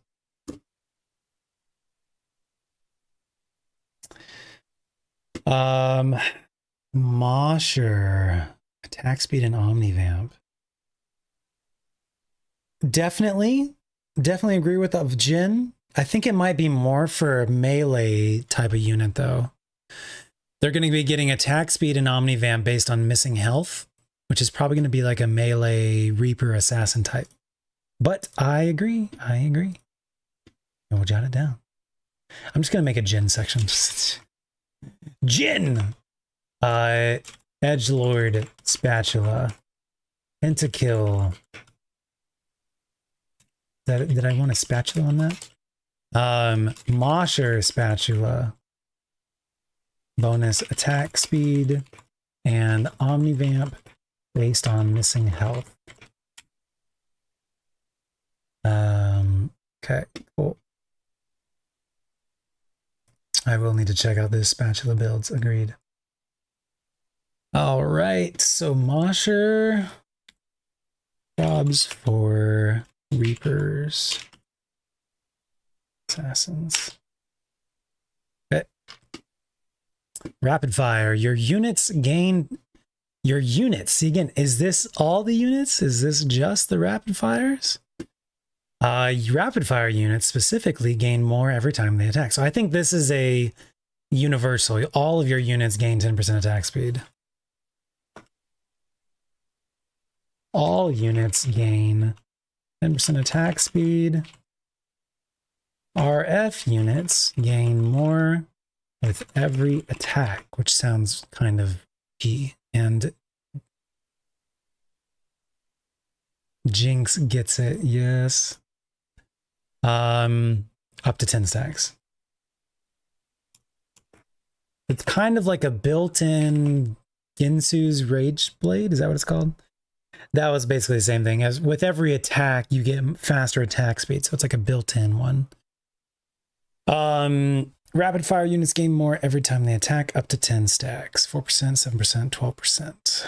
Mosher, attack speed and Omnivamp. Definitely agree with of Jin. I think it might be more for a melee type of unit though. They're going to be getting attack speed and Omnivamp based on missing health, which is probably going to be like a melee Reaper assassin type. But I agree. We'll jot it down. I'm just going to make a Jin section. Jin! Edgelord Spatula. Pentakill. Did I want a spatula on that? Mosher Spatula. Bonus attack speed and Omnivamp based on missing health. Okay, cool. I will need to check out those spatula builds. Agreed. All right, so Mosher jobs for Reapers, Assassins. Okay. Rapid fire. Your units gain. Your units. See again. Is this all the units? Is this just the rapid fires? Rapid fire units specifically gain more every time they attack. So I think this is a universal. All of your units gain 10% attack speed. All units gain 10% attack speed. RF units gain more with every attack, which sounds kind of key. And Jinx gets it, yes. Up to 10 stacks. It's kind of like a built-in Ginsu's Rage Blade. Is that what it's called? That was basically the same thing. As with every attack, you get faster attack speed. So it's like a built-in one. Rapid fire units gain more every time they attack, up to 10 stacks. 4%, 7%, 12%.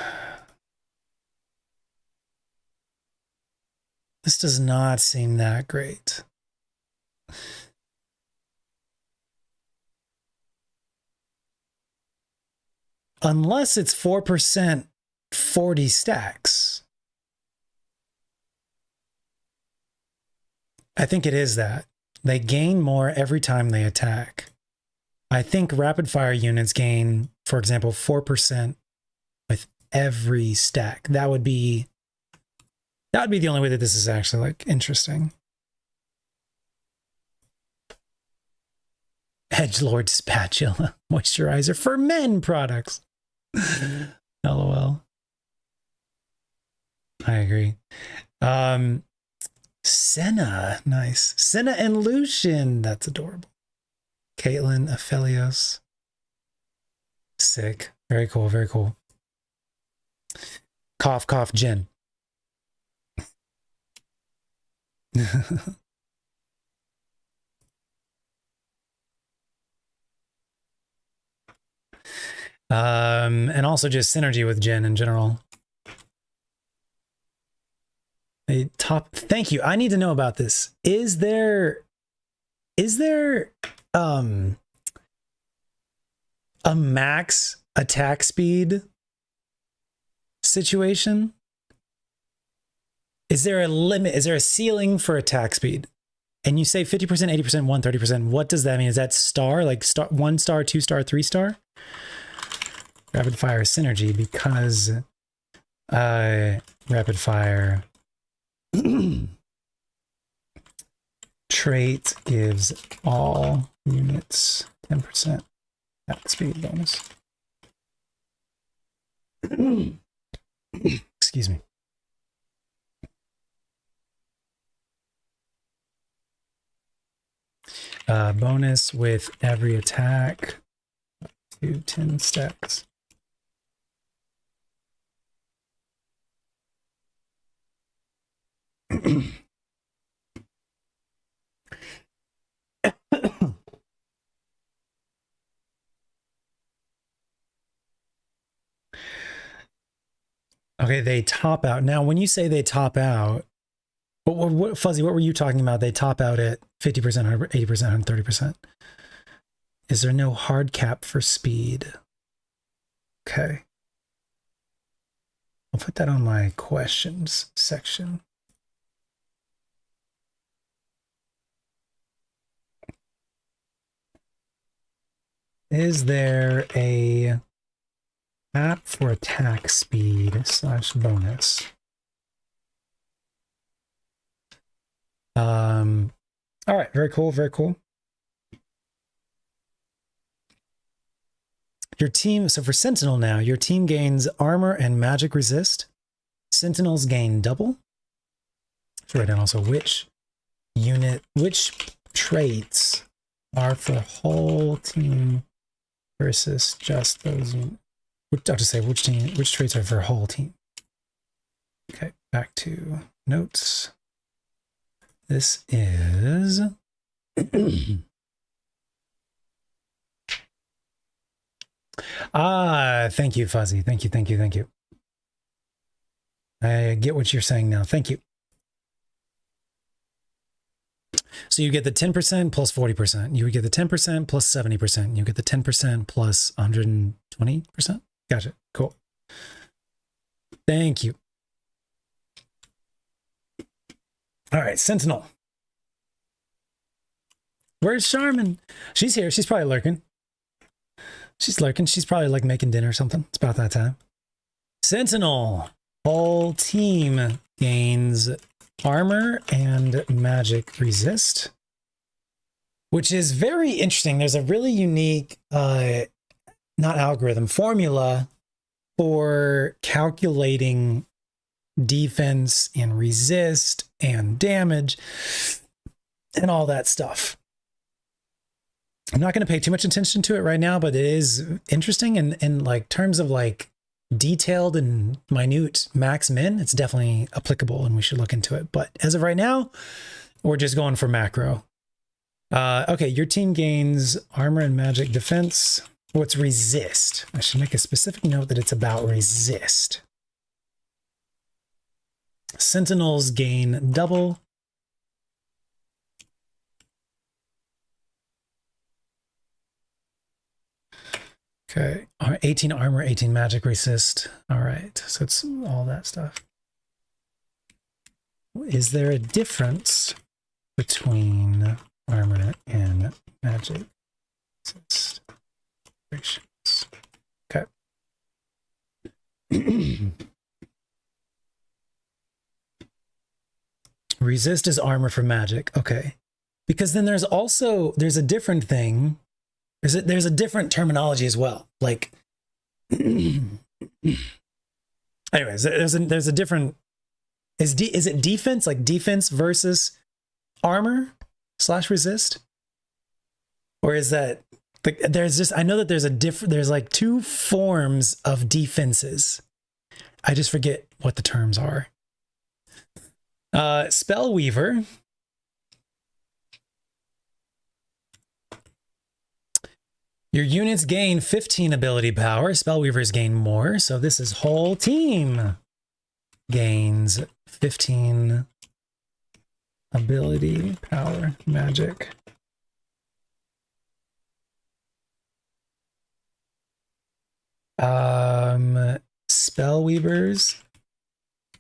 This does not seem that great. Unless it's 4%, 40 stacks. I think it is that. They gain more every time they attack. I think rapid fire units gain, for example, 4% with every stack. That would be the only way that this is actually like interesting. Edgelord spatula moisturizer for men products. LOL. I agree. Senna, nice. Senna and Lucian, that's adorable. Caitlin, Aphelios. Sick. Very cool, very cool. Cough, cough, Jen. And also just synergy with Jen in general. A top, thank you. I need to know about this. Is there a max attack speed situation? Is there a limit? Is there a ceiling for attack speed? And you say 50%, 80%, 130%. What does that mean? Is that star, like star, 1 star, 2 star, 3 star? Rapid fire synergy, because rapid fire trait gives all units 10% attack speed bonus. Excuse me. Bonus with every attack to 10 stacks. Okay, they top out. Now, when you say they top out, what Fuzzy, what were you talking about? They top out at 50%, 80%, 130%. Is there no hard cap for speed? Okay. I'll put that on my questions section. Is there a cap for attack speed / bonus? All right, very cool, very cool. Your team, so for Sentinel now, your team gains armor and magic resist. Sentinels gain double. So write down also which traits are for whole team versus just those units. I'll just say which traits are for whole team. Okay, back to notes. This is thank you, Fuzzy. Thank you, thank you, thank you. I get what you're saying now. Thank you. So you get the 10% plus 40%. You would get the 10% plus 70%. You get the 10% plus 120%. Gotcha. Cool. Thank you. All right, Sentinel. Where's Charmin? She's here. She's probably lurking. She's lurking. She's probably like making dinner or something. It's about that time. Sentinel. Whole team gains armor and magic resist, which is very interesting. There's a really unique, not algorithm, formula for calculating defense and resist and damage and all that stuff. I'm not going to pay too much attention to it right now, but it is interesting. And in like terms of like detailed and minute max min, it's definitely applicable and we should look into it. But as of right now, we're just going for macro. Okay, your team gains armor and magic defense. What's resist? I should make a specific note that it's about resist. Sentinels gain double. Okay, 18 armor, 18 magic resist. All right, so it's all that stuff. Is there a difference between armor and magic resist? Okay. Resist is armor for magic. Okay. Because then there's a different thing. There's a different terminology as well. Like, anyways, there's a different, is it defense, like defense versus armor / resist? Or is that, like, there's just, I know that there's like two forms of defenses. I just forget what the terms are. Spellweaver. Your units gain 15 ability power. Spellweavers gain more. So this is whole team gains 15 ability power magic. Spellweavers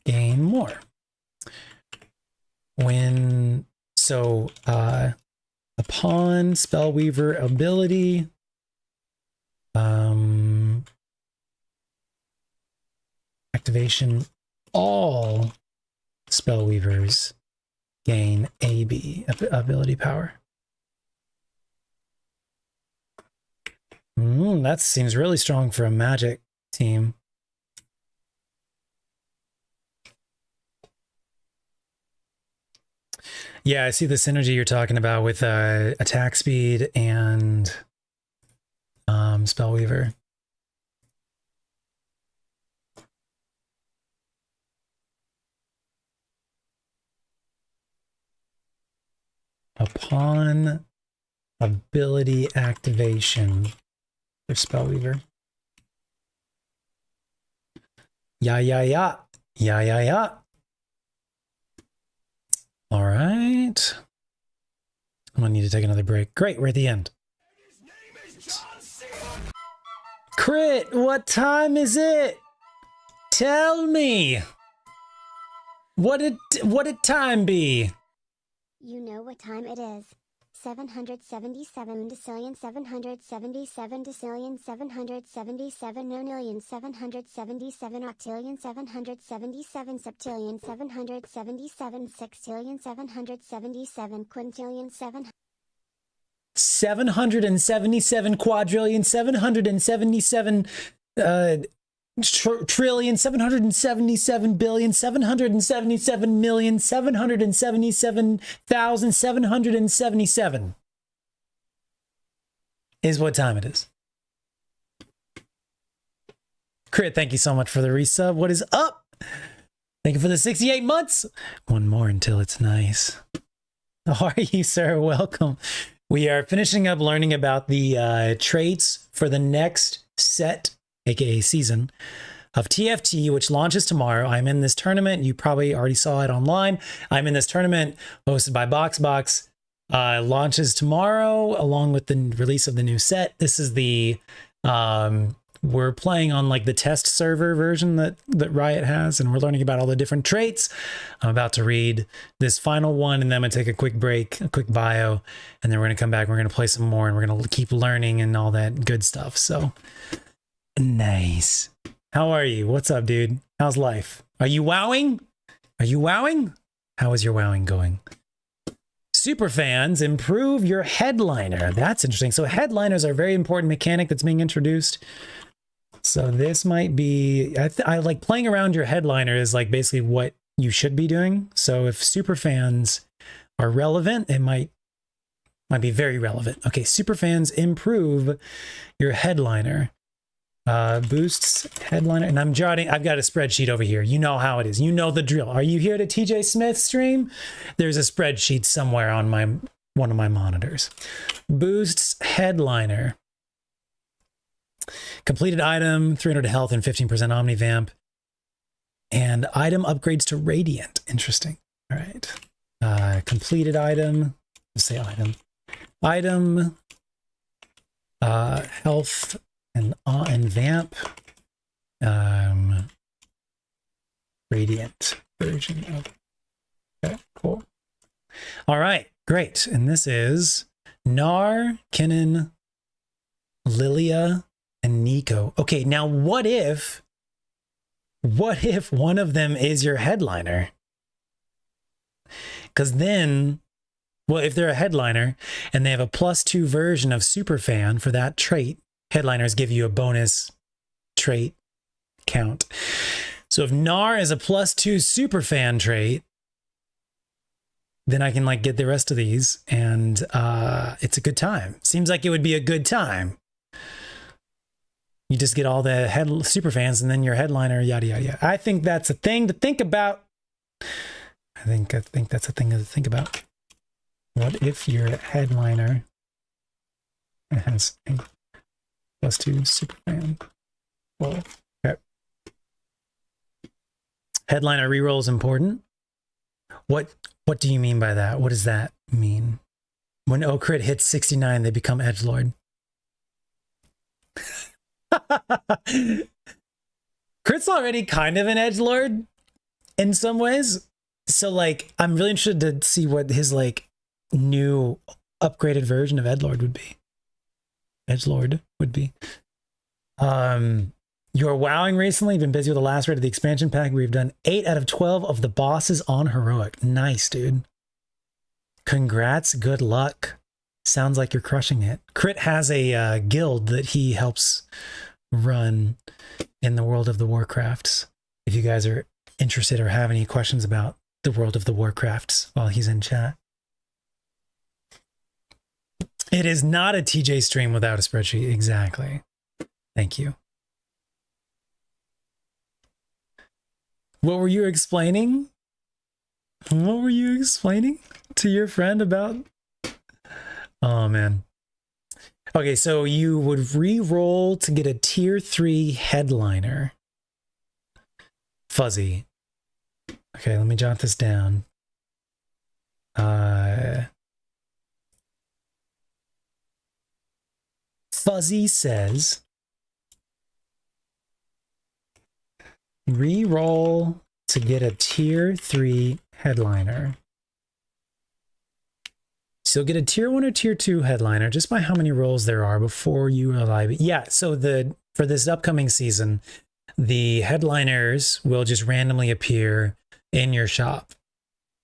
gain more. Upon Spellweaver ability, activation, all Spellweavers gain AB ability power. That seems really strong for a magic team. Yeah, I see the synergy you're talking about with attack speed and Spellweaver. Upon ability activation for Spellweaver. Yeah. All right. I'm gonna need to take another break. Great, we're at the end. Crit, what time is it? Tell me. What did time be? You know what time it is. 777 decillion 777 decillion 777 nonillion 777 octillion 777 septillion 777 sextillion 777 quintillion 777 quadrillion 777 trillion 777 billion 777 million 777,777 is what time it is. Crit, thank you so much for the resub. What is up? Thank you for the 68 months. One more until it's nice. How are you, sir? Welcome. We are finishing up learning about the traits for the next set, aka season, of TFT, which launches tomorrow. I'm in this tournament. You probably already saw it online. I'm in this tournament hosted by BoxBox. Launches tomorrow along with the release of the new set. This is the we're playing on like the test server version that Riot has, and we're learning about all the different traits. I'm about to read this final one, and then I'm gonna take a quick break, a quick bio, and then we're gonna come back. We're gonna play some more, and we're gonna keep learning and all that good stuff. So nice. How are you? What's up, dude? How's life? Are you wowing? Are you wowing? How is your wowing going? Super fans, improve your headliner. That's interesting. So headliners are a very important mechanic that's being introduced. So this might be, I like playing around your headliner is like basically what you should be doing. So if super fans are relevant, it might Might be very relevant. Okay, superfans improve your headliner. Boosts headliner. And I've got a spreadsheet over here. You know how it is. You know the drill. Are you here to TJ Smith stream? There's a spreadsheet somewhere on one of my monitors. Boosts headliner. Completed item, 300 health and 15% omnivamp. And item upgrades to radiant. Interesting. All right. Completed item. Let's say item. Item. Health and vamp. Radiant version of. Okay, cool. All right, great. And this is Nar, Kinnan, Lilia, and Nico. Okay, now what if one of them is your headliner? Because then, well, if they're a headliner and they have a +2 version of Superfan for that trait, headliners give you a bonus trait count. So if Nar is a +2 Superfan trait, then I can like get the rest of these, and it's a good time. Seems like it would be a good time. You just get all the super fans and then your headliner, yada, yada, yada. I think that's a thing to think about. I think that's a thing to think about. What if your headliner has a +2 super fan? Well, okay. Headliner reroll is important. What do you mean by that? What does that mean? When O-Crit hits 69, they become edgelord. Crit's already kind of an edgelord in some ways. So like, I'm really interested to see what his like new upgraded version of edgelord would be. You're wowing recently. Been busy with the last raid of the expansion pack. We've done 8 out of 12 of the bosses on heroic. Nice, dude. Congrats. Good luck. Sounds like you're crushing it. Crit has a guild that he helps run in the World of the Warcrafts. If you guys are interested or have any questions about the World of the Warcrafts while he's in chat. It is not a TJ stream without a spreadsheet. Exactly. Thank you. What were you explaining? What were you explaining to your friend about? Oh, man. Okay, so you would re-roll to get a tier 3 headliner. Fuzzy. Okay, let me jot this down. Fuzzy says re-roll to get a tier 3 headliner. So you'll get a tier 1 or tier 2 headliner just by how many rolls there are before you are live. Yeah, so for this upcoming season, the headliners will just randomly appear in your shop.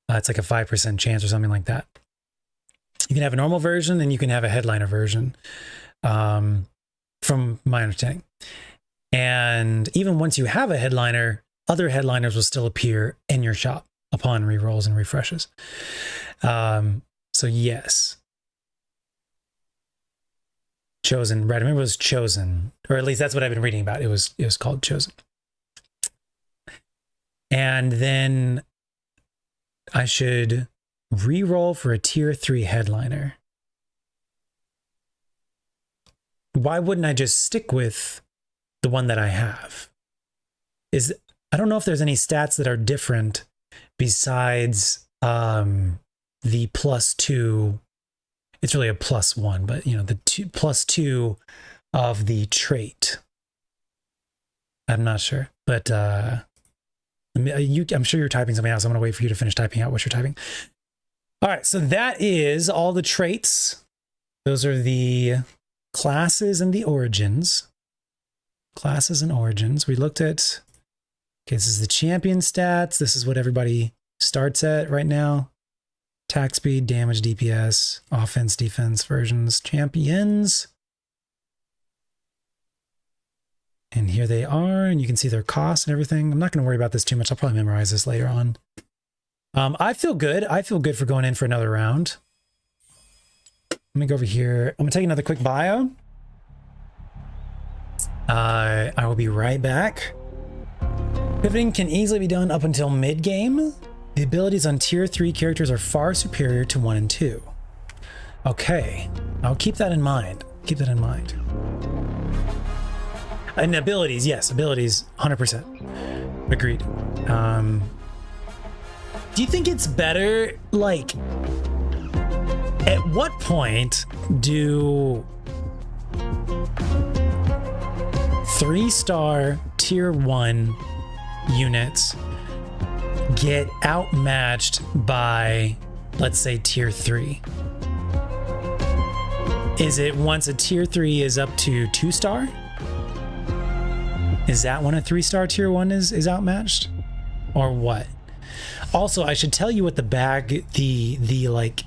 It's like a 5% chance or something like that. You can have a normal version and you can have a headliner version, from my understanding. And even once you have a headliner, other headliners will still appear in your shop upon rerolls and refreshes. So yes. Chosen, right? I remember it was Chosen, or at least that's what I've been reading about. It was called Chosen. And then I should re-roll for a tier 3 headliner. Why wouldn't I just stick with the one that I have? I don't know if there's any stats that are different besides the +2. It's really a +1, but you know, the +2 of the trait. I'm not sure, but I'm sure you're typing something else. I'm going to wait for you to finish typing out what you're typing. All right, so that is all the traits. Those are the classes and the origins. Classes and origins. We looked at, okay, this is the champion stats. This is what everybody starts at right now. Attack speed, damage, DPS, offense, defense versions, champions. And here they are, and you can see their costs and everything. I'm not going to worry about this too much. I'll probably memorize this later on. I feel good. I feel good for going in for another round. Let me go over here. I'm gonna take another quick bio. I will be right back. Pivoting can easily be done up until mid-game. The abilities on tier 3 characters are far superior to 1 and 2. Okay, I'll keep that in mind. Keep that in mind. And abilities, yes, abilities, 100%. Agreed. Do you think it's better, like, at what point do 3-star tier 1 units get outmatched by, let's say, tier 3? Is it once a tier 3 is up to 2-star? Is that when a 3-star tier 1 is outmatched? Or what? Also, I should tell you what the bag, the like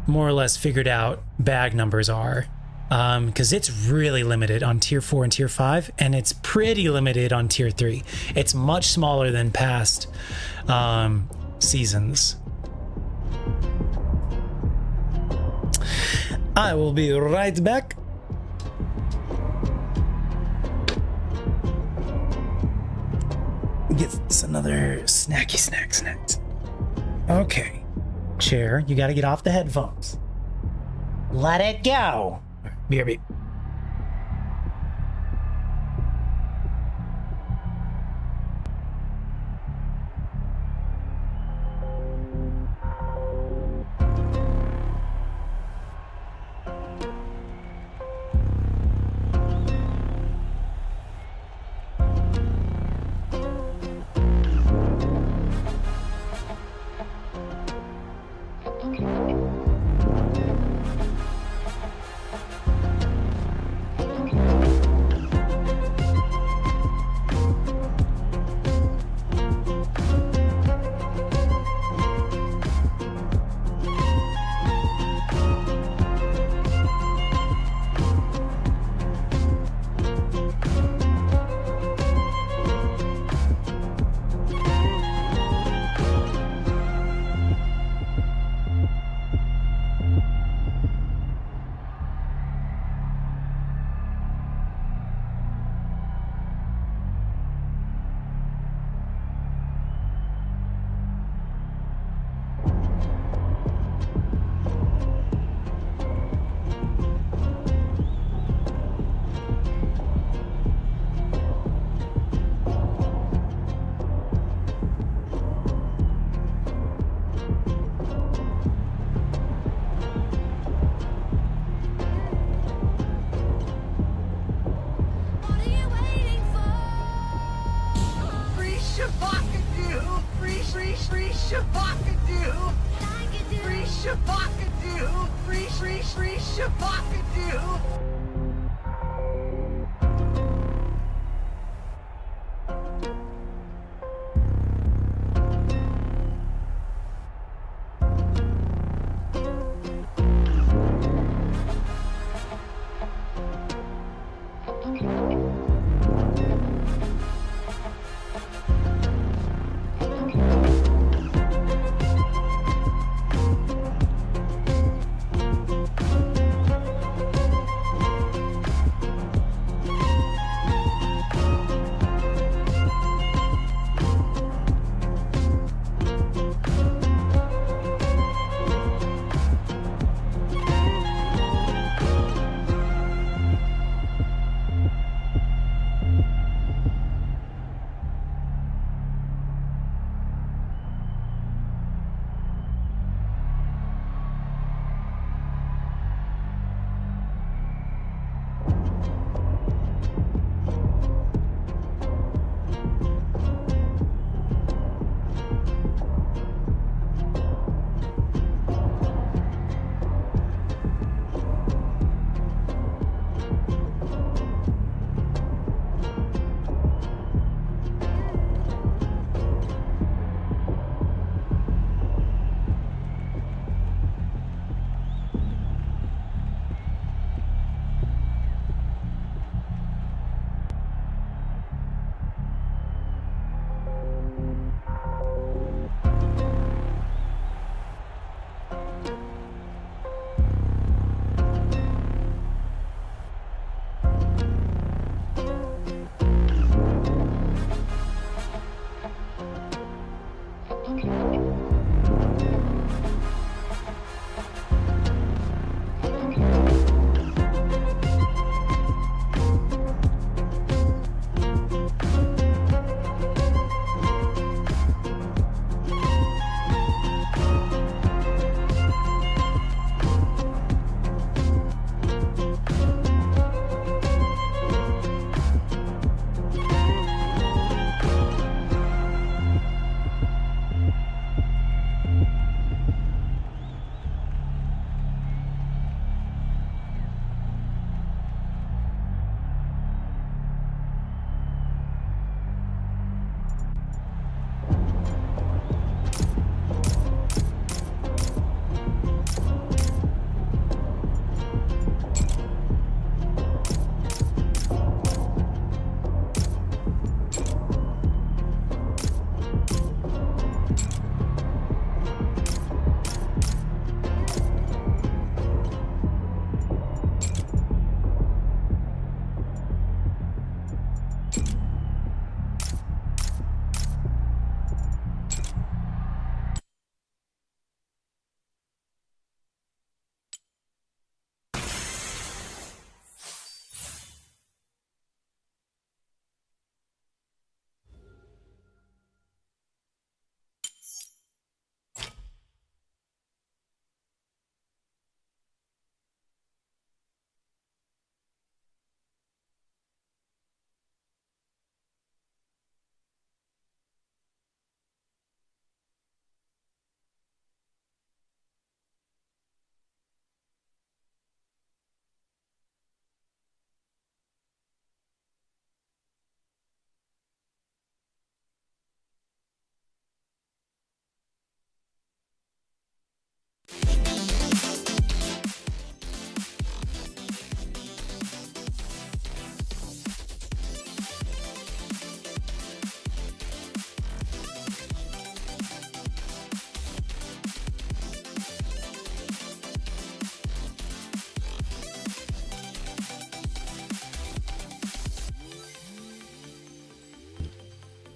more or less figured out bag numbers are. Because it's really limited on tier 4 and tier 5, and it's pretty limited on tier 3. It's much smaller than past seasons. I will be right back. Get this another snacky snacks. Okay. Chair, you gotta get off the headphones. Let it go. BRB.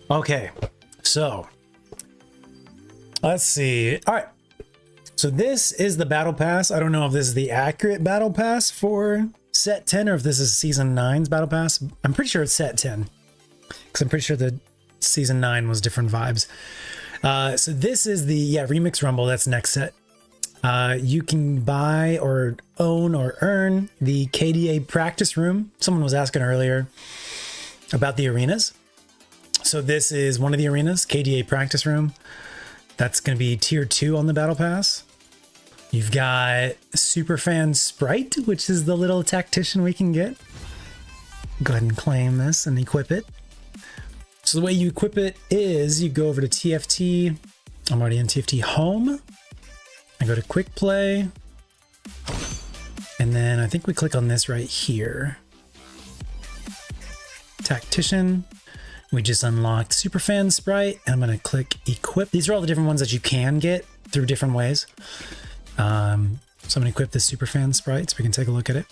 Okay, so let's see. All right, so this is the battle pass. I don't know if this is the accurate battle pass for set 10 or if this is season 9's battle pass. I'm pretty sure it's set 10 because I'm pretty sure the season 9 was different vibes. So this is the Remix Rumble. That's next set. You can buy or own or earn the KDA practice room. Someone was asking earlier about the arenas. So this is one of the arenas, KDA practice room. That's going to be tier 2 on the battle pass. You've got Superfan Sprite, which is the little tactician we can get. Go ahead and claim this and equip it. So the way you equip it is you go over to TFT. I'm already in TFT home. I go to quick play. And then I think we click on this right here. Tactician. We just unlocked Superfan Sprite. And I'm going to click equip. These are all the different ones that you can get through different ways. So I'm going to equip the Superfan Sprite so we can take a look at it.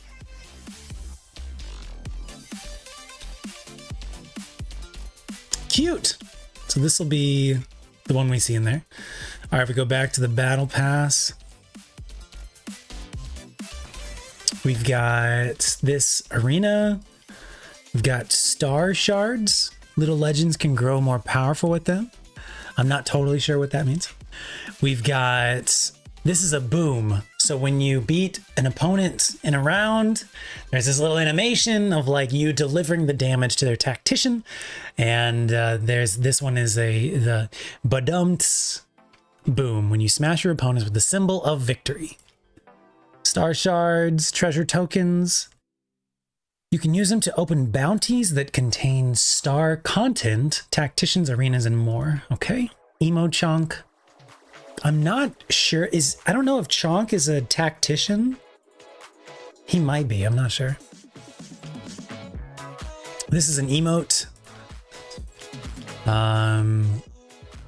Cute. So this will be the one we see in there. All right, we go back to the battle pass. We've got this arena. We've got star shards. Little legends can grow more powerful with them. I'm not totally sure what that means. We've got, this is a boom. So when you beat an opponent in a round, there's this little animation of like you delivering the damage to their tactician. And there's this one is the badumts boom when you smash your opponents with the symbol of victory. Star shards, treasure tokens. You can use them to open bounties that contain star content, tacticians, arenas, and more. Okay. Emo Chonk. I'm not sure. I don't know if Chonk is a tactician. He might be. I'm not sure. This is an emote.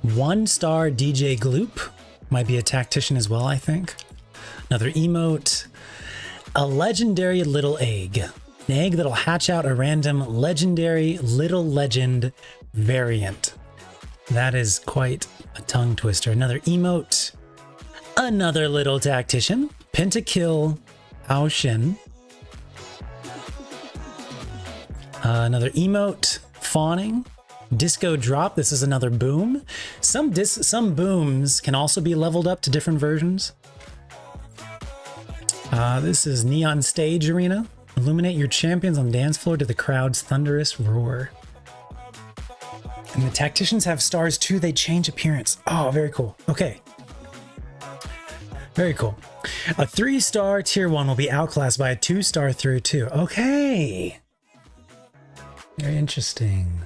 1-star DJ Gloop might be a tactician as well, I think. Another emote. A legendary little egg. An egg that'll hatch out a random legendary little legend variant. That is quite a tongue twister. Another emote. Another little tactician. Pentakill Aoshin. Another emote. Fawning. Disco Drop. This is another boom. Some booms can also be leveled up to different versions. This is Neon Stage Arena. Illuminate your champions on the dance floor to the crowd's thunderous roar. And the tacticians have stars too. They change appearance. Oh, very cool. Okay. Very cool. A 3-star tier 1 will be outclassed by a 2-star through 2. Okay. Very interesting.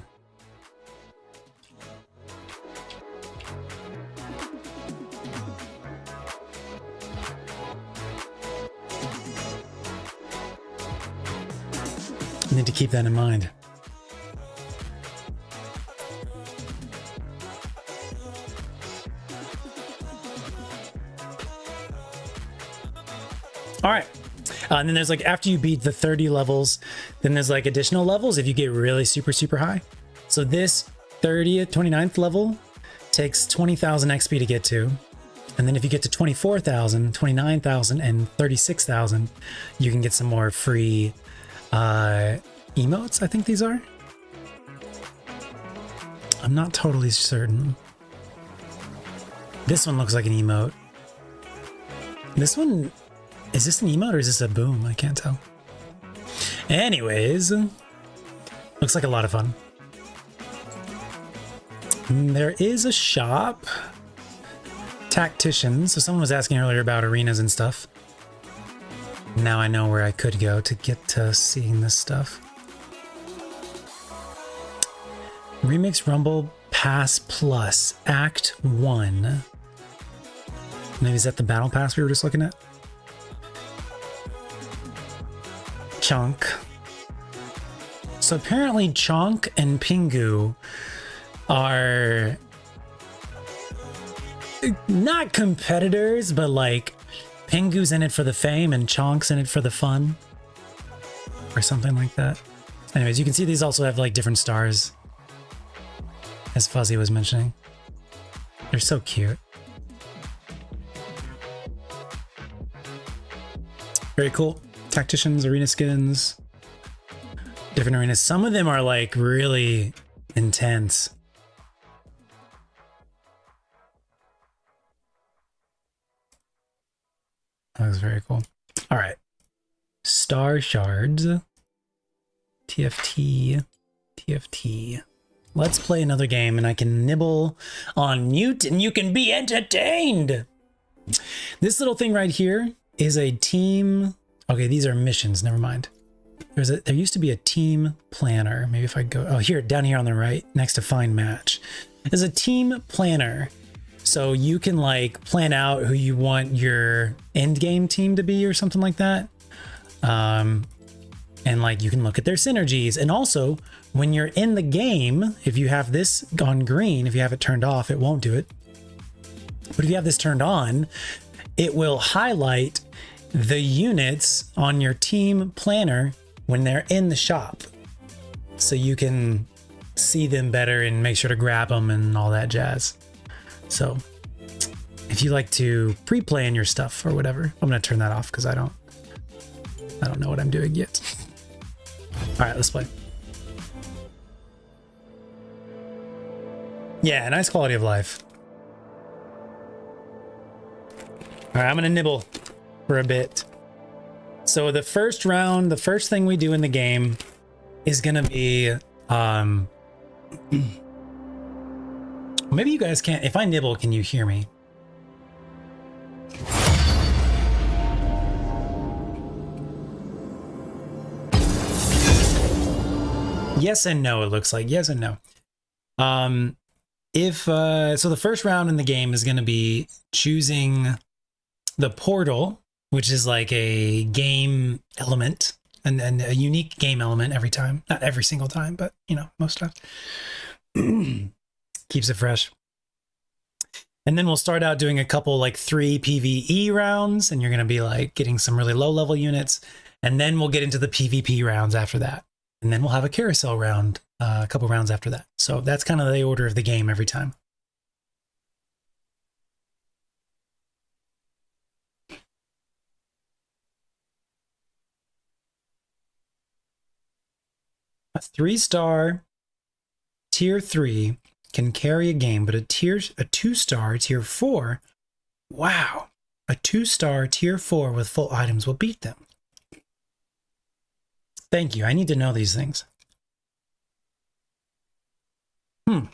I need to keep that in mind. All right. And then there's like, after you beat the 30 levels, then there's like additional levels if you get really super, super high. So this 30th, 29th level takes 20,000 XP to get to. And then if you get to 24,000, 29,000, and 36,000, you can get some more free emotes, I think these are. I'm not totally certain. This one looks like an emote. This one, is this an emote or is this a boom? I can't tell. Anyways, looks like a lot of fun. There is a shop. Tacticians. So someone was asking earlier about arenas and stuff. Now I know where I could go to get to seeing this stuff. Remix Rumble Pass Plus Act 1. Maybe is that the battle pass we were just looking at? Chonk. So apparently Chonk and Pingu are not competitors, but like Pingu's in it for the fame and Chonk's in it for the fun. Or something like that. Anyways, you can see these also have like different stars as Fuzzy was mentioning. They're so cute. Very cool. Tacticians, arena skins, different arenas. Some of them are like really intense. That was very cool. All right. Star Shards. TFT. TFT. Let's play another game and I can nibble on mute and you can be entertained. This little thing right here is a team. Okay, these are missions. Never mind. There used to be a team planner. Maybe if I go, oh, here, down here on the right, next to find match. There's a team planner. So you can like plan out who you want your end game team to be or something like that. And like you can look at their synergies. And also when you're in the game, if you have this on green, if you have it turned off, it won't do it. But if you have this turned on, it will highlight the units on your team planner when they're in the shop. So you can see them better and make sure to grab them and all that jazz. So if you like to pre-plan your stuff or whatever, I'm going to turn that off because I don't know what I'm doing yet. All right, let's play. Yeah, nice quality of life. All right, I'm going to nibble for a bit. So the first round, the first thing we do in the game is going to be... maybe you guys can't... If I nibble, can you hear me? Yes and no, it looks like. Yes and no. So the first round in the game is going to be choosing the portal, which is like a game element and a unique game element every time. Not every single time, but you know, most times. Keeps it fresh. And then we'll start out doing a couple like 3 PvE rounds, and you're going to be like getting some really low level units. And then we'll get into the PvP rounds after that. And then we'll have a carousel round, a couple rounds after that. So that's kind of the order of the game every time. A 3-star tier 3 can carry a game, but a 2-star tier 4, wow, a 2-star tier 4 with full items will beat them. Thank you. I need to know these things. A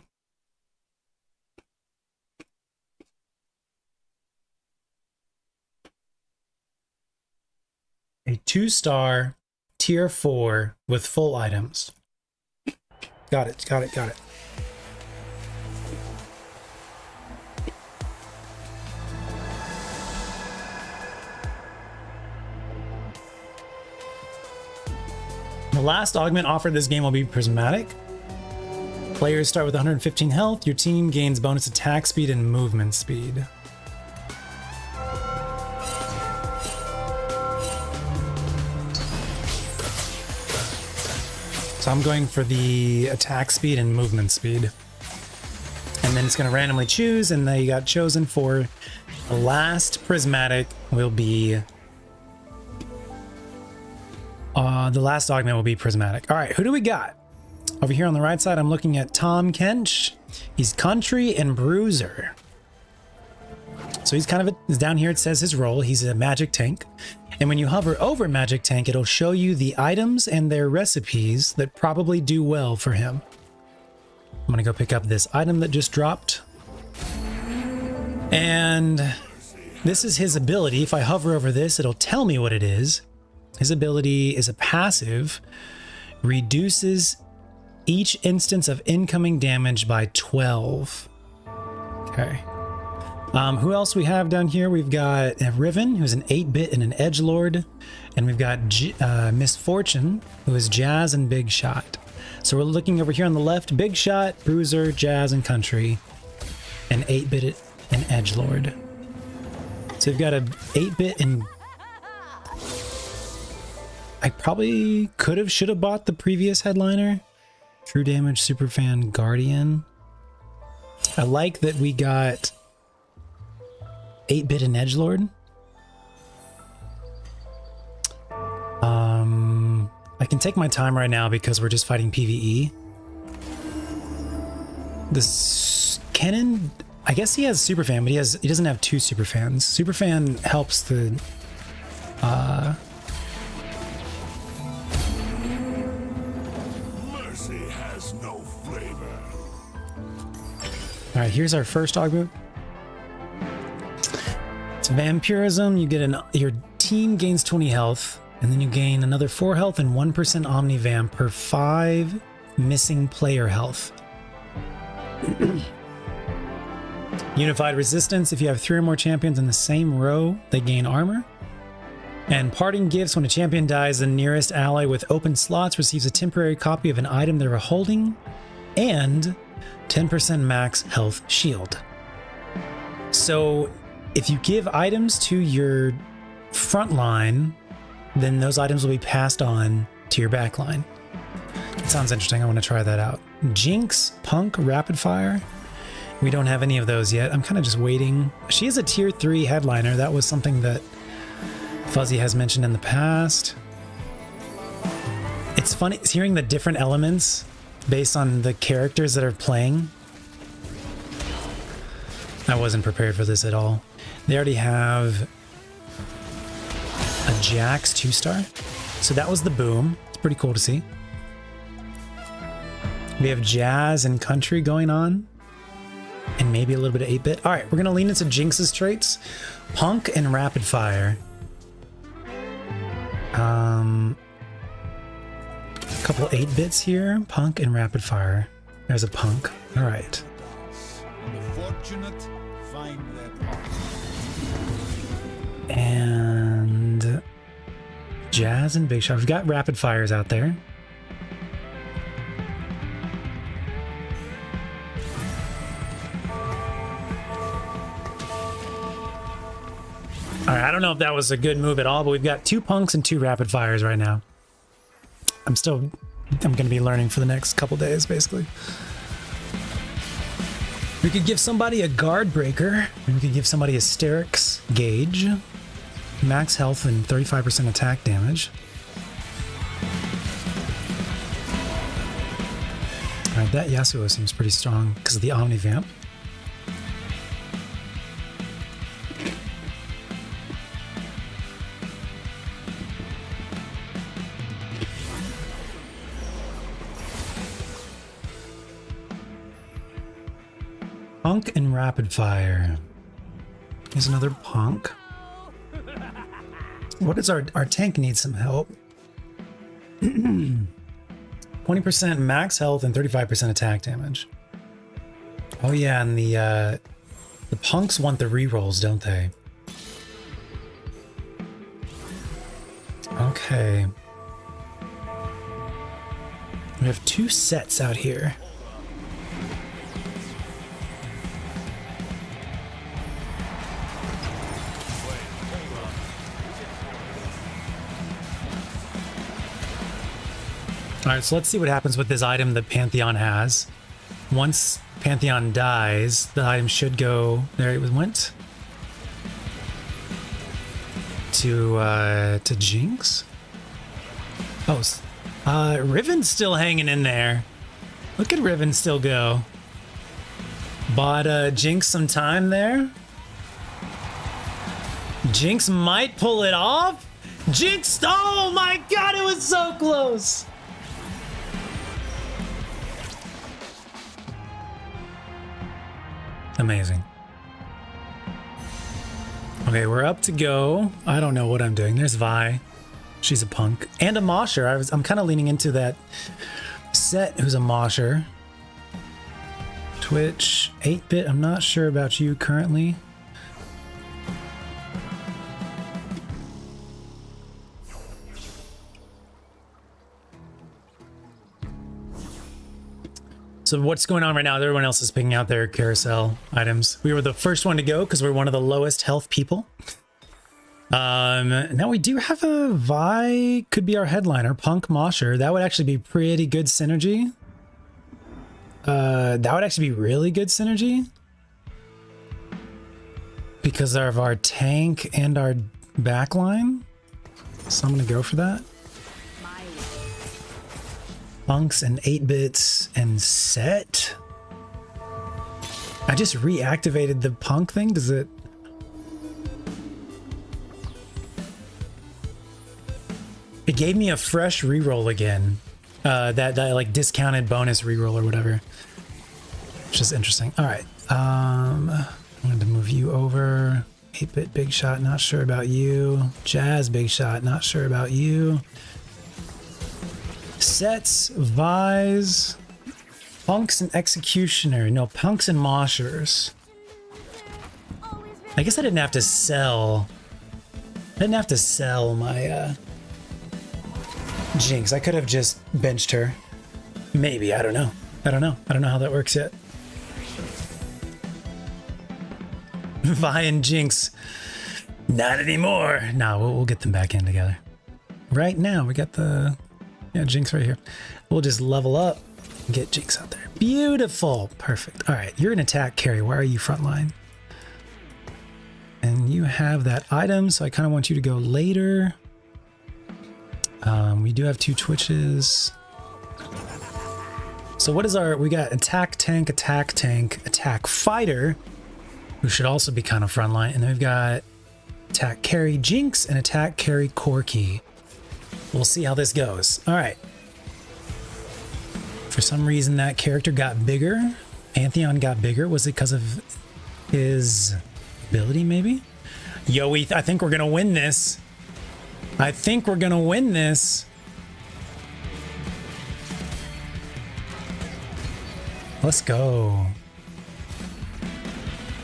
2-star tier 4 with full items. Got it. Got it. Got it. The last augment offered this game will be prismatic. Players start with 115 health. Your team gains bonus attack speed and movement speed. So I'm going for the attack speed and movement speed. And then it's going to randomly choose, and they got chosen for the last prismatic will be... the last augment will be prismatic. All right, who do we got? Over here on the right side, I'm looking at Tom Kench. He's country and bruiser. So he's kind of down here. It says his role. He's a magic tank. And when you hover over magic tank, it'll show you the items and their recipes that probably do well for him. I'm going to go pick up this item that just dropped. And this is his ability. If I hover over this, it'll tell me what it is. His ability is a passive, reduces each instance of incoming damage by 12. Okay. Who else we have down here? We've got Riven, who's an 8-bit and an edgelord. And we've got Misfortune, who is Jazz and Big Shot. So we're looking over here on the left, Big Shot, Bruiser, Jazz, and Country. And 8-bit and edgelord. So we've got a 8-bit and... I probably should have bought the previous headliner. True Damage, Superfan, Guardian. I like that we got 8-bit and edgelord. I can take my time right now because we're just fighting PvE. This Kennen, I guess he has Superfan, but he doesn't have 2 Superfans. Superfan helps the Mercy has no flavor. All right, here's our first augment. It's vampirism. You get your team gains 20 health, and then you gain another 4 health and 1% omni-vamp per 5 missing player health. Unified resistance. If you have 3 or more champions in the same row, they gain armor. And parting gifts. When a champion dies, the nearest ally with open slots receives a temporary copy of an item they were holding and 10% max health shield. So if you give items to your front line, then those items will be passed on to your back line. It sounds interesting. I want to try that out. Jinx, Punk, Rapid Fire. We don't have any of those yet. I'm kind of just waiting. She is a tier 3 headliner. That was something that Fuzzy has mentioned in the past. It's funny hearing the different elements based on the characters that are playing. I wasn't prepared for this at all. They already have a Jax 2-star. So that was the boom. It's pretty cool to see. We have jazz and country going on. And maybe a little bit of 8-bit. All right, we're going to lean into Jinx's traits. Punk and Rapid Fire. A couple 8-bits here. Punk and Rapid Fire. There's a Punk. All right. The fortunate find their path. And Jazz and Big Shot. We've got Rapid Fires out there. All right, I don't know if that was a good move at all, but we've got 2 Punks and 2 Rapid Fires right now. I'm going to be learning for the next couple days, basically. We could give somebody a Guard Breaker, and we could give somebody a Hysterics Gauge, max health and 35% attack damage. All right, that Yasuo seems pretty strong because of the Omni Vamp. Punk and Rapid Fire. Here's another Punk. What is our tank needs some help. 20% max health and 35% attack damage. Oh yeah, and the Punks want the rerolls, don't they? Okay. We have 2 sets out here. All right, so let's see what happens with this item that Pantheon has. Once Pantheon dies, the item should go... There it went. To Jinx? Oh, Riven's still hanging in there. Look at Riven still go. Bought Jinx some time there. Jinx might pull it off. Jinx, oh my god, it was so close. Amazing. Okay, we're up to go. I don't know what I'm doing. There's Vi. She's a Punk. And a Mosher. I'm kind of leaning into that Set, who's a Mosher. Twitch, 8-bit. I'm not sure about you currently. So what's going on right now? Everyone else is picking out their carousel items. We were the first one to go because we're one of the lowest health people. Now we do have a Vi, could be our headliner, Punk Mosher. That would actually be pretty good synergy. That would actually be really good synergy. Because of our tank and our backline. So I'm gonna go for that. Punks and 8-bits and set. I just reactivated the punk thing. Does it? It gave me a fresh reroll again. That like discounted bonus reroll or whatever. Which is interesting. All right. I'm going to move you over. 8-bit big shot, not sure about you. Jazz big shot, not sure about you. Sets, Vise, Punks and Executioner. No, Punks and Moshers. I guess I didn't have to sell. I didn't have to sell my Jinx. I could have just benched her. Maybe, I don't know. I don't know how that works yet. Vi and Jinx. Not anymore. No, we'll get them back in together. Right now, we got the... Yeah, Jinx right here. We'll just level up and get Jinx out there. Beautiful. Perfect. All right, you're an attack carry. Why are you frontline? And you have that item, so I kind of want you to go later. We do have 2 Twitches. So what is our... We got attack tank, attack fighter, who should also be kind of frontline. And then we've got attack carry Jinx and attack carry Corki. We'll see how this goes. All right. For some reason, that character got bigger. Pantheon got bigger. Was it because of his ability, maybe? Yo, I think we're going to win this. I think we're going to win this. Let's go.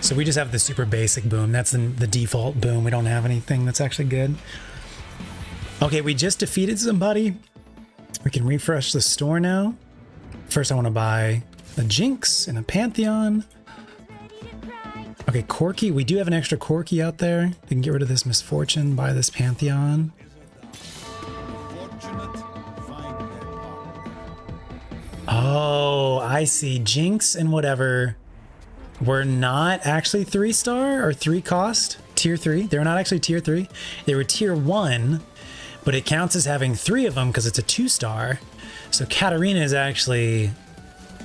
So we just have the super basic boom. That's the default boom. We don't have anything that's actually good. Okay, we just defeated somebody. We can refresh the store now. First, I want to buy a Jinx and a Pantheon. Okay, Corki. We do have an extra Corki out there. We can get rid of this Misfortune, buy this Pantheon. Oh, I see. Jinx and whatever were not actually 3-star or 3 cost. Tier 3. They were not actually tier 3. They were tier 1. But it counts as having 3 of them because it's a 2-star. So Katarina is actually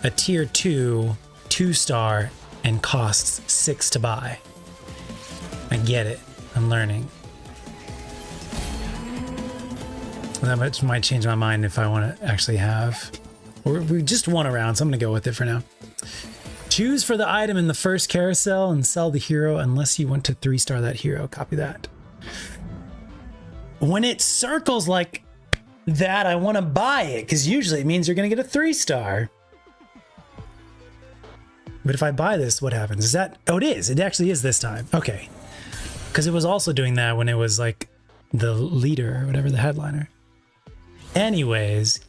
a tier 2, 2-star, and costs 6 to buy. I get it. I'm learning. That might change my mind if I want to actually have... Or we just won a round, so I'm going to go with it for now. Choose for the item in the first carousel and sell the hero unless you want to 3-star that hero. Copy that. When it circles like that, I want to buy it because usually it means you're going to get a 3-star. But if I buy this, what happens? Is that... Oh, it is. It actually is this time. Okay. Because it was also doing that when it was like the leader or whatever, the headliner. Anyways.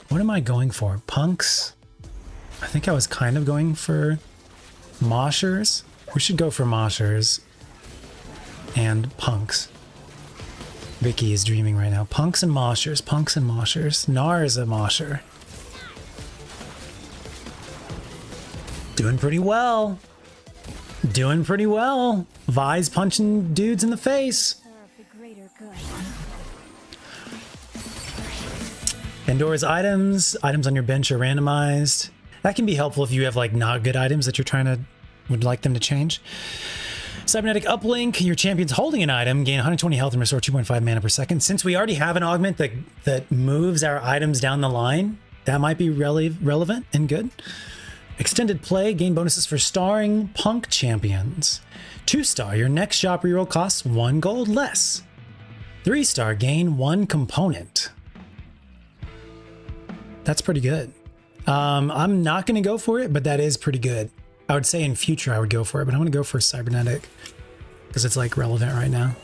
What am I going for? Punks? I think I was kind of going for Moshers. We should go for Moshers and Punks. Vicky is dreaming right now. Punks and Moshers. Punks and Moshers. Nar is a Mosher. Doing pretty well. Doing pretty well. Vi's punching dudes in the face. Pandora's items. Items on your bench are randomized. That can be helpful if you have like not good items that you're would like them to change. Cybernetic uplink. Your champion's holding an item. Gain 120 health and restore 2.5 mana per second. Since we already have an augment that moves our items down the line, that might be relevant and good. Extended play. Gain bonuses for starring punk champions. 2-star. Your next shop reroll costs 1 gold less. 3-star. Gain 1 component. That's pretty good. I'm not going to go for it, but that is pretty good. I would say in future I would go for it, but I'm going to go for cybernetic because it's like relevant right now.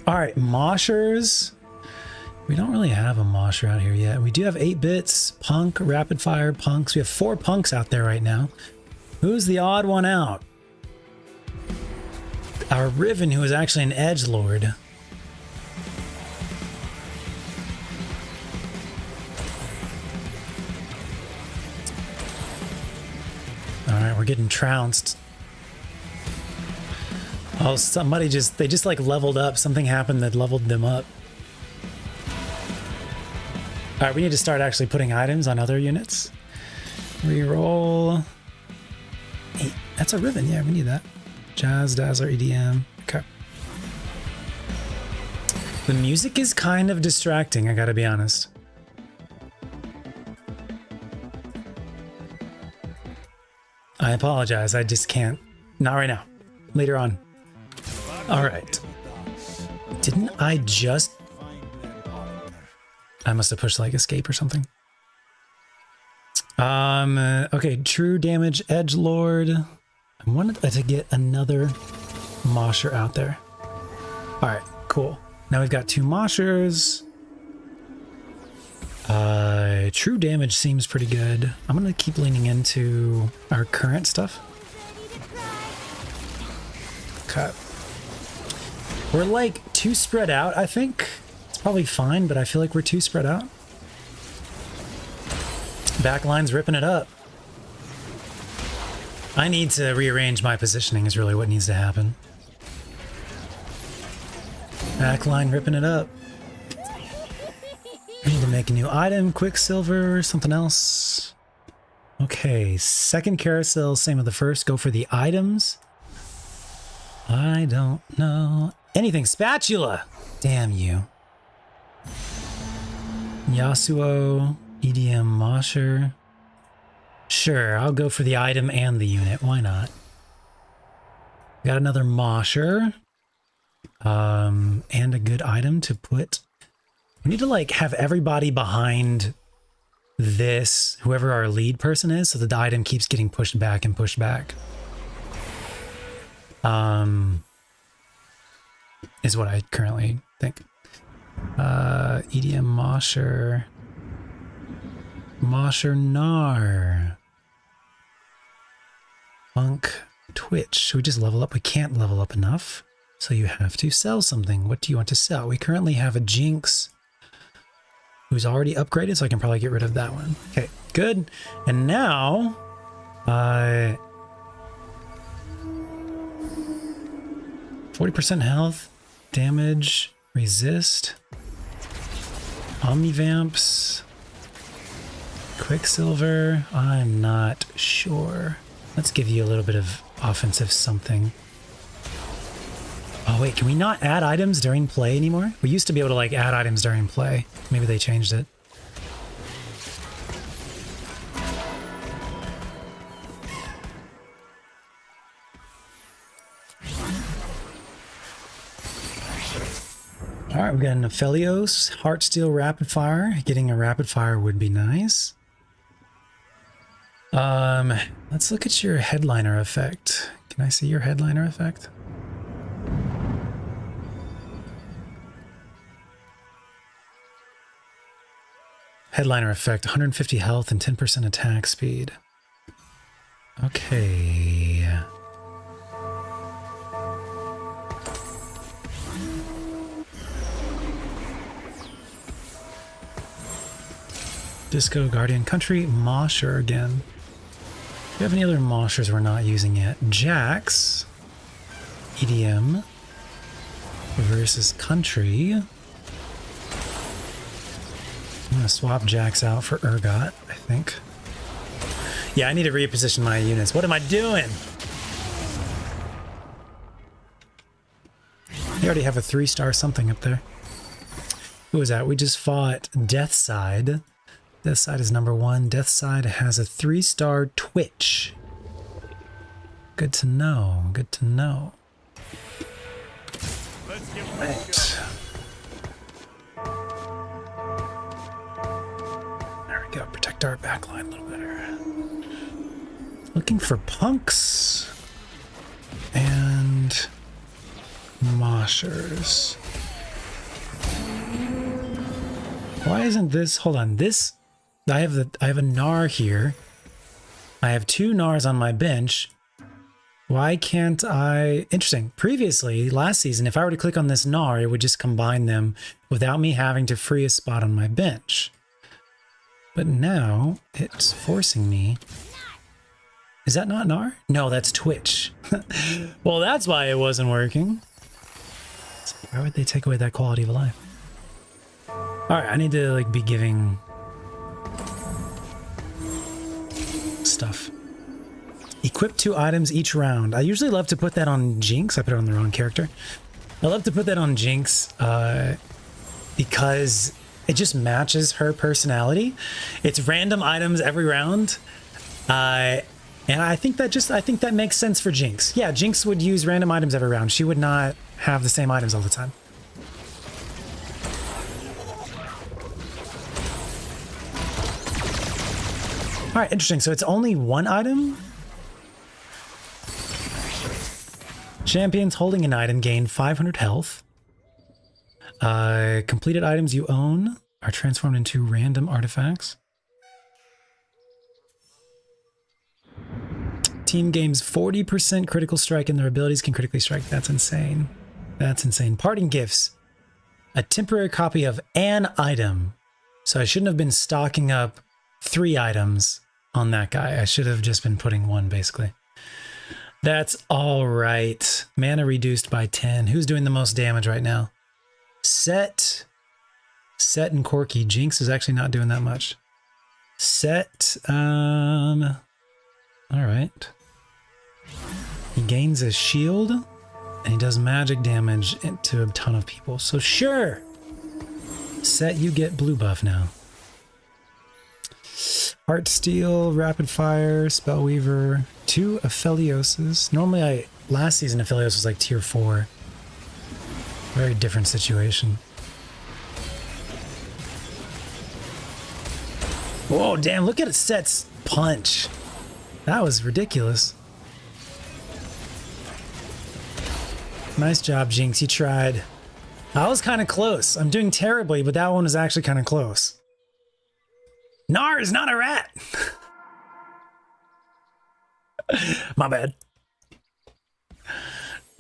All right, Moshers. We don't really have a Mosher out here yet. We do have 8-bits, punk, rapid fire, punks. We have 4 punks out there right now. Who's the odd one out? Our Riven, who is actually an edgelord. Alright, we're getting trounced. Oh, somebody they just like leveled up. Something happened that leveled them up. Alright, we need to start actually putting items on other units. Reroll. 8. That's a Riven, yeah, we need that. Jazz, Dazzler, EDM. Okay. The music is kind of distracting, I gotta be honest. I apologize, I just can't. Not right now. Later on. Alright. Didn't I just... I must have pushed like escape or something. Okay, true damage edgelord. I wanted to get another mosher out there. Alright, cool. Now we've got 2 moshers. True damage seems pretty good. I'm gonna keep leaning into our current stuff. Okay. We're like too spread out, I think. It's probably fine, but I feel like we're too spread out. Backline's ripping it up. I need to rearrange my positioning is really what needs to happen. Backline ripping it up. I need to make a new item, Quicksilver, something else. Okay, second carousel, same with the first. Go for the items. I don't know anything. Spatula! Damn you. Yasuo, EDM Mosher. Sure, I'll go for the item and the unit. Why not? Got another Mosher. And a good item to put. We need to like have everybody behind this, whoever our lead person is, so that the item keeps getting pushed back and pushed back. Is what I currently think. EDM Mosher. Mosher Nar. Funk Twitch. Should we just level up? We can't level up enough. So you have to sell something. What do you want to sell? We currently have a Jinx who's already upgraded, so I can probably get rid of that one. Okay, good. And now, 40% health, damage, resist, Omnivamps, Quicksilver. I'm not sure. Let's give you a little bit of offensive something. Oh wait, can we not add items during play anymore? We used to be able to like add items during play. Maybe they changed it. Alright, we've got an Aphelios, Heartsteel Rapid Fire. Getting a Rapid Fire would be nice. Let's look at your headliner effect. Can I see your headliner effect? Headliner effect, 150 health and 10% attack speed. Okay. Disco, Guardian, Country, Mosher again. Do you have any other Moshers we're not using yet? Jax, EDM versus Country. I'm gonna swap Jax out for Urgot, I think. Yeah, I need to reposition my units. What am I doing? I already have a 3-star something up there. Who was that? We just fought Deathside. Deathside is number 1. Deathside has a 3-star Twitch. Good to know. Good to know. Right. There we go. Protect our backline a little better. Looking for punks and moshers. Why isn't this? Hold on. This I have a Gnar here. I have 2 Gnars on my bench. Why can't I? Interesting. Previously, last season, if I were to click on this Gnar, it would just combine them without me having to free a spot on my bench. But now it's forcing me. Is that not Gnar? No, that's Twitch. Well, that's why it wasn't working. Why would they take away that quality of life? All right, I need to like be giving stuff. Equip 2 items each round. I usually love to put that on Jinx. I put it on the wrong character. I love to put that on Jinx because it just matches her personality. It's random items every round. And I think that makes sense for Jinx. Yeah, Jinx would use random items every round. She would not have the same items all the time. All right, interesting. So it's only one item? Champions holding an item gain 500 health. Completed items you own are transformed into random artifacts. Team gains 40% critical strike and their abilities can critically strike. That's insane. That's insane. Parting gifts. A temporary copy of an item. So I shouldn't have been stocking up 3 items on that guy. I should have just been putting 1 basically. That's all right. Mana reduced by 10. Who's doing the most damage right now? Set and Corky. Jinx is actually not doing that much. Set, all right. He gains a shield and he does magic damage to a ton of people. So sure. Set, you get blue buff now. Heartsteel, Rapid Fire, Spellweaver, 2 Aphelioses. Normally last season Aphelios was like tier 4. Very different situation. Whoa, damn, look at Set's punch. That was ridiculous. Nice job, Jinx, you tried. I was kind of close. I'm doing terribly, but that one was actually kind of close. Gnar is not a rat. My bad.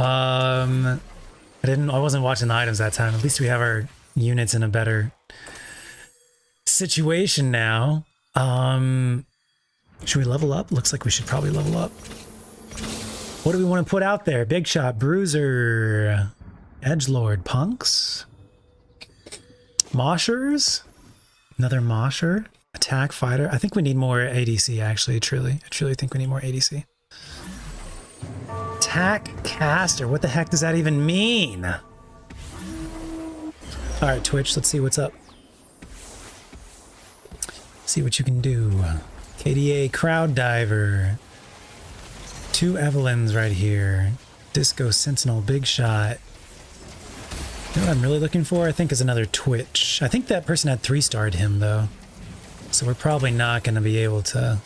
I wasn't watching the items that time. At least we have our units in a better situation now. Should we level up? Looks like we should probably level up. What do we want to put out there? Big Shot, Bruiser, Edgelord, Punks, Moshers, another Mosher. Attack fighter. I think we need more ADC actually, I truly think we need more ADC. Attack caster. What the heck does that even mean? Alright, Twitch, let's see what's up. See what you can do. KDA Crowd Diver. 2 Evelyns right here. Disco Sentinel, Big Shot. You know what I'm really looking for? I think is another Twitch. I think that person had 3-starred him though. So we're probably not going to be able to.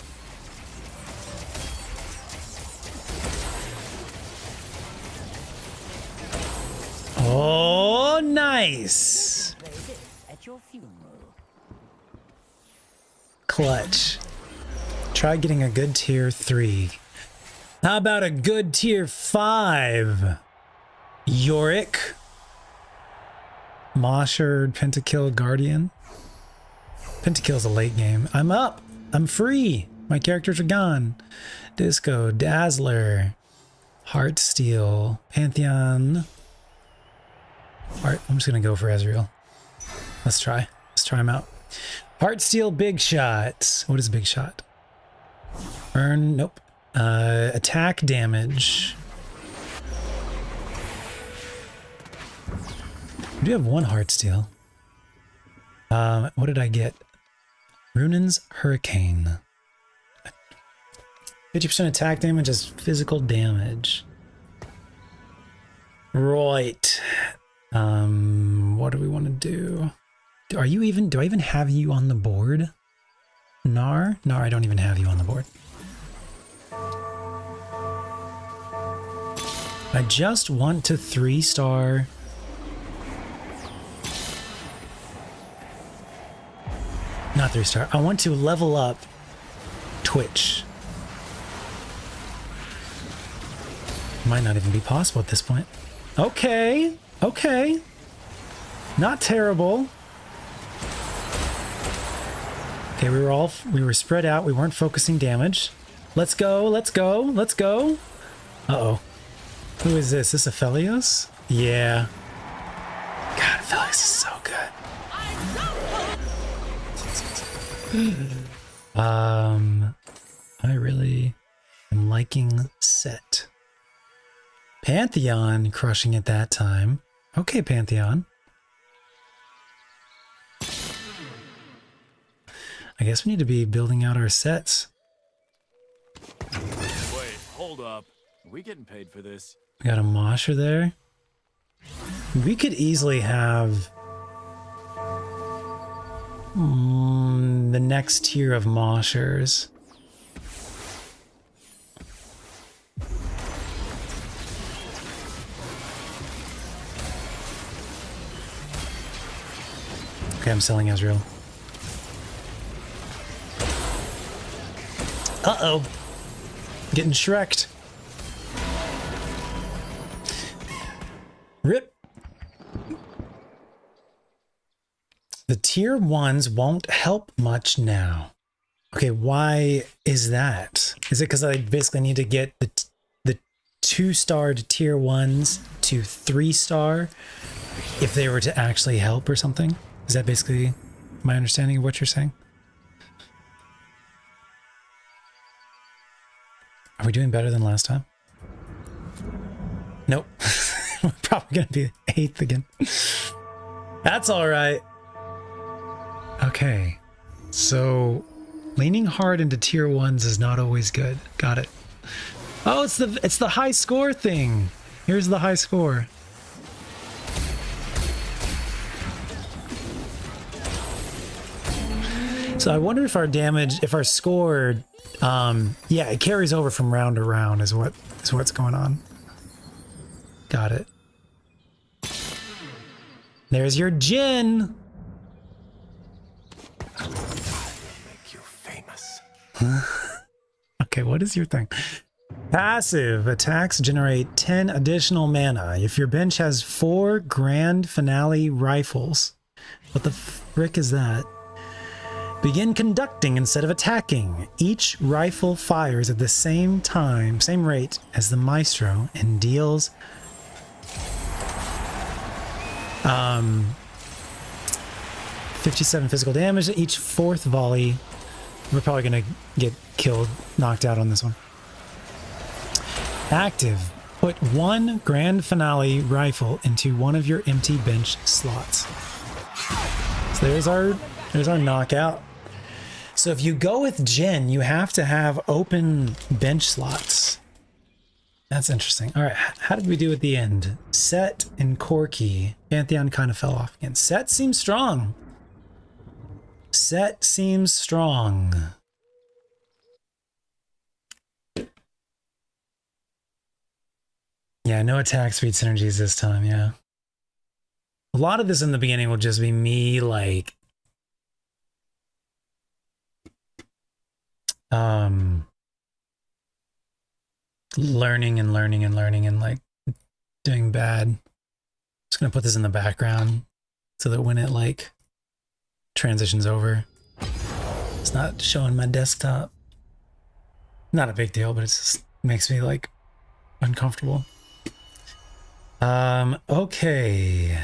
Oh, nice. Clutch. Try getting a good tier 3. How about a good tier 5? Yorick. Mosher, Pentakill, Guardian. Pentakill's a late game. I'm up. I'm free. My characters are gone. Disco, Dazzler, Heartsteel, Pantheon. Alright, I'm just gonna go for Ezreal. Let's try him out. Heartsteel, Big Shot. What is Big Shot? Burn, nope. Attack damage. We do have 1 Heartsteel. What did I get? Runan's Hurricane. 50% attack damage is physical damage. Right. What do we want to do? Do I even have you on the board? Gnar? No, I don't even have you on the board. I just want to 3-star. Not 3-star. I want to level up Twitch. Might not even be possible at this point. Okay. Okay. Not terrible. Okay, we were spread out. We weren't focusing damage. Let's go. Let's go. Let's go. Uh-oh. Who is this? Is this Aphelios? Yeah. God, Aphelios is so good. I really am liking Set. Pantheon crushing it that time. Okay, Pantheon. I guess we need to be building out our sets. Wait, hold up. Are we getting paid for this? We got a Mosher there. We could easily have the next tier of Moshers. Okay, I'm selling Ezreal. Uh-oh. Getting Shrek'd. Rip. The tier 1s won't help much now. Okay, why is that? Is it because I basically need to get the 2-starred tier 1s to 3-star if they were to actually help or something? Is that basically my understanding of what you're saying? Are we doing better than last time? Nope. We're probably going to be 8th again. That's all right. Okay. So leaning hard into tier 1s is not always good. Got it. Oh, it's the high score thing. Here's the high score. So I wonder if our damage, if our score, yeah, it carries over from round to round is what's going on. Got it. There's your Jin. Make you famous. Okay, what is your thing? Passive attacks generate 10 additional mana. If your bench has 4 Grand Finale rifles. What the frick is that? Begin conducting instead of attacking. Each rifle fires at the same time, same rate as the Maestro, and deals 57 physical damage at each 4th volley. We're probably gonna get killed, knocked out on this one. Active. Put 1 Grand Finale rifle into one of your empty bench slots. So there's our knockout. So if you go with Jin, you have to have open bench slots. That's interesting. All right, how did we do at the end? Set and Corki. Pantheon kind of fell off again. Set seems strong. Set seems strong. Yeah, no attack speed synergies this time, yeah. A lot of this in the beginning will just be me, like, learning and like doing bad. Just gonna put this in the background so that when it like transitions over, it's not showing my desktop. Not a big deal, but it just makes me like uncomfortable. Okay.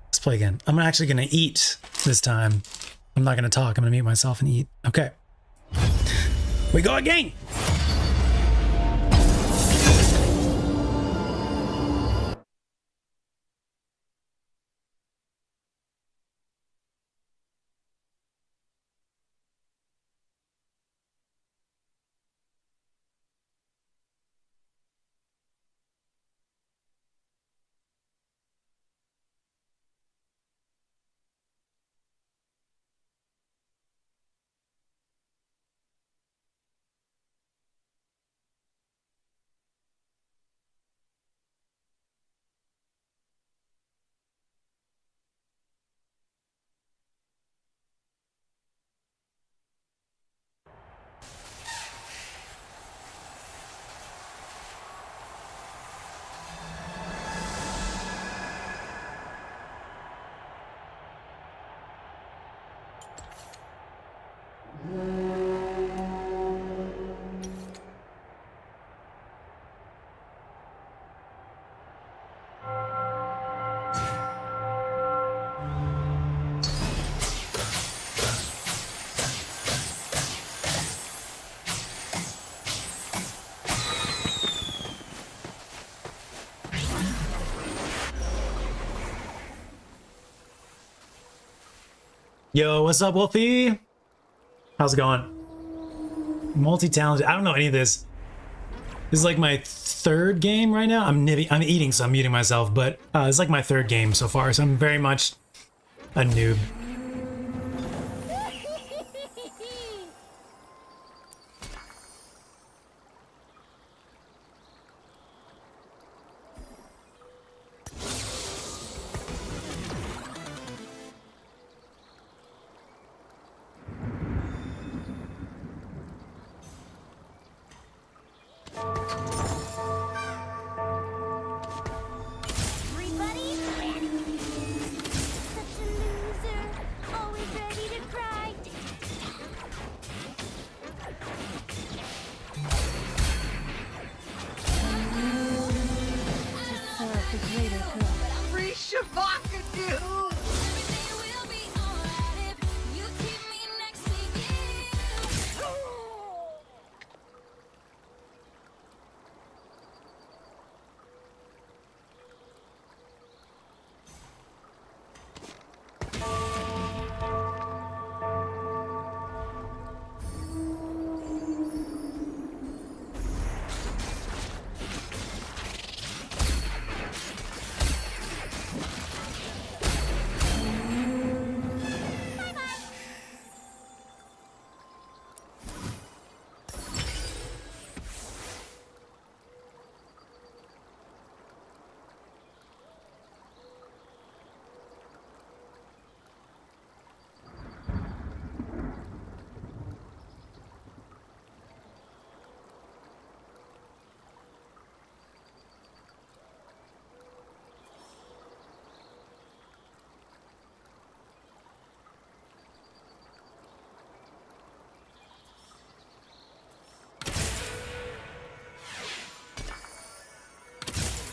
Let's play again. I'm actually gonna eat this time. I'm not gonna talk. I'm gonna mute myself and eat. Okay. We go again. Yo, what's up, Wolfie? How's it going? Multi-talented. I don't know any of this. This is like my third game right now. I'm eating, so I'm muting myself, but it's like my third game so far, so I'm very much a noob. Everybody? Such a loser. Always ready to cry. To serve the greater good. Free Shavaka, dude!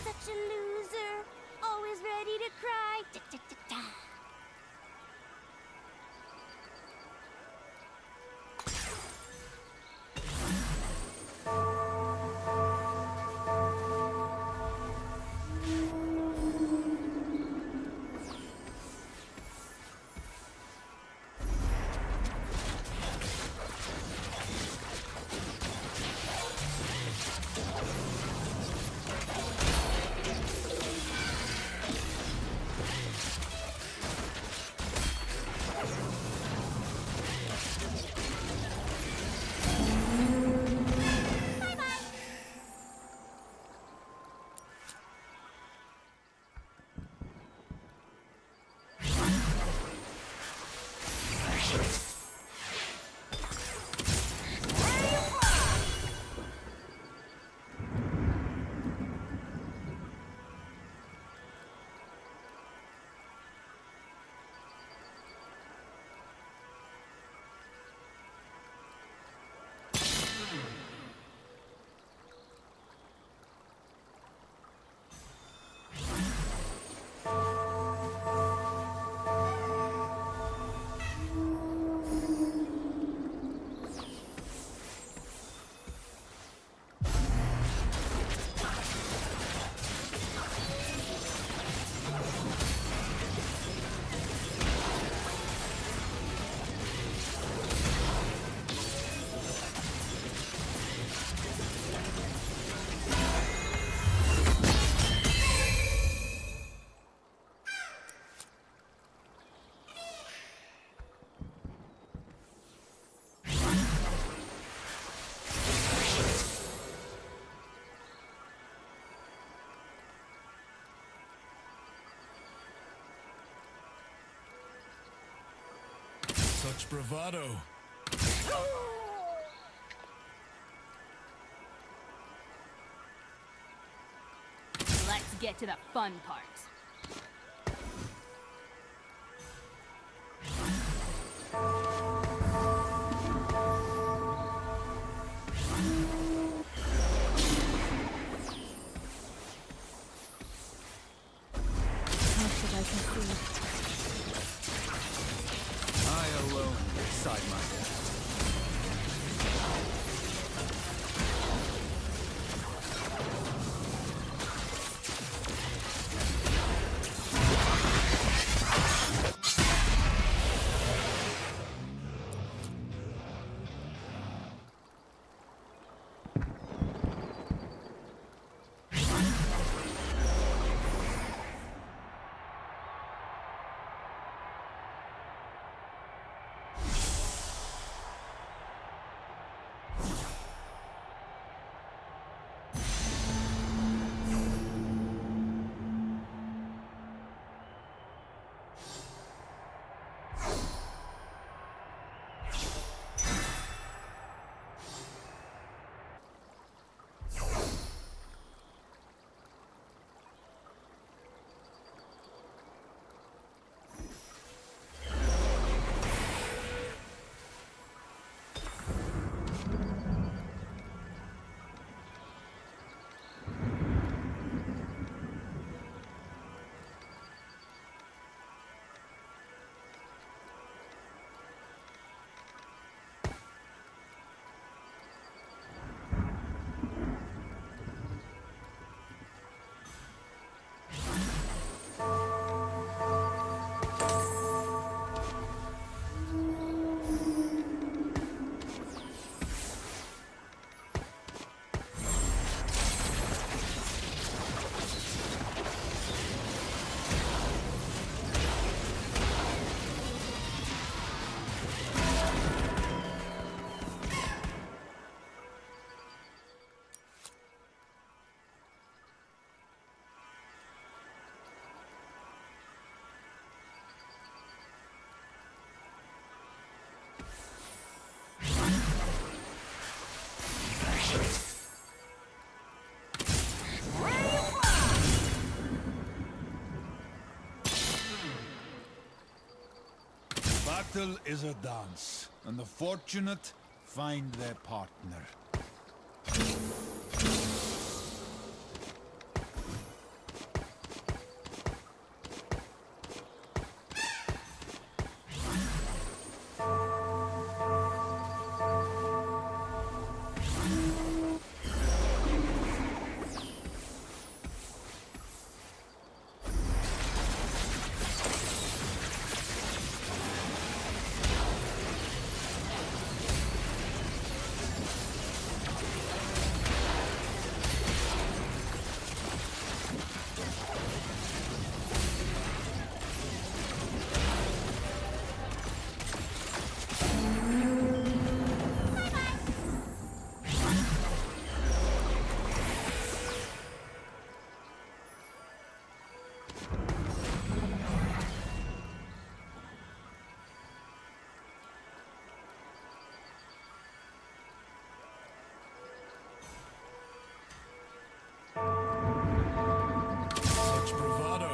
Such a loser. Always ready to cry. Such bravado. Let's get to the fun part. How should I conceive? I alone decide my death. battle is a dance, and the fortunate find their partner. Such bravado.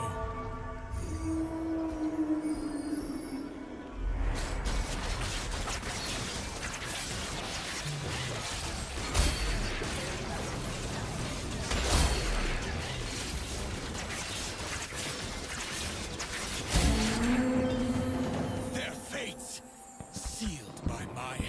Their fates sealed by my hand.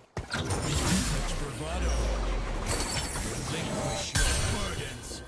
Such bravado. Relinquish your burdens.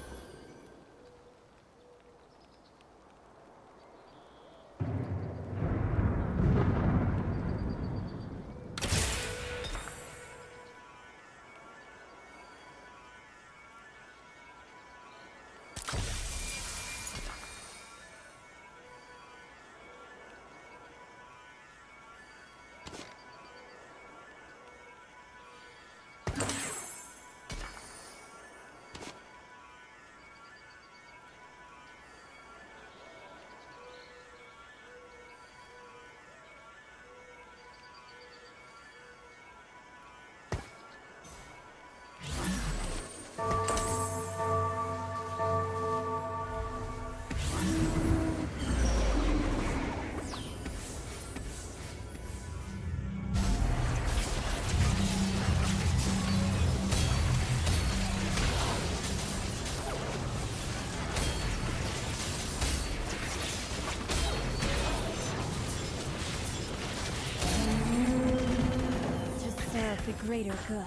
To serve the greater good.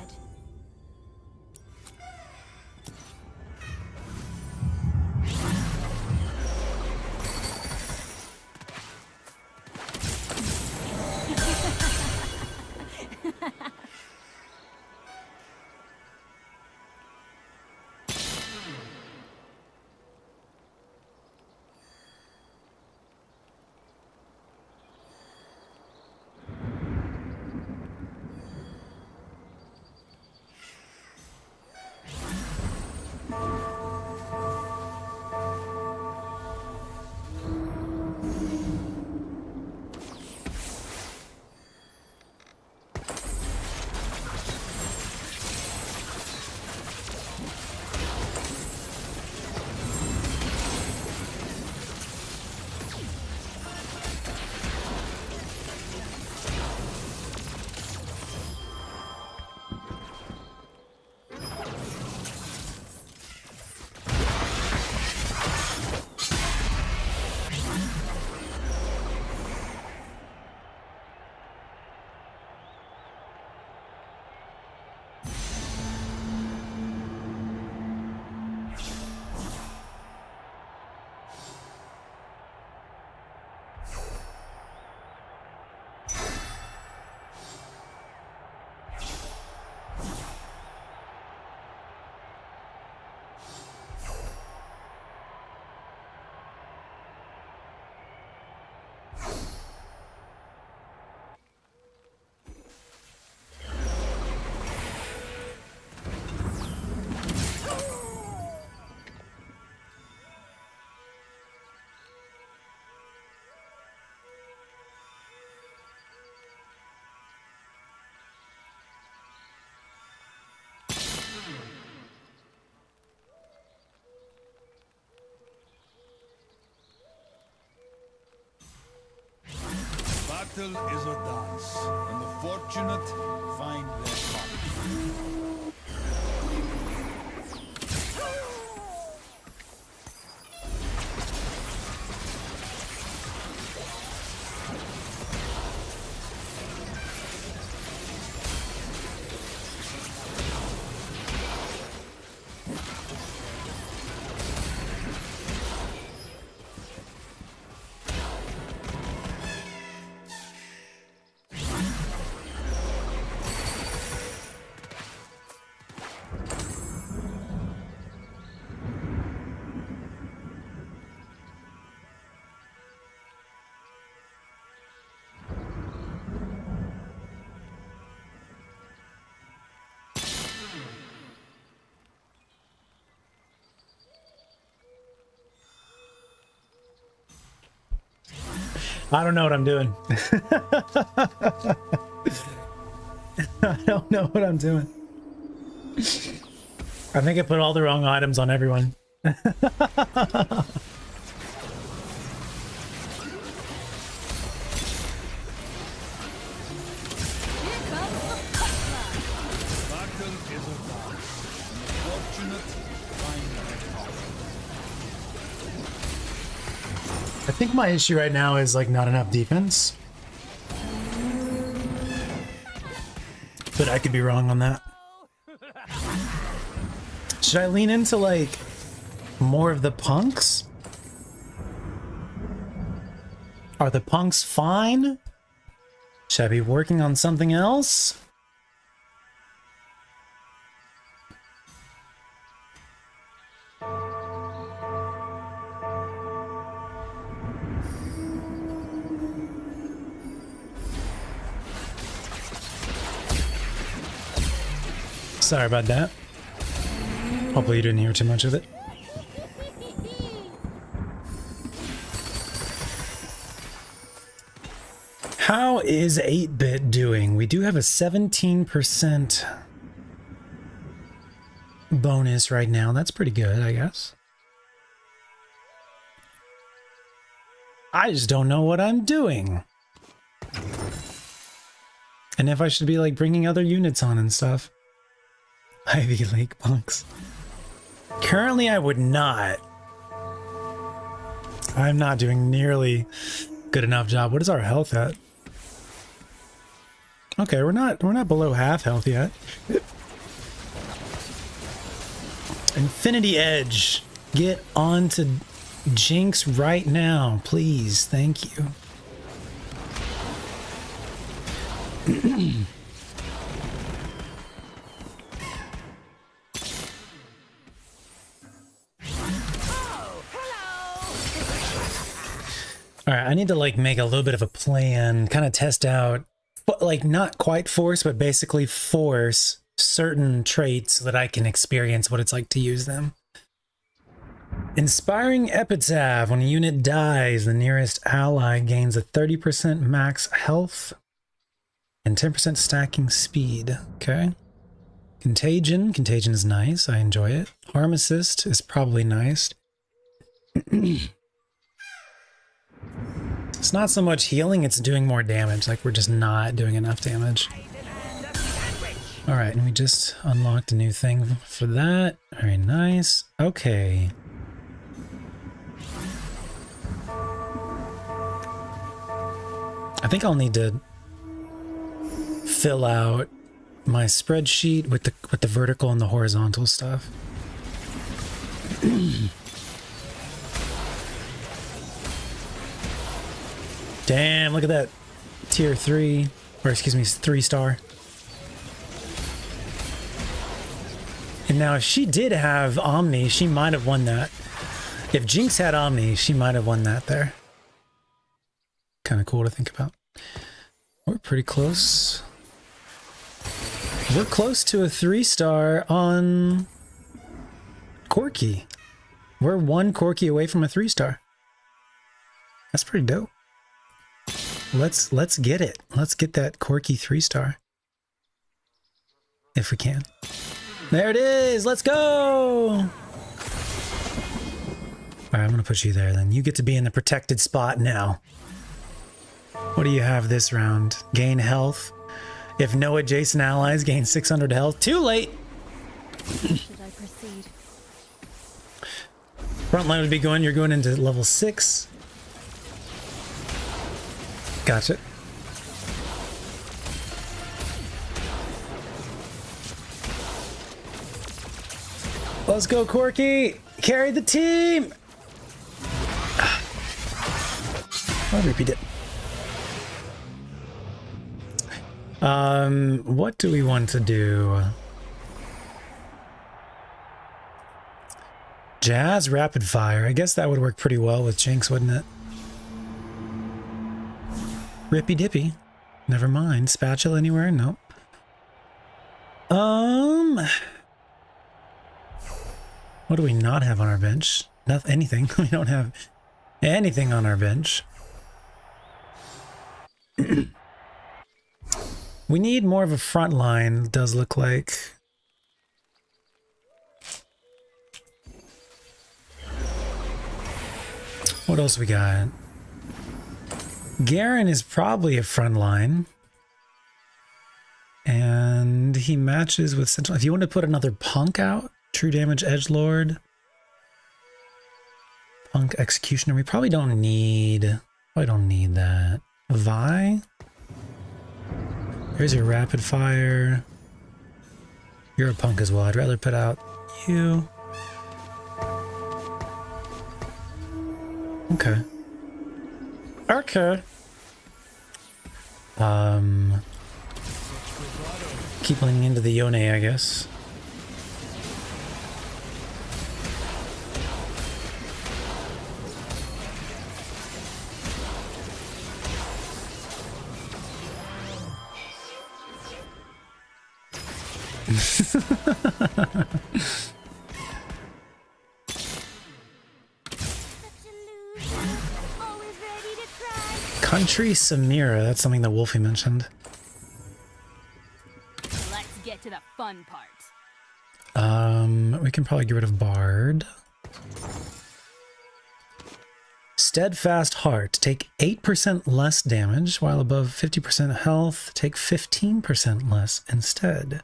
battle is a dance, and the fortunate find their partner. I don't know what I'm doing. I don't know what I'm doing. I think I put all the wrong items on everyone. Battle is a dance, and the fortunate find their partner. I think my issue right now is like not enough defense. But I could be wrong on that. Should I lean into like more of the punks? Are the punks fine? Should I be working on something else? Sorry about that. Hopefully you didn't hear too much of it. How is 8-bit doing? We do have a 17% bonus right now. That's pretty good, I guess. I just don't know what I'm doing. And if I should be like bringing other units on and stuff. Ivy League punks. Currently, I would not. I'm not doing nearly good enough job. What is our health at? Okay, we're not below half health yet. Infinity Edge. Get on to Jinx right now, please. Thank you. All right, I need to like make a little bit of a plan, kind of test out, but like not quite force, but basically force certain traits so that I can experience what it's like to use them. Inspiring Epitaph. When a unit dies, the nearest ally gains a 30% max health and 10% stacking speed. Okay. Contagion. Contagion is nice. I enjoy it. Harm Assist is probably nice. It's not so much healing, it's doing more damage. Like, we're just not doing enough damage. Alright, and we just unlocked a new thing for that. Very nice. Okay. I think I'll need to fill out my spreadsheet with the vertical and the horizontal stuff. Damn, look at that. Tier 3, or excuse me, 3-star. And now if she did have Omni, she might have won that. If Jinx had Omni, she might have won that there. Kind of cool to think about. We're pretty close. We're close to a 3-star on Corki. We're 1 Corki away from a 3-star. That's pretty dope. Let's get it. Let's get that Corki 3-star. If we can. There it is. Let's go. All right, I'm going to put you there then. You get to be in the protected spot now. What do you have this round? Gain health. If no adjacent allies gain 600 health. Too late! Should I proceed? Front line would be going, you're going into level 6. Gotcha. Let's go, Corky! Carry the team! I'll repeat it. What do we want to do? Jazz rapid fire. I guess that would work pretty well with Jinx, wouldn't it? Rippy dippy. Never mind. Spatula anywhere? Nope. What do we not have on our bench? Nothing. Anything. We don't have anything on our bench. We need more of a front line, does look like. What else we got? Garen is probably a front line. And he matches with Sentinel. If you want to put another Punk out, True Damage Edgelord, Punk Executioner, we probably don't need that. Vi? There's your rapid fire. You're a Punk as well. I'd rather put out you. Okay. Okay. Keep leaning into the Yone, I guess. Country Samira, that's something that Wolfie mentioned. Let's get to the fun part. We can probably get rid of Bard. Steadfast Heart. Take 8% less damage while above 50% health. Take 15% less instead.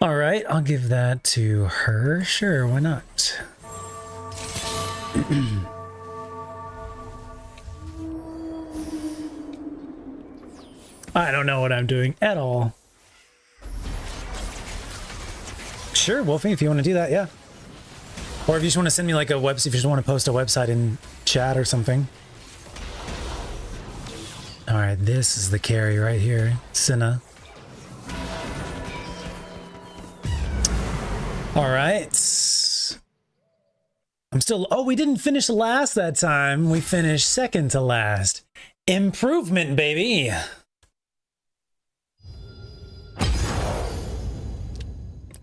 Alright, I'll give that to her. Sure, why not? I don't know what I'm doing at all. Sure, Wolfie, if you want to do that, yeah. Or if you just want to send me like a website, if you just want to post a website in chat or something. Alright, this is the carry right here. Cinna. Alright. I'm still... Oh, we didn't finish last that time. We finished second to last. Improvement, baby!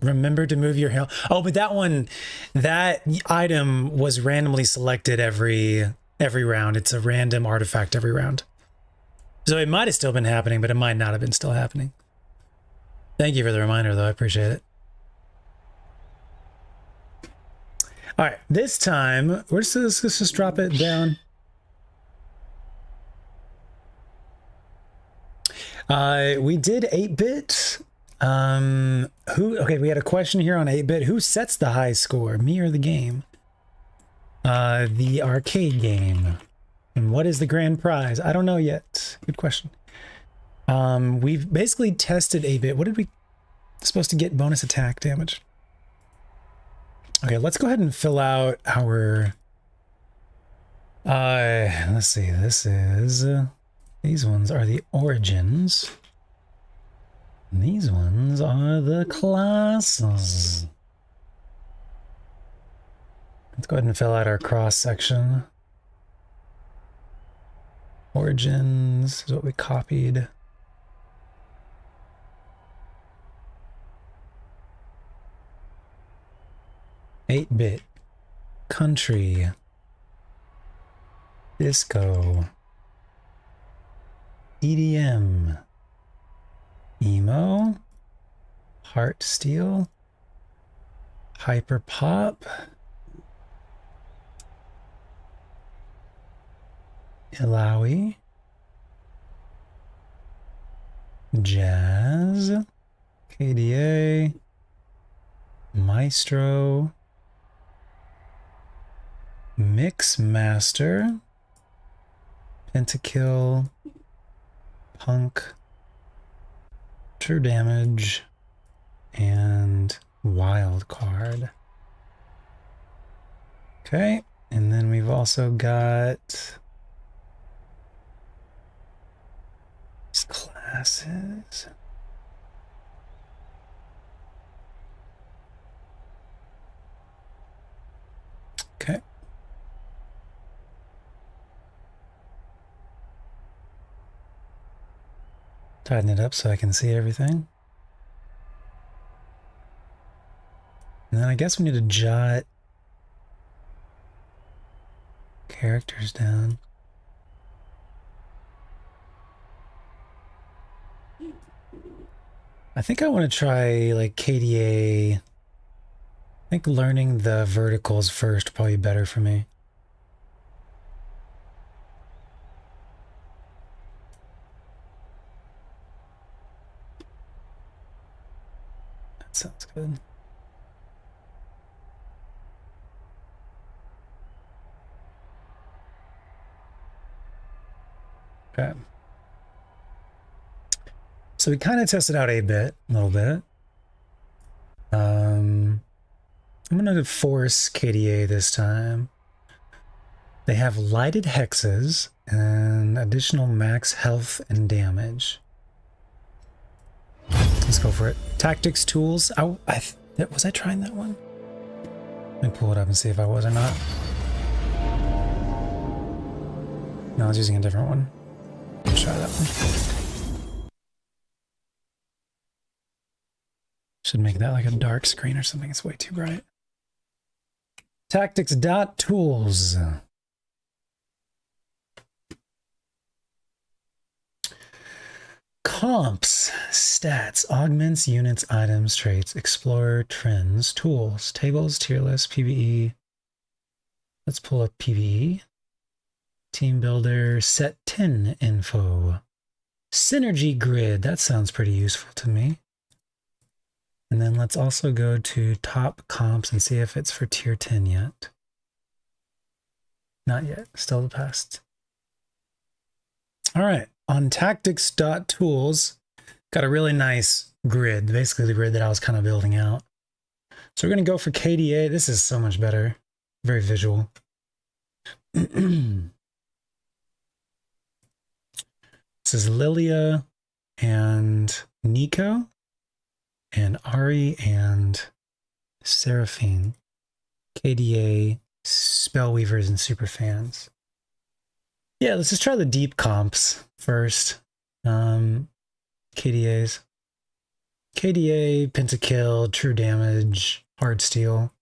Remember to move your health. Oh, but that one, that item was randomly selected every round. It's a random artifact every round. So it might have still been happening, but it might not have been still happening. Thank you for the reminder, though. I appreciate it. All right, this time, let's just drop it down. We did 8-bit. Okay, we had a question here on 8-bit. Who sets the high score, me or the game? The arcade game. And what is the grand prize? I don't know yet. Good question. We've basically tested 8-bit. What did we supposed to get? Bonus attack damage. Okay, let's go ahead and fill out our let's see. This is these ones are the origins. These ones are the classes. Let's go ahead and fill out our cross section. Origins is what we copied. Eight-bit, country, disco, EDM, emo, heart steel, hyper pop, Ilawi, Jazz, KDA, Maestro, Mix Master, Pentakill, Punk, True Damage, and Wild Card. Okay, and then we've also got these classes. Okay. Tighten it up so I can see everything. And then I guess we need to jot characters down. I think I want to try like KDA. I think learning the verticals first probably better for me. That sounds good. Okay. So we kind of tested out a little bit. I'm going to force KDA this time. They have lighted hexes and additional max health and damage. Let's go for it. Tactics, tools. Was I trying that one? Let me pull it up and see if I was or not. No, I was using a different one. Let's try that one. Should make that like a dark screen or something. It's way too bright. Tactics.tools. Comps, stats, augments, units, items, traits, explorer, trends, tools, tables, tier list, PvE. Let's pull up PvE. Team builder, set 10 info. Synergy grid, that sounds pretty useful to me. And then let's also go to top comps and see if it's for tier 10 yet. Not yet, still the past. All right, on tactics.tools, got a really nice grid, basically the grid that I was kind of building out. So we're going to go for KDA. This is so much better, very visual. This is Lilia and Nico and Ari and Seraphine. KDA, Spellweavers, and Superfans. Yeah, let's just try the deep comps first. KDAs. KDA, Pentakill, True Damage, Hard Steel.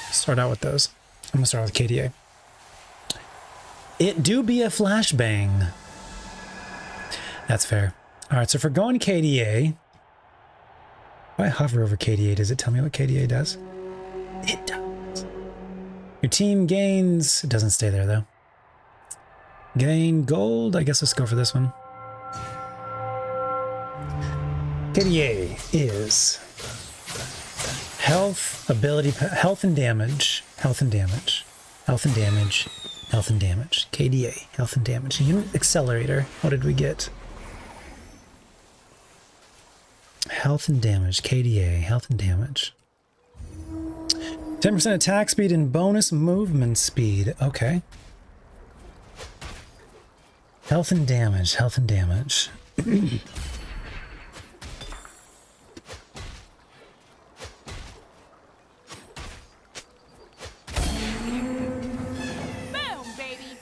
Start out with those. I'm gonna start with KDA. It do be a flashbang. That's fair. All right, so if we're going KDA, if I hover over KDA, does it tell me what KDA does? It does. Your team gains, it doesn't stay there though. Gain gold, I guess let's go for this one. KDA is health, ability, health and damage, health and damage, health and damage, health and damage. KDA, health and damage. Unit accelerator, what did we get? Health and damage, KDA, health and damage. 10% attack speed and bonus movement speed. Okay. Health and damage, health and damage. Boom, baby.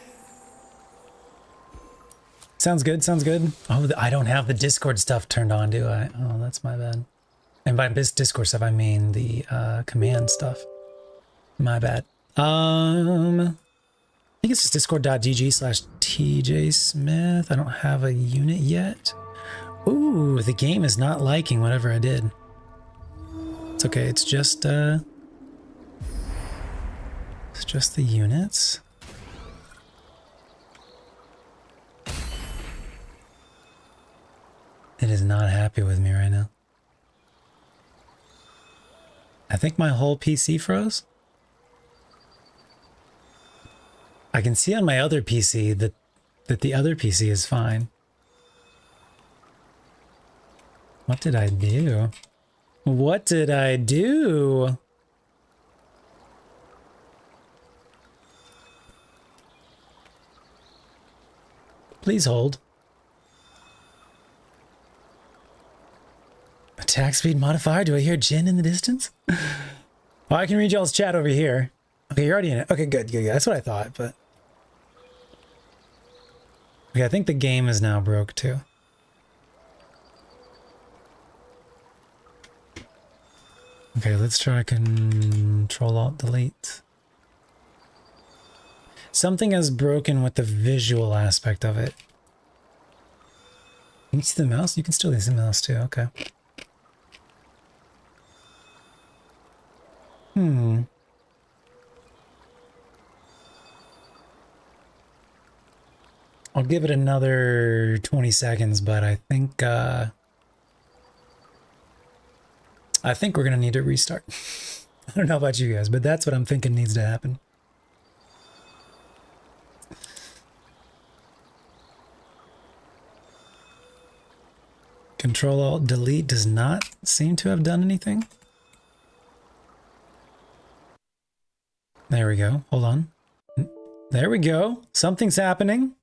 Sounds good, sounds good. Oh, I don't have the Discord stuff turned on, do I? Oh, that's my bad. And by this Discord stuff, I mean the command stuff. My bad. I think it's just discord.gg/TJ Smith. I don't have a unit yet. Ooh, the game is not liking whatever I did. It's okay, it's just the units. It is not happy with me right now. I think my whole PC froze. I can see on my other PC that the other PC is fine. What did I do? What did I do? Please hold. Attack speed modifier? Do I hear Jin in the distance? Oh, I can read y'all's chat over here. Okay, you're already in it. Okay, good, good, good. That's what I thought, but... Okay, I think the game is now broke, too. Okay, let's try Control-Alt-Delete. Something has broken with the visual aspect of it. Can you see the mouse? You can still see the mouse, too. Okay. I'll give it another 20 seconds, but I think we're gonna need to restart. I don't know about you guys, but that's what I'm thinking needs to happen. Control-Alt-Delete does not seem to have done anything. There we go. Hold on. There we go. Something's happening.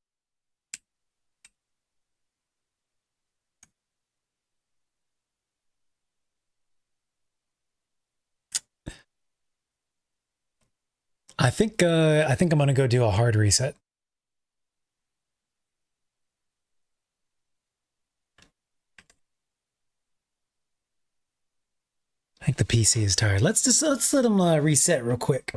I think I'm gonna go do a hard reset. I think the PC is tired. Let's let them reset real quick.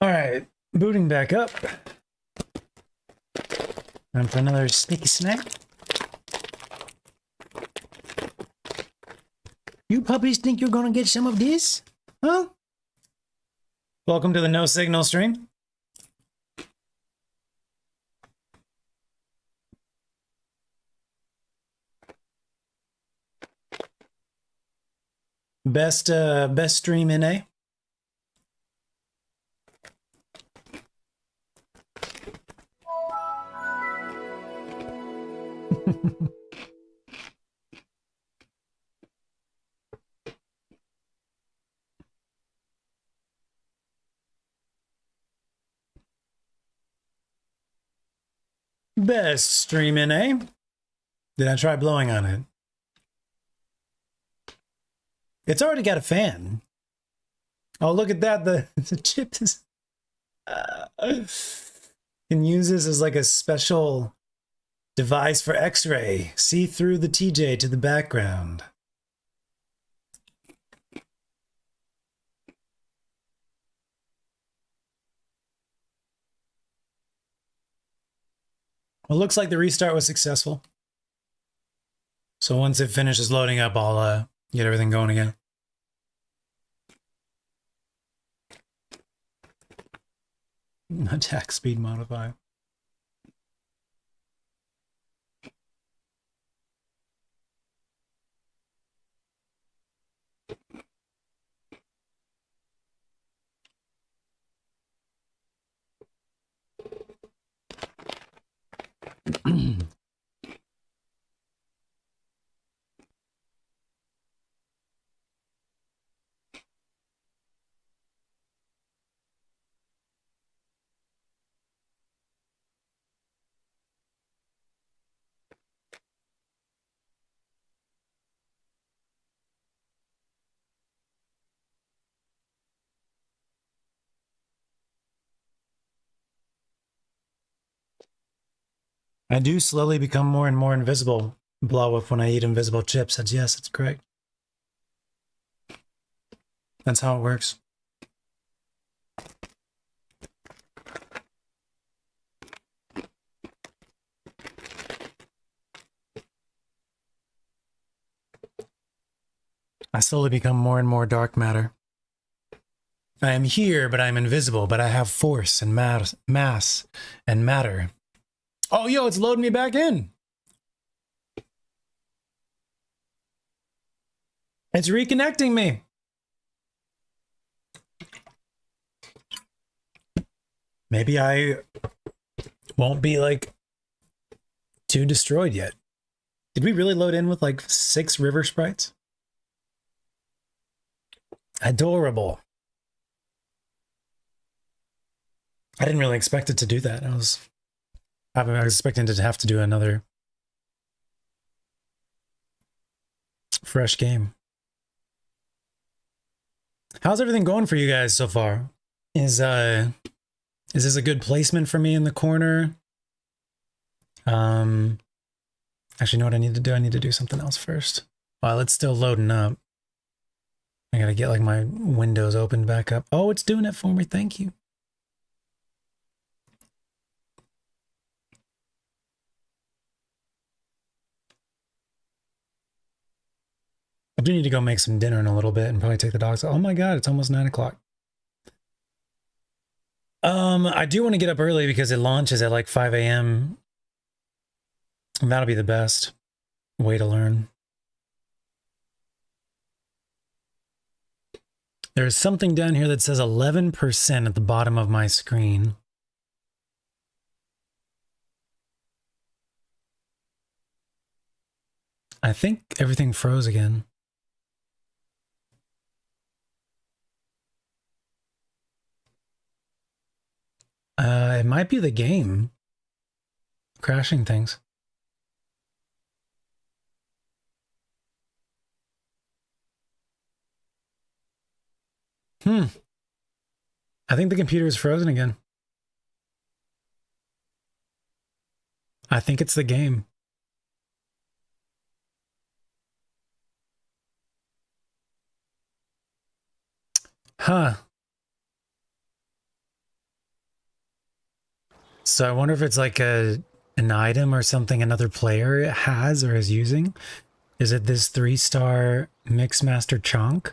All right, booting back up. Time for another sneaky snack. You puppies think you're gonna get some of this? Huh? Welcome to the No Signal stream. Best stream in A. Best stream in A. Did I try blowing on it? It's already got a fan. Oh, look at that. The chip is... can use this as like a special device for X-ray. See through the TJ to the background. Well, it looks like the restart was successful. So once it finishes loading up, I'll get everything going again. Attack speed modifier. I do slowly become more and more invisible. Blow up when I eat invisible chips. That's yes, that's correct. That's how it works. I slowly become more and more dark matter. I am here, but I'm invisible, but I have force and mass and matter. Oh, yo, it's loading me back in. It's reconnecting me. Maybe I won't be like too destroyed yet. Did we really load in with like 6 river sprites? Adorable. I didn't really expect it to do that. I was expecting it to have to do another fresh game. How's everything going for you guys so far? Is this a good placement for me in the corner? Actually, you know what I need to do? I need to do something else first. While it's still loading up. I gotta get like my windows opened back up. Oh, it's doing it for me. Thank you. I do need to go make some dinner in a little bit and probably take the dogs. Oh my God, it's almost 9 o'clock. I do want to get up early because it launches at like 5 a.m. And that'll be the best way to learn. There's something down here that says 11% at the bottom of my screen. I think everything froze again. It might be the game crashing things. I think the computer is frozen again. I think it's the game. Huh. So I wonder if it's like an item or something another player has or is using. Is it this 3-star Mixmaster Chonk?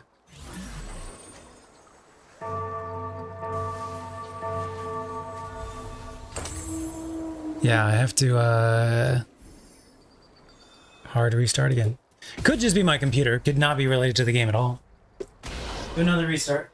Yeah, I have to hard restart again. Could just be my computer. Could not be related to the game at all. Do another restart.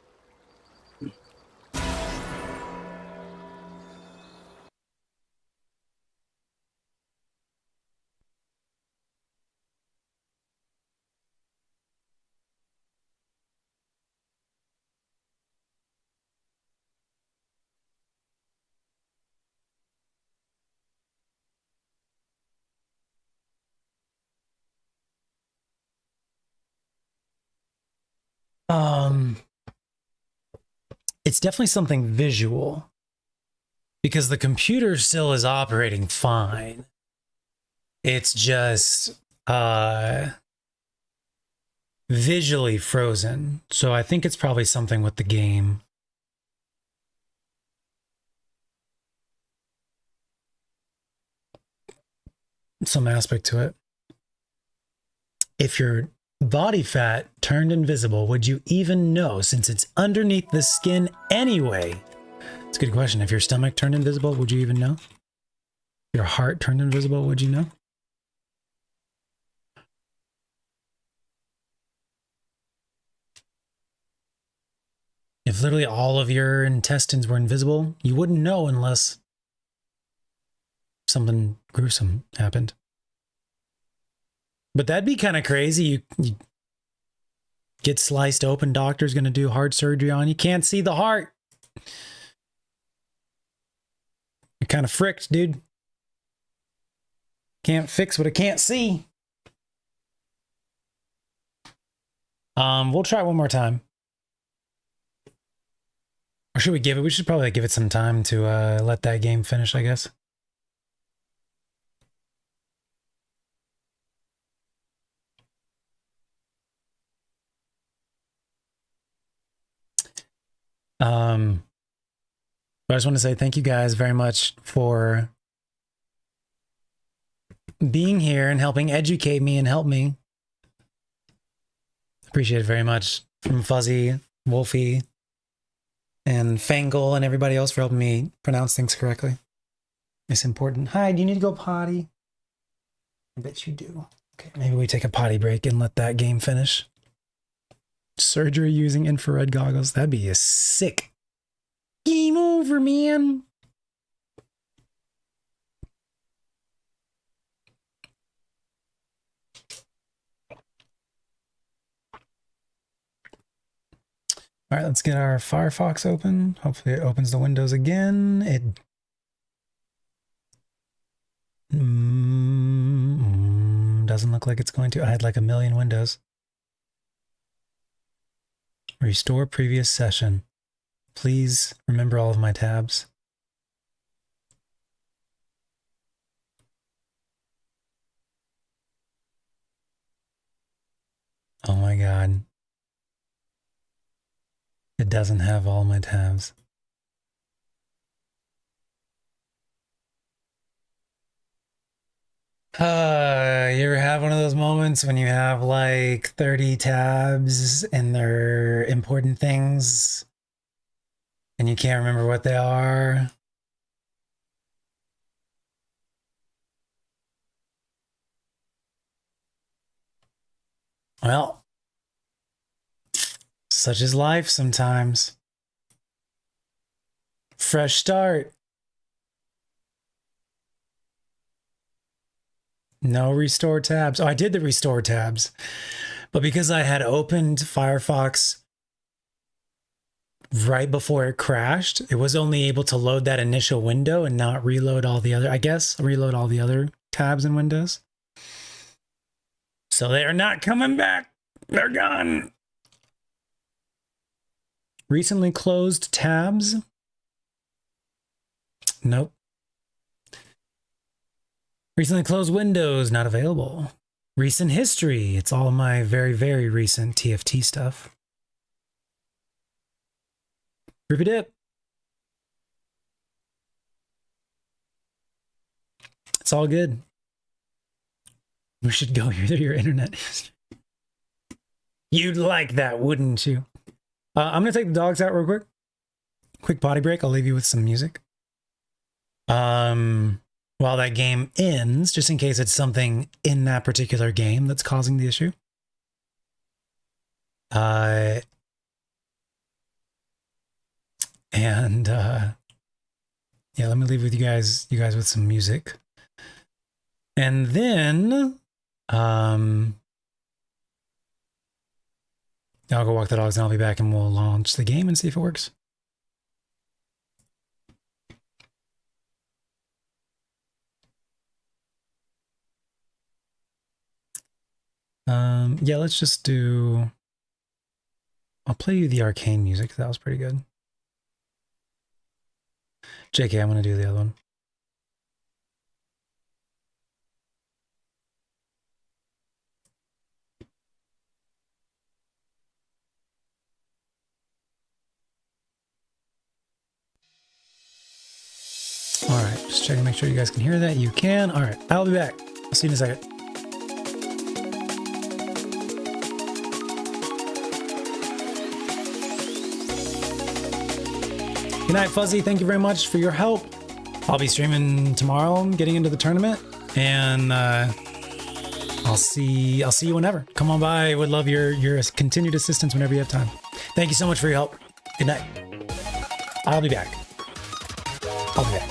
It's definitely something visual because the computer still is operating fine. It's just visually frozen. So I think it's probably something with the game. Some aspect to it. If your body fat turned invisible, would you even know since it's underneath the skin anyway? It's a good question. If your stomach turned invisible, would you even know? If your heart turned invisible, would you know? If literally all of your intestines were invisible, you wouldn't know unless something gruesome happened. But that'd be kind of crazy. You get sliced open, doctor's going to do heart surgery on you. Can't see the heart. You're kind of fricked, dude. Can't fix what I can't see. We'll try one more time. Or should we give it? We should probably give it some time to let that game finish, I guess. But I just want to say thank you guys very much for being here and helping educate me and help me. Appreciate it very much from Fuzzy, Wolfie, and Fangle, and everybody else for helping me pronounce things correctly. It's important. Hi, do you need to go potty? I bet you do. Okay, maybe we take a potty break and let that game finish. Surgery using infrared goggles. That'd be a sick. Game over, man. All right, let's get our Firefox open. Hopefully it opens the windows again. It doesn't look like it's going to. I had like a million windows. Restore previous session. Please remember all of my tabs. Oh my God. It doesn't have all my tabs. You ever have one of those moments when you have like 30 tabs and they're important things and you can't remember what they are? Well, such is life sometimes. Fresh start. No restore tabs. Oh, I did the restore tabs. But because I had opened Firefox right before it crashed, it was only able to load that initial window and not reload all the other, I guess, reload all the other tabs in Windows. So they are not coming back. They're gone. Recently closed tabs. Nope. Recently closed windows, not available. Recent history. It's all my very, very recent TFT stuff. Rip dip. It's all good. We should go through your internet history. You'd like that, wouldn't you? I'm going to take the dogs out real quick. Quick potty break. I'll leave you with some music. While that game ends, just in case it's something in that particular game that's causing the issue. Yeah, let me leave with you guys with some music. And then I'll go walk the dogs and I'll be back and we'll launch the game and see if it works. Yeah, let's just do, I'll play you the arcane music. That was pretty good. JK, I'm going to do the other one. All right, just checking to make sure you guys can hear that. You can. All right, I'll be back. I'll see you in a second. Good night, Fuzzy. Thank you very much for your help. I'll be streaming tomorrow, getting into the tournament, and I'll see you whenever. Come on by. I would love your continued assistance whenever you have time. Thank you so much for your help. Good night. I'll be back. I'll be back.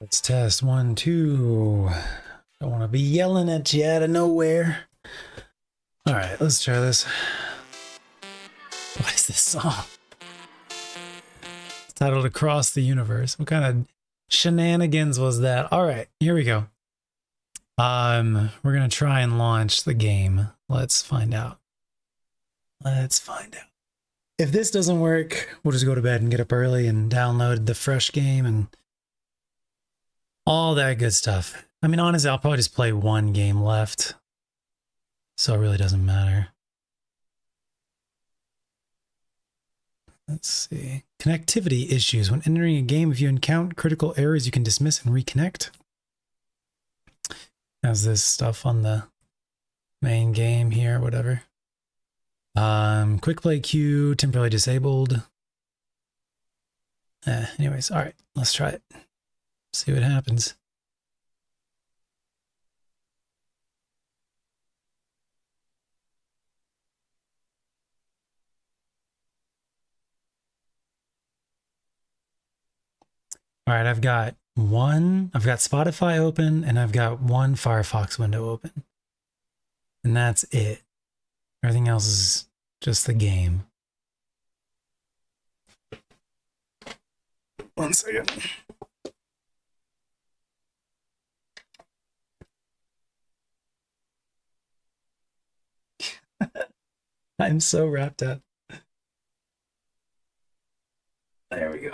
Let's test 1, 2. Don't want to be yelling at you out of nowhere. All right, let's try this. What is this song? It's titled Across the Universe. What kind of shenanigans was that? All right, here we go. We're going to try and launch the game. Let's find out. Let's find out. If this doesn't work, we'll just go to bed and get up early and download the fresh game and all that good stuff. I mean, honestly, I'll probably just play one game left. So it really doesn't matter. Let's see. Connectivity issues. When entering a game, if you encounter critical errors, you can dismiss and reconnect. Has this stuff on the main game here, whatever. Quick play queue, temporarily disabled. Anyways, all right, let's try it. See what happens. All right, I've got Spotify open and I've got one Firefox window open. And that's it. Everything else is just the game. One second. I'm so wrapped up. There we go.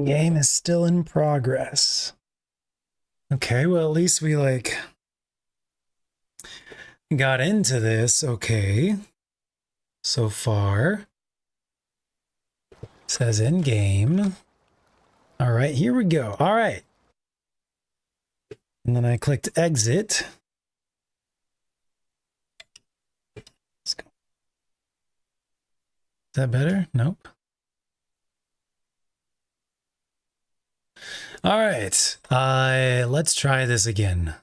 Game is still in progress. Okay, well, at least we got into this. Okay. So far. Says in game. All right, here we go. All right. And then I clicked exit. Let's go. Is that better? Nope. All right, let's try this again.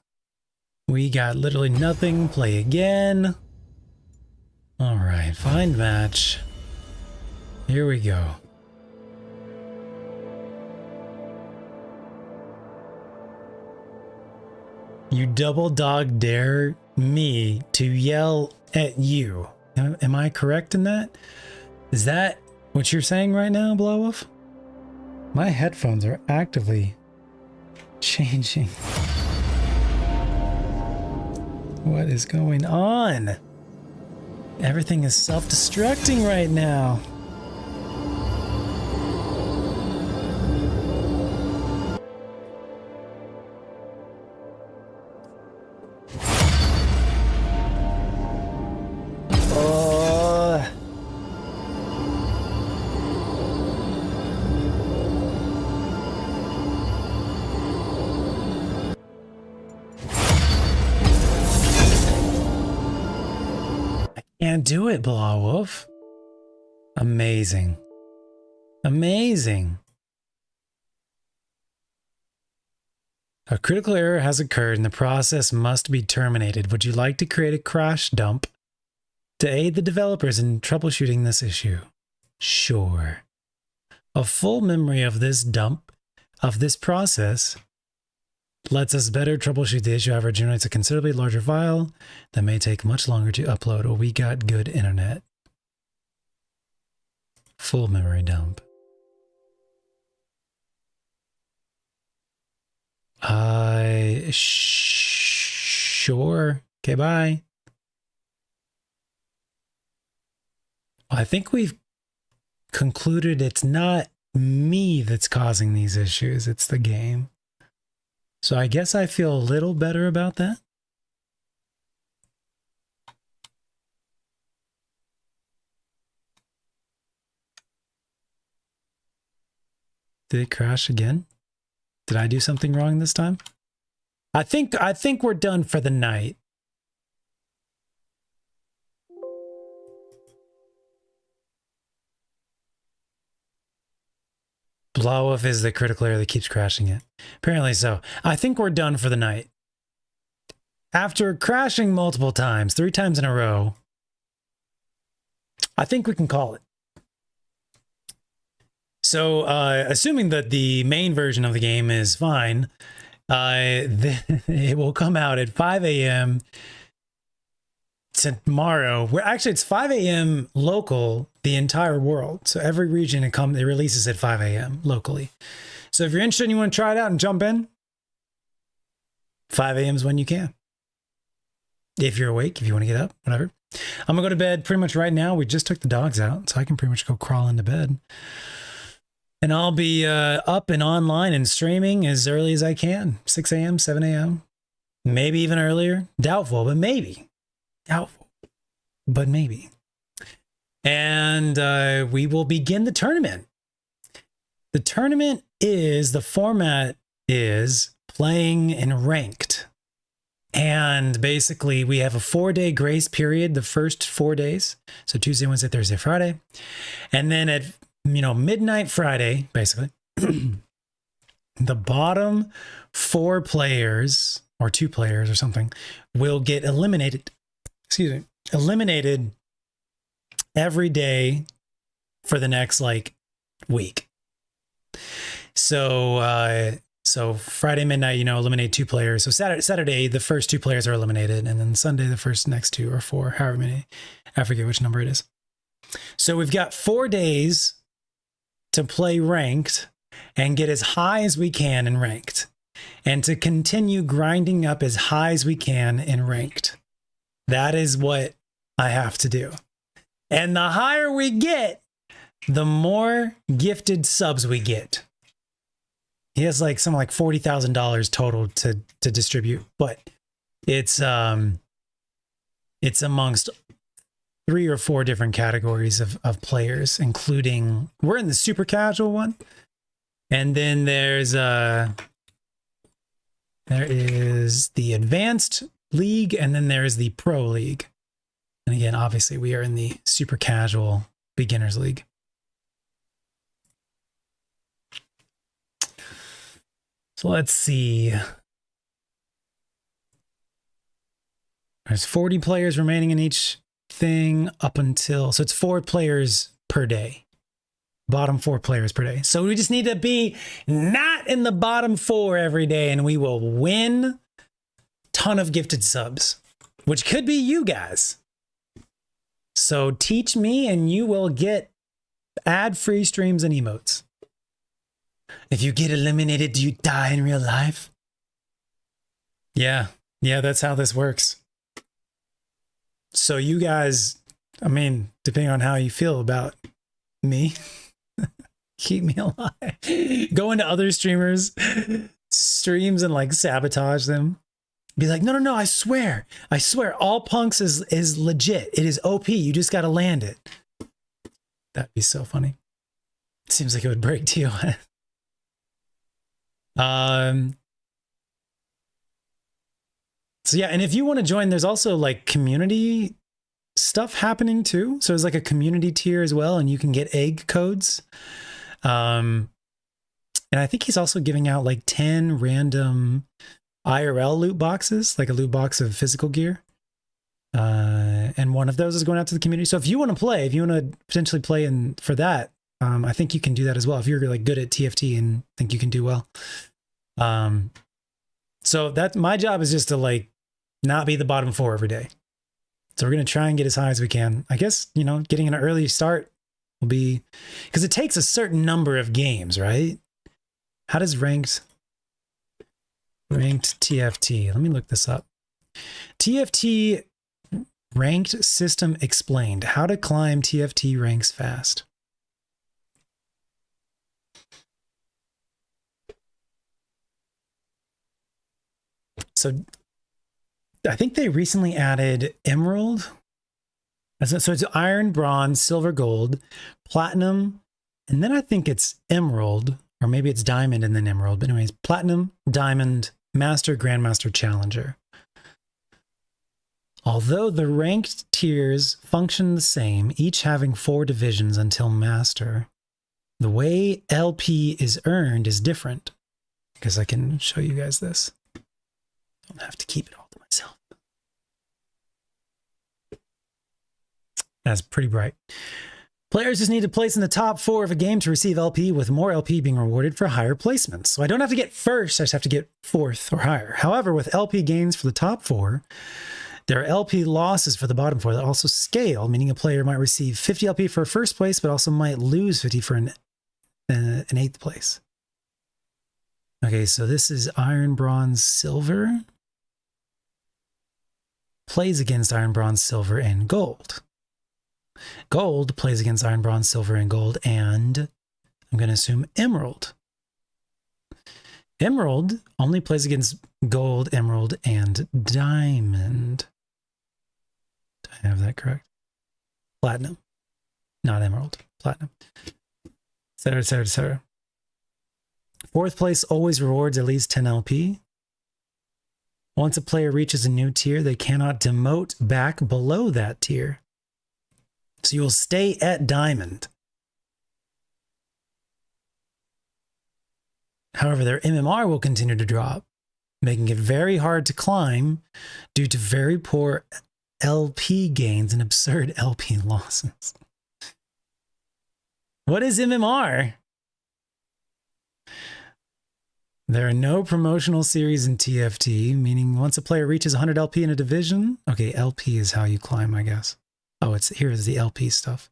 We got literally nothing. Play again. All right, find match. Here we go. You double dog dare me to yell at you. Am I correct in that? Is that what you're saying right now, Blowwolf? My headphones are actively changing. What is going on? Everything is self-destructing right now. Can't do it, Blawwolf. Amazing. Amazing. A critical error has occurred and the process must be terminated. Would you like to create a crash dump to aid the developers in troubleshooting this issue? Sure. A full memory of this dump, of this process, lets us better troubleshoot the issue. However, it generates a considerably larger file that may take much longer to upload. Oh, we got good internet. Full memory dump. Sure. Okay, bye. I think we've concluded it's not me that's causing these issues, it's the game. So I guess I feel a little better about that. Did it crash again? Did I do something wrong this time? I think we're done for the night. Blawwolf is the critical error that keeps crashing it. Apparently so. I think we're done for the night. After crashing multiple times, 3 times in a row, I think we can call it. So, assuming that the main version of the game is fine, it will come out at 5 a.m. tomorrow. Actually, it's 5 a.m. local, the entire world. So every region it releases at 5 a.m. locally. So if you're interested and you want to try it out and jump in, 5 a.m. is when you can. If you're awake, if you want to get up, whatever. I'm going to go to bed pretty much right now. We just took the dogs out, so I can pretty much go crawl into bed. And I'll be up and online and streaming as early as I can. 6 a.m., 7 a.m., maybe even earlier. Doubtful, but maybe. Doubtful, but maybe. And we will begin the tournament. The tournament the format is playing in ranked. And basically we have a 4-day grace period, the first 4 days. So Tuesday, Wednesday, Thursday, Friday. And then at midnight Friday, basically, the bottom 4 players or 2 players or something will get eliminated. Eliminated every day for the next week. So Friday midnight, eliminate 2 players. So Saturday, the first 2 players are eliminated, and then Sunday, the next 2 or 4, however many. I forget which number it is. So we've got 4 days to play ranked and get as high as we can in ranked, and to continue grinding up as high as we can in ranked. That is what I have to do. And the higher we get, the more gifted subs we get. He has something like $40,000 total to distribute, but it's amongst 3 or 4 different categories of players, including, we're in the super casual one. And then there is the advanced league, and then there is the pro league. And again, obviously we are in the super casual beginners league. So let's see. There's 40 players remaining in each thing up until, so it's 4 players per day. Bottom 4 players per day. So we just need to be not in the bottom 4 every day, and we will win ton of gifted subs, which could be you guys. So teach me and you will get ad-free streams and emotes. If you get eliminated, do you die in real life? Yeah, that's how this works. So you guys, depending on how you feel about me, keep me alive. Go into other streamers' streams and sabotage them. Be like, no, I swear, all punks is legit. It is OP. You just got to land it. That'd be so funny. It seems like it would break TOS. So yeah, and if you want to join, there's also community stuff happening too. So there's like a community tier as well, and you can get egg codes. And I think he's also giving out like 10 random IRL loot boxes, like a loot box of physical gear. And one of those is going out to the community. So if you want to play, if you want to potentially play in for that, I think you can do that as well. If you're like good at TFT and think you can do well. So that my job is just to like not be the bottom 4 every day. So we're going to try and get as high as we can. I guess, you know, getting an early start will be, because it takes a certain number of games, right? How does ranked TFT? Let me look this up. TFT ranked system explained. How to climb TFT ranks fast. So I think they recently added Emerald. So it's Iron, Bronze, Silver, Gold, Platinum, and then I think it's Emerald, or maybe it's Diamond and then Emerald. But anyways, Platinum, Diamond, Master, Grandmaster, Challenger. Although the ranked tiers function the same, each having 4 divisions until Master, the way LP is earned is different. Because I can show you guys this. Don't have to keep it all to myself. That's pretty bright. Players just need to place in the top 4 of a game to receive LP, with more LP being rewarded for higher placements. So I don't have to get first, I just have to get 4th or higher. However, with LP gains for the top 4, there are LP losses for the bottom 4 that also scale, meaning a player might receive 50 LP for first place, but also might lose 50 for an 8th place. Okay, so this is Iron, Bronze, Silver. Plays against Iron, Bronze, Silver, and Gold. Gold plays against Iron, Bronze, Silver, and Gold, and I'm going to assume Emerald. Emerald only plays against Gold, Emerald, and Diamond. Do I have that correct? Platinum. Not Emerald. Platinum. Etc., etc., etc. 4th place always rewards at least 10 LP. Once a player reaches a new tier, they cannot demote back below that tier. So you will stay at Diamond. However, their MMR will continue to drop, making it very hard to climb due to very poor LP gains and absurd LP losses. What is MMR? There are no promotional series in TFT, meaning once a player reaches 100 LP in a division, okay, LP is how you climb, I guess. Oh, here is the LP stuff.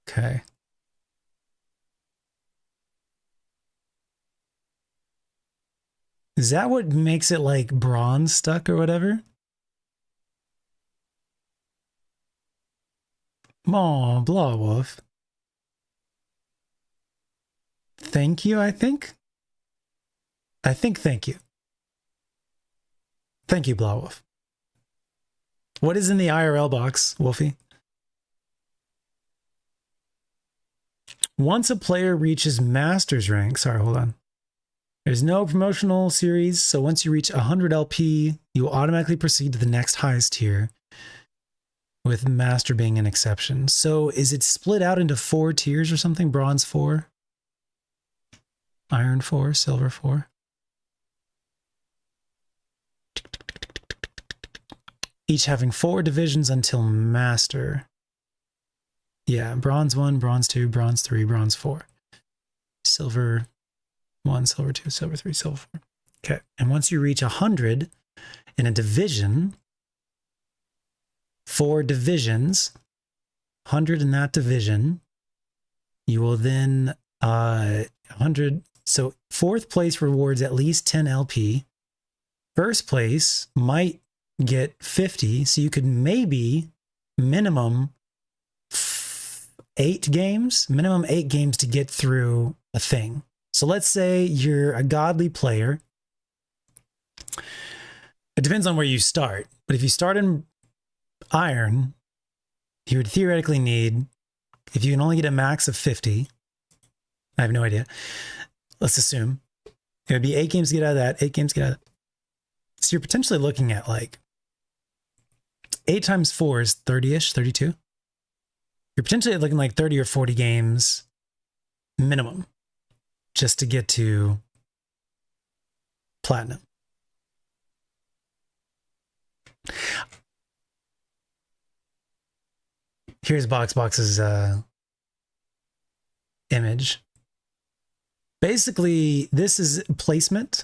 Okay. Is that what makes it like bronze stuck or whatever? Aw, Blawwolf. Thank you, I think. Thank you. Thank you, Blawwolf. What is in the IRL box, Wolfie? Once a player reaches Master's rank, sorry, hold on. There's no promotional series, so once you reach 100 LP, you will automatically proceed to the next highest tier, with Master being an exception. So is it split out into 4 tiers or something? Bronze 4? Iron 4, Silver 4. Each having 4 divisions until Master. Yeah, Bronze 1, Bronze 2, Bronze 3, Bronze 4. Silver 1, Silver 2, Silver 3, Silver 4. Okay, and once you reach 100 in a division, 4 divisions, 100 in that division, you will then 100. So 4th place rewards at least 10 LP. 1st place might get 50, so you could maybe minimum 8 games to get through a thing. So let's say you're a godly player. It depends on where you start, but if you start in Iron, you would theoretically need, if you can only get a max of 50, I have no idea. Let's assume it would be 8 games to get out of that, 8 games to get out of that. So you're potentially looking at like 8 times 4 is 30-ish, 32. You're potentially looking like 30 or 40 games minimum just to get to platinum. Here's BoxBox's image. Basically, this is placement.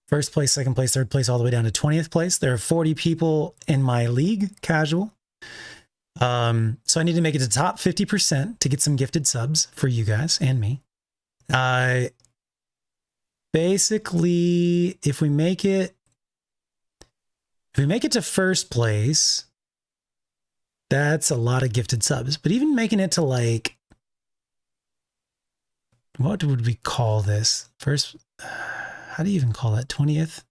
First place, second place, third place, all the way down to 20th place. There are 40 people in my league, casual. So I need to make it to top 50% to get some gifted subs for you guys and me. Basically, if we make it to first place, that's a lot of gifted subs. But even making it to like, what would we call this? First, how do you even call that? 20th?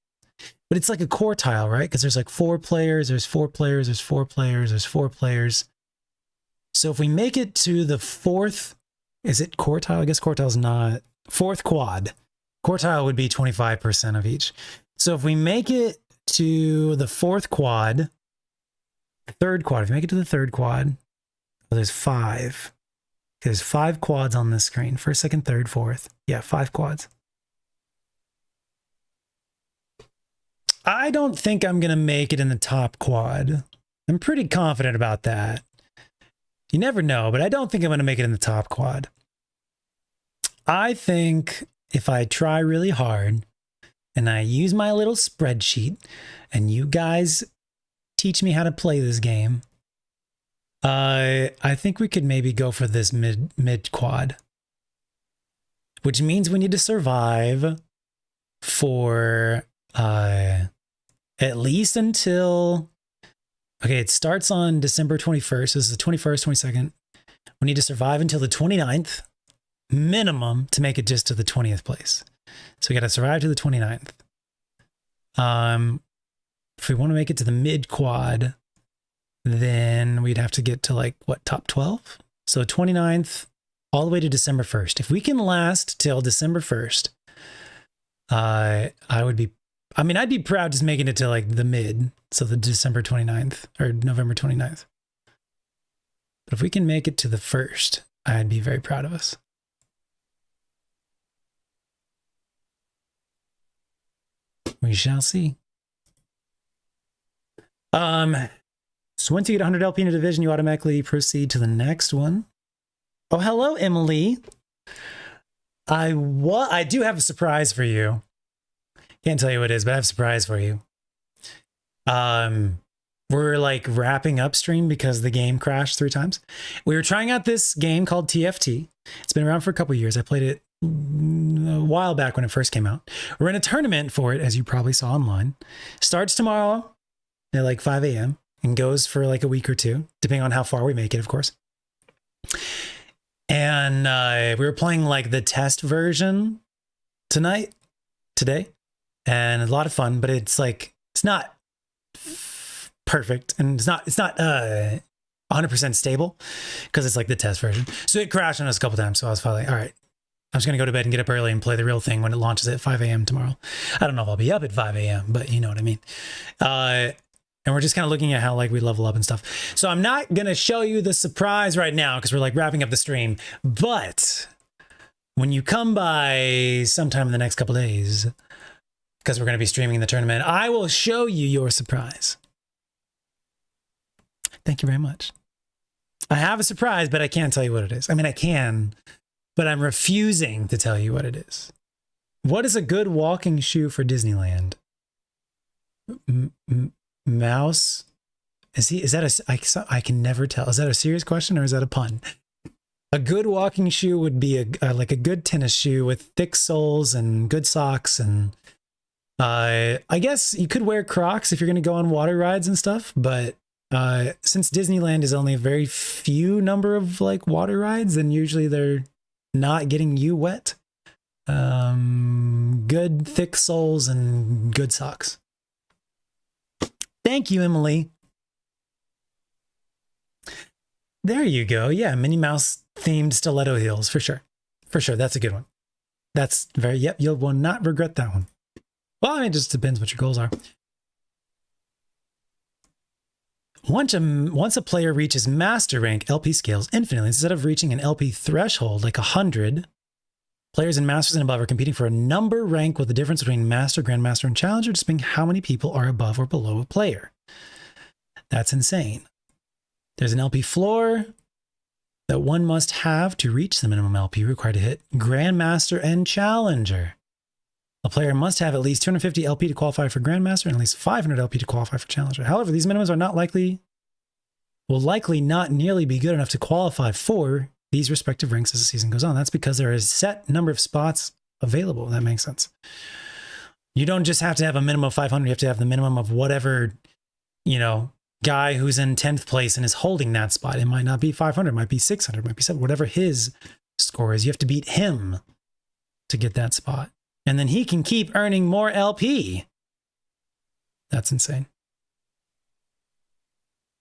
But it's like a quartile, right? Because there's like 4 players, there's 4 players, there's 4 players, there's 4 players. So if we make it to the 4th, is it quartile? I guess quartile's not. 4th quad. Quartile would be 25% of each. So if we make it to the 4th quad, 3rd quad, if you make it to the 3rd quad, well, there's 5. There's 5 quads on this screen. 1st, 2nd, 3rd, 4th. Yeah, 5 quads. I don't think I'm going to make it in the top quad. I'm pretty confident about that. You never know, but I don't think I'm going to make it in the top quad. I think if I try really hard and I use my little spreadsheet and you guys teach me how to play this game, I think we could maybe go for this mid quad, which means we need to survive for at least until, okay, it starts on December 21st. This is the 21st, 22nd. We need to survive until the 29th minimum to make it just to the 20th place. So we got to survive to the 29th. If we want to make it to the mid quad, then we'd have to get to like, what, top 12? So 29th all the way to December 1st. If we can last till December 1st, I'd be proud just making it to like the mid, so the December 29th or November 29th. But if we can make it to the 1st, I'd be very proud of us. We shall see. So once you get 100 LP in a division, you automatically proceed to the next one. Oh, hello, Emily. I do have a surprise for you. Can't tell you what it is, but I have a surprise for you. We're like wrapping up stream because the game crashed 3 times. We were trying out this game called TFT. It's been around for a couple of years. I played it a while back when it first came out. We're in a tournament for it, as you probably saw online. Starts tomorrow at like 5 a.m. and goes for like a week or 2, depending on how far we make it, of course. And we were playing like the test version today. And a lot of fun, but it's like, it's not perfect and it's not 100% stable because it's like the test version. So it crashed on us a couple times. So I was finally like, all right, I'm just going to go to bed and get up early and play the real thing when it launches at 5 a.m. tomorrow. I don't know if I'll be up at 5 a.m., but you know what I mean. And we're just kind of looking at how like we level up and stuff. So I'm not going to show you the surprise right now because we're like wrapping up the stream. But when you come by sometime in the next couple days, because we're going to be streaming the tournament, I will show you your surprise. Thank you very much. I have a surprise, but I can't tell you what it is. I mean, I can, but I'm refusing to tell you what it is. What is a good walking shoe for Disneyland? Mouse? Is that I can never tell. Is that a serious question or is that a pun? A good walking shoe would be like a good tennis shoe with thick soles and good socks and I guess you could wear Crocs if you're going to go on water rides and stuff, but since Disneyland is only a very few number of like water rides, then usually they're not getting you wet. Good thick soles and good socks. Thank you, Emily. There you go. Yeah, Minnie Mouse themed stiletto heels for sure. For sure. That's a good one. That's very, yep, you will not regret that one. Well, I mean, it just depends what your goals are. Once a player reaches master rank, LP scales infinitely. Instead of reaching an LP threshold like 100, players in masters and above are competing for a number rank with the difference between master, grandmaster, and challenger just being how many people are above or below a player. That's insane. There's an LP floor that one must have to reach the minimum LP required to hit grandmaster and challenger. A player must have at least 250 LP to qualify for grandmaster and at least 500 LP to qualify for challenger. However, these minimums will likely not nearly be good enough to qualify for these respective ranks as the season goes on. That's because there is a set number of spots available. That makes sense. You don't just have to have a minimum of 500. You have to have the minimum of whatever, guy who's in 10th place and is holding that spot. It might not be 500, it might be 600, it might be 700, whatever his score is. You have to beat him to get that spot. And then he can keep earning more LP. That's insane.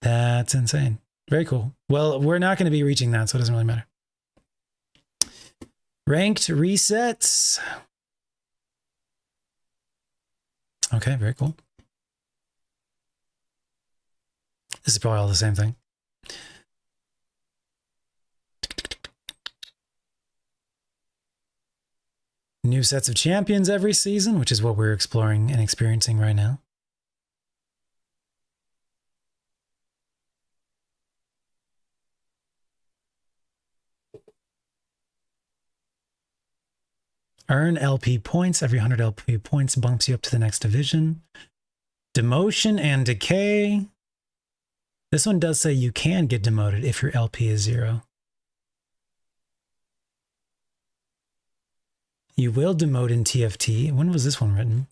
That's insane. Very cool. Well, we're not going to be reaching that, so it doesn't really matter. Ranked resets. Okay, very cool. This is probably all the same thing. New sets of champions every season, which is what we're exploring and experiencing right now. Earn LP points. Every 100 LP points bumps you up to the next division. Demotion and decay. This one does say you can get demoted if your LP is 0. You will demote in TFT. When was this one written?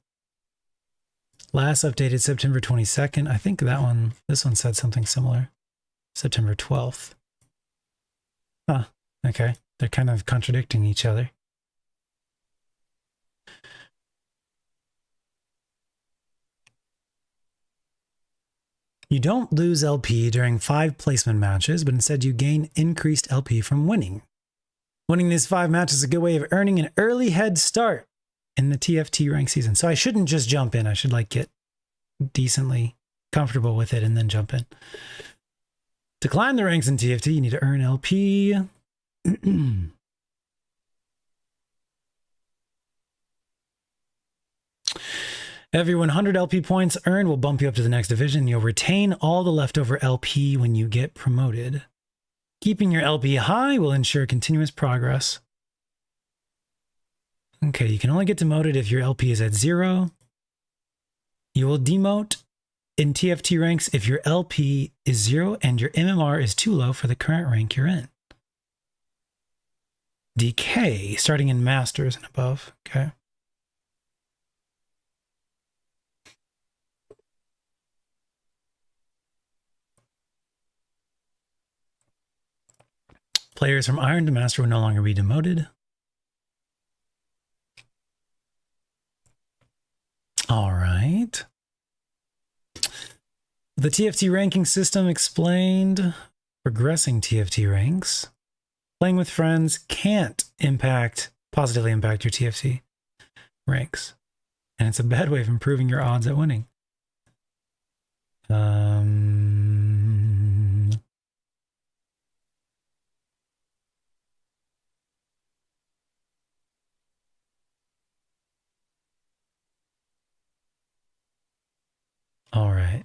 Last updated September 22nd. I think this one said something similar. September 12th. Huh, okay. They're kind of contradicting each other. You don't lose LP during 5 placement matches, but instead you gain increased LP from winning. Winning these 5 matches is a good way of earning an early head start in the TFT rank season. So I shouldn't just jump in. I should get decently comfortable with it and then jump in. To climb the ranks in TFT, you need to earn LP. Every 100 LP points earned will bump you up to the next division. You'll retain all the leftover LP when you get promoted. Keeping your LP high will ensure continuous progress. Okay, you can only get demoted if your LP is at 0. You will demote in TFT ranks if your LP is 0 and your MMR is too low for the current rank you're in. Decay, starting in Masters and above. Okay. Players from Iron to Master will no longer be demoted. All right. The TFT ranking system explained. Progressing TFT ranks. Playing with friends can't positively impact your TFT ranks. And it's a bad way of improving your odds at winning. All right.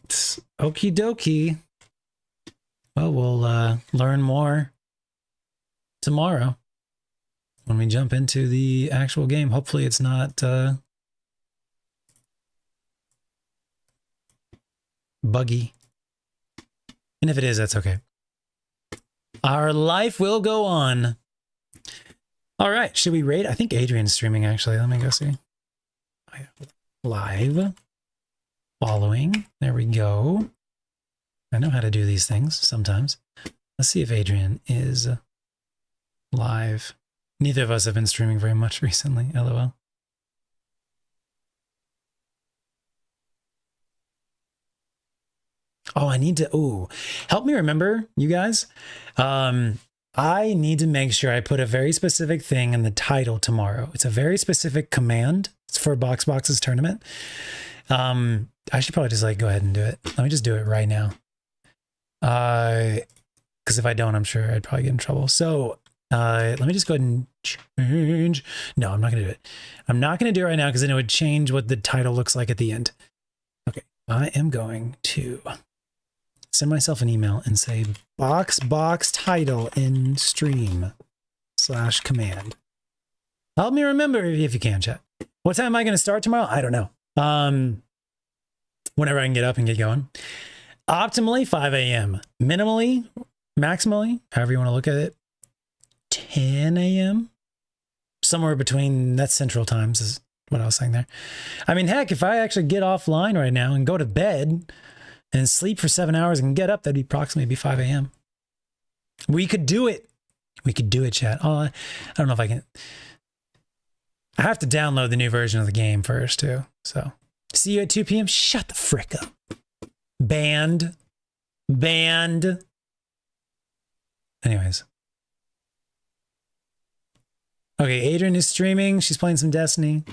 Okie dokie. Well, we'll learn more tomorrow when we jump into the actual game. Hopefully it's not buggy. And if it is, that's okay. Our life will go on. All right. Should we raid? I think Adrian's streaming, actually. Let me go see. Live. Following. There we go. I know how to do these things sometimes. Let's see if Adrian is live. Neither of us have been streaming very much recently. LOL. Oh, I need to, help me remember, you guys. I need to make sure I put a very specific thing in the title tomorrow. It's a very specific command. It's for BoxBox's tournament. I should probably just go ahead and do it. Let me just do it right now. Because if I don't, I'm sure I'd probably get in trouble. So let me just go ahead and change. No, I'm not going to do it. I'm not going to do it right now because then it would change what the title looks like at the end. Okay, I am going to send myself an email and say BoxBox title in stream / command. Help me remember if you can, chat. What time am I going to start tomorrow? I don't know. Whenever I can get up and get going. Optimally 5 a.m. Minimally, maximally, however you want to look at it, 10 a.m. Somewhere between, that's central times is what I was saying there. I mean, heck, if I actually get offline right now and go to bed and sleep for 7 hours and get up, that'd be approximately 5 a.m. We could do it. We could do it, chat. Oh, I don't know if I can. I have to download the new version of the game first, too. So, see you at 2 p.m. Shut the frick up. Banned. Anyways. Okay, Adrian is streaming. She's playing some Destiny.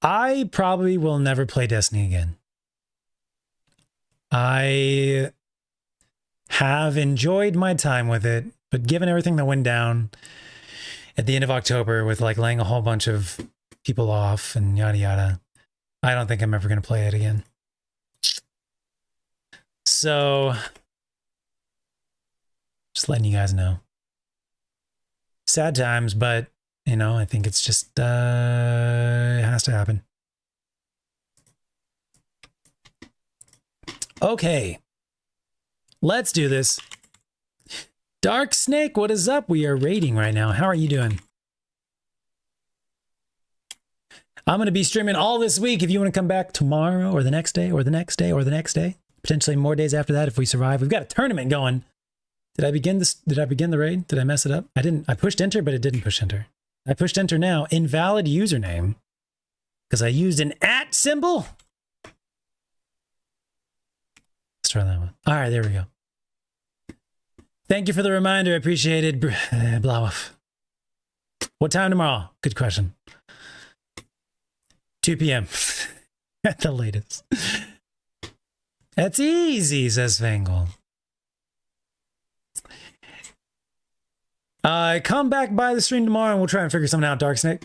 I probably will never play Destiny again. I have enjoyed my time with it, but given everything that went down at the end of October with like laying a whole bunch of people off and yada yada, I don't think I'm ever going to play it again. So, just letting you guys know. Sad times, but, you know, I think it's just, it has to happen. Okay. Let's do this. Dark Snake, what is up? We are raiding right now. How are you doing? I'm going to be streaming all this week if you want to come back tomorrow or the next day or the next day or the next day. Potentially more days after that if we survive. We've got a tournament going. Did I begin this? Did I begin the raid? Did I mess it up? I didn't. I pushed enter, but it didn't push enter. I pushed enter now. Invalid username. Because I used an @ symbol. Let's try that one. All right, there we go. Thank you for the reminder. I appreciate it. Blauoff. What time tomorrow? Good question. 2 p.m. at the latest. That's easy, says Fangle. Come back by the stream tomorrow and we'll try and figure something out, Dark Snake.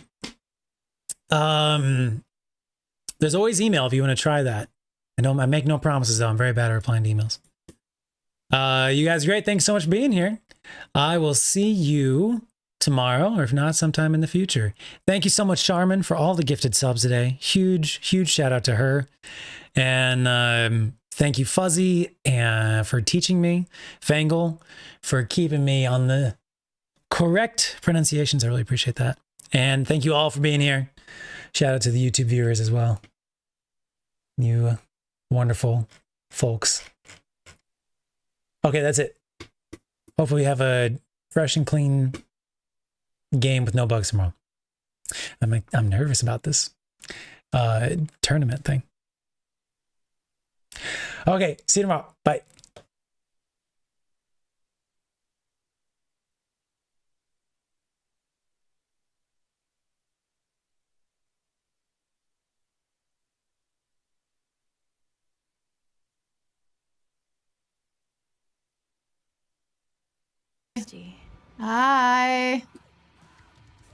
There's always email if you want to try that. I make no promises though. I'm very bad at replying to emails. You guys are great. Thanks so much for being here. I will see you tomorrow, or if not, sometime in the future. Thank you so much, Charmin, for all the gifted subs today. Huge shout out to her. And thank you, Fuzzy, for teaching me. Fangle, for keeping me on the correct pronunciations. I really appreciate that. And thank you all for being here. Shout out to the YouTube viewers as well. You wonderful folks. Okay, that's it. Hopefully we have a fresh and clean game with no bugs tomorrow. I'm nervous about this tournament thing. Okay, see you tomorrow. Bye. Hi.